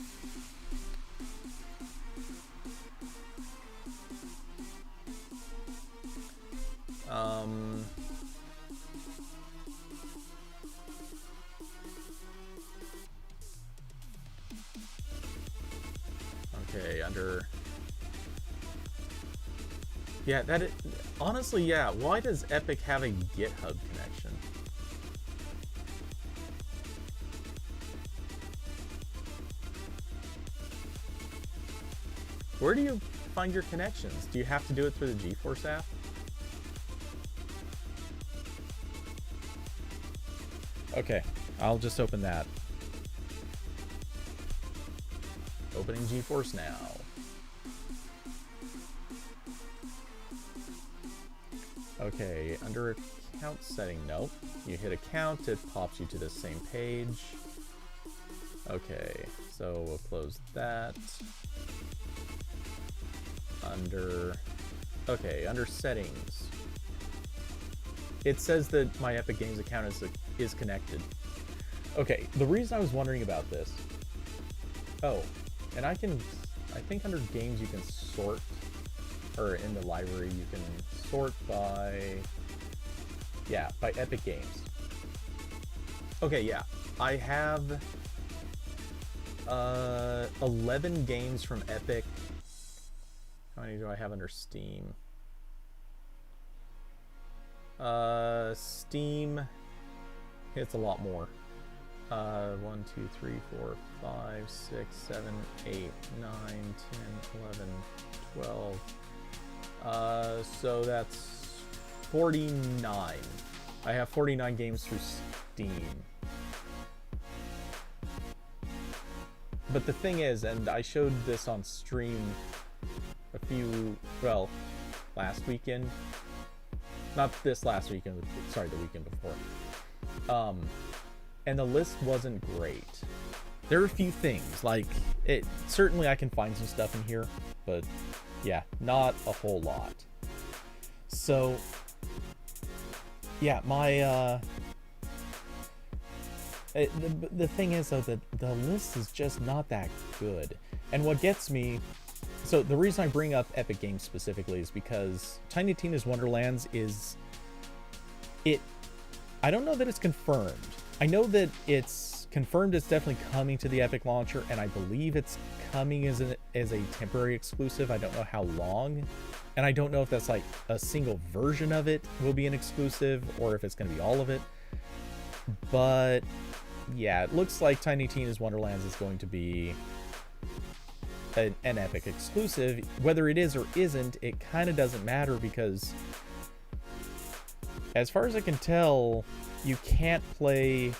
Okay, under... yeah, honestly, yeah, why does Epic have a GitHub connection? Where do you find your connections? Do you have to do it through the GeForce app? Okay, I'll just open that. Opening GeForce Now. Okay, under account setting, nope. You hit account, it pops you to the same page. Okay, so we'll close that. Under settings, it says that my Epic Games account is connected. Okay, the reason I was wondering about this. Oh, and I think under games you can sort, or in the library you can sort by Epic Games. Okay, yeah, I have 11 games from Epic. How many do I have under Steam? Steam, it's a lot more. 1, 2, 3, 4, 5, 6, 7, 8, 9, 10, 11, 12. So that's 49. I have 49 games through Steam. But the thing is, and I showed this on stream last weekend. Not this last weekend, sorry, the weekend before. And the list wasn't great. There are a few things, like, certainly I can find some stuff in here, but yeah, not a whole lot. So, yeah, my, the thing is, though, that the list is just not that good. And what gets me, so the reason I bring up Epic Games specifically is because Tiny Tina's Wonderlands I don't know that it's confirmed. I know that it's confirmed it's definitely coming to the Epic launcher, and I believe it's coming as a temporary exclusive. I don't know how long, and I don't know if that's like a single version of it will be an exclusive or if it's going to be all of it. But yeah, it looks like Tiny Tina's Wonderlands is going to be an Epic exclusive. Whether it is or isn't, it kind of doesn't matter, because as far as I can tell, you can't play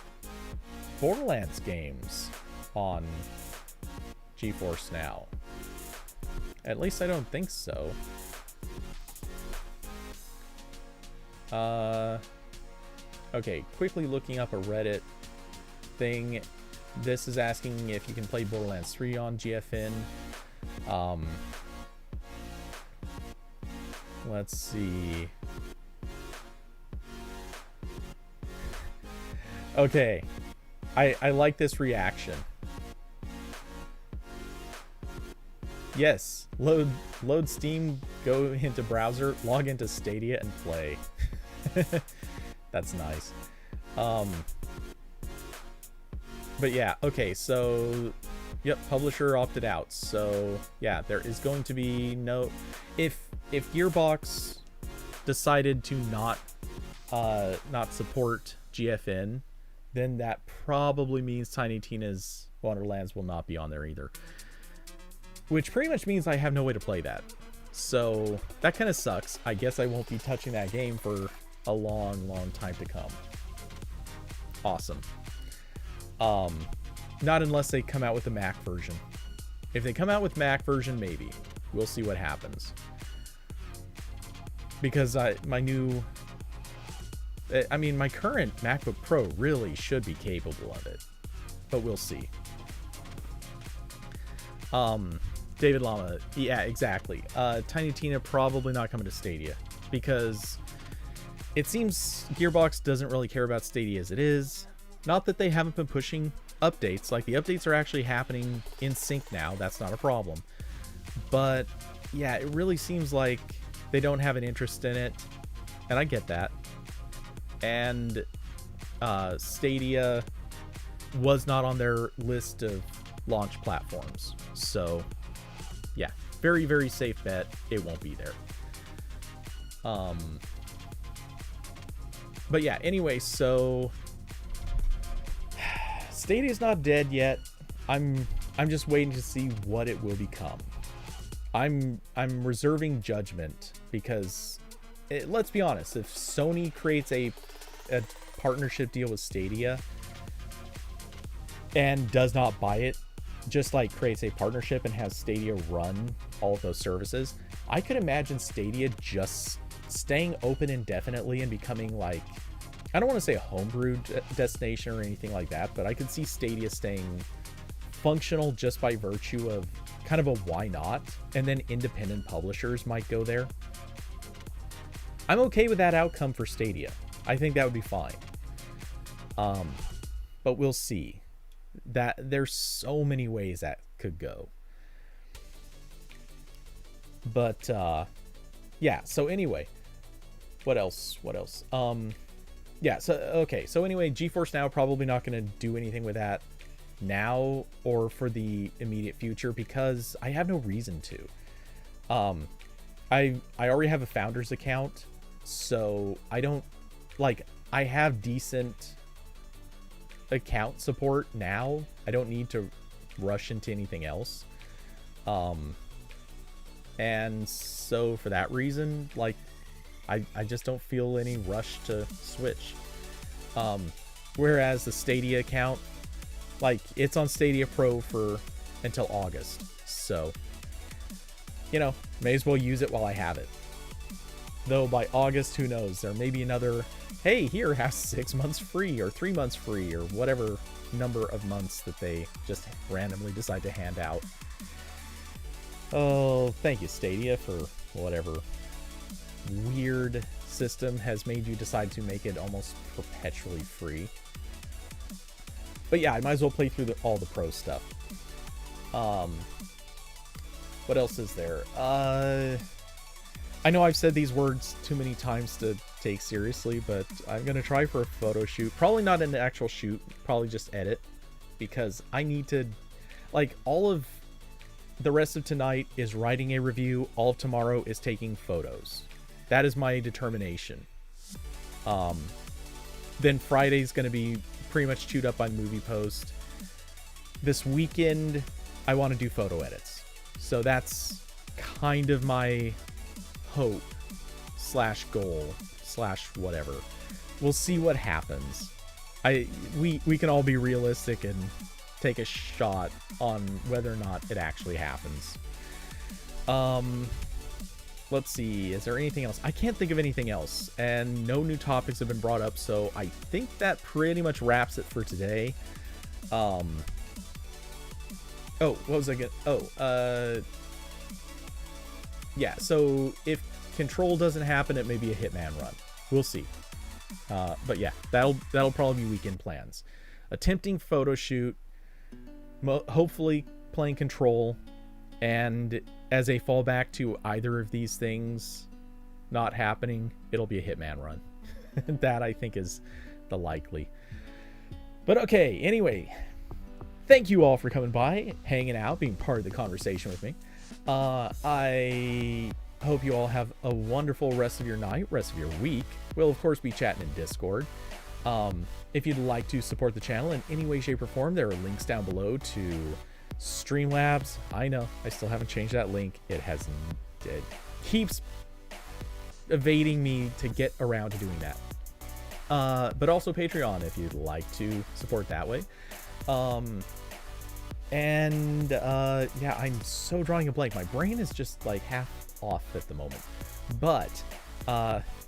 Borderlands games on GeForce Now. At least I don't think so. Okay, quickly looking up a Reddit thing. This is asking if you can play Borderlands 3 on GFN. Let's see. Okay, I like this reaction. Yes, load Steam, go into browser, log into Stadia, and play. That's nice. But yeah, okay, so yep, publisher opted out. So yeah, there is going to be no, if Gearbox decided to not support GFN, then that probably means Tiny Tina's Wonderlands will not be on there either. Which pretty much means I have no way to play that. So that kind of sucks. I guess I won't be touching that game for a long, long time to come. Awesome. Not unless they come out with a Mac version. If they come out with Mac version, maybe. We'll see what happens. Because my current MacBook Pro really should be capable of it. But we'll see. David Llama, yeah, exactly. Tiny Tina probably not coming to Stadia, because it seems Gearbox doesn't really care about Stadia as it is. Not that they haven't been pushing updates. Like, the updates are actually happening in sync now. That's not a problem. But yeah, it really seems like they don't have an interest in it, and I get that. And Stadia was not on their list of launch platforms, so yeah, very, very safe bet it won't be there. But yeah, anyway, so Stadia's not dead yet. I'm just waiting to see what it will become. I'm reserving judgment, because let's be honest, if Sony creates a partnership deal with Stadia and does not buy it, just like creates a partnership and has Stadia run all of those services, I could imagine Stadia just staying open indefinitely and becoming like, I don't want to say a homebrew destination or anything like that, but I could see Stadia staying functional just by virtue of kind of a why not, and then independent publishers might go there. I'm okay with that outcome for Stadia. I think that would be fine. But we'll see. That there's so many ways that could go. But yeah, so anyway, what else? Yeah, so okay, so anyway, GeForce Now probably not going to do anything with that now or for the immediate future because I have no reason to. I already have a founder's account, so I don't like, I have decent account support now. I don't need to rush into anything else. And so for that reason, like, I just don't feel any rush to switch. Whereas the Stadia account, like, it's on Stadia Pro for until August. So, you know, may as well use it while I have it. Though by August, who knows? There may be another, hey, here, have 6 months free or 3 months free or whatever number of months that they just randomly decide to hand out. Oh, thank you, Stadia, for whatever weird system has made you decide to make it almost perpetually free. But yeah, I might as well play through all the pro stuff. What else is there? I know I've said these words too many times to take seriously, but I'm going to try for a photo shoot. Probably not an actual shoot, probably just edit. Because I need to, like, all of the rest of tonight is writing a review. All of tomorrow is taking photos. That is my determination. Then Friday's going to be pretty much chewed up on movie post. This weekend, I want to do photo edits. So that's kind of my hope / goal / whatever. We'll see what happens. We can all be realistic and take a shot on whether or not it actually happens. Let's see, is there anything else? I can't think of anything else, and no new topics have been brought up, so I think that pretty much wraps it for today. Oh, what was I gonna... yeah, so if Control doesn't happen, it may be a Hitman run. We'll see. But yeah, that'll probably be weekend plans. Attempting photo shoot, hopefully playing Control, and as a fallback to either of these things not happening, it'll be a Hitman run. That, I think, is the likely. But okay, anyway, thank you all for coming by, hanging out, being part of the conversation with me. I hope you all have a wonderful rest of your night, rest of your week. We'll, of course, be chatting in Discord. If you'd like to support the channel in any way, shape, or form, there are links down below to Streamlabs. I know, I still haven't changed that link. It keeps evading me to get around to doing that. But also Patreon if you'd like to support that way. Yeah, I'm so drawing a blank. My brain is just like half off at the moment. But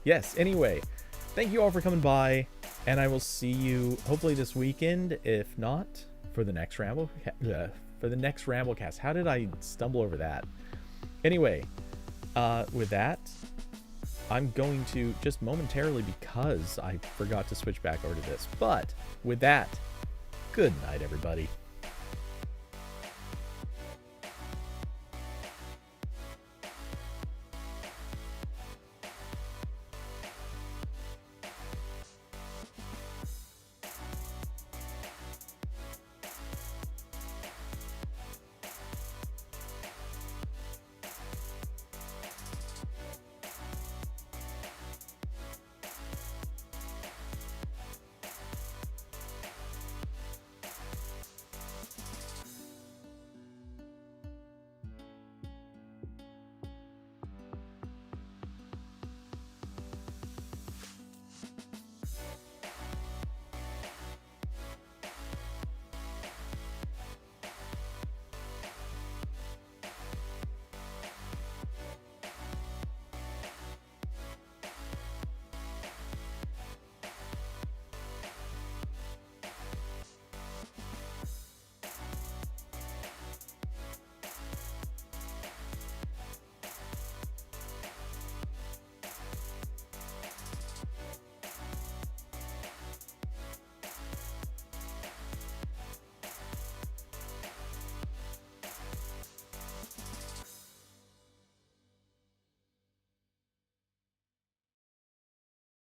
yes, anyway, thank you all for coming by, and I will see you hopefully this weekend, if not for the next RambleCast. How did I stumble over that? Anyway, with that, I'm going to just momentarily, because I forgot to switch back over to this. But with that, good night, everybody.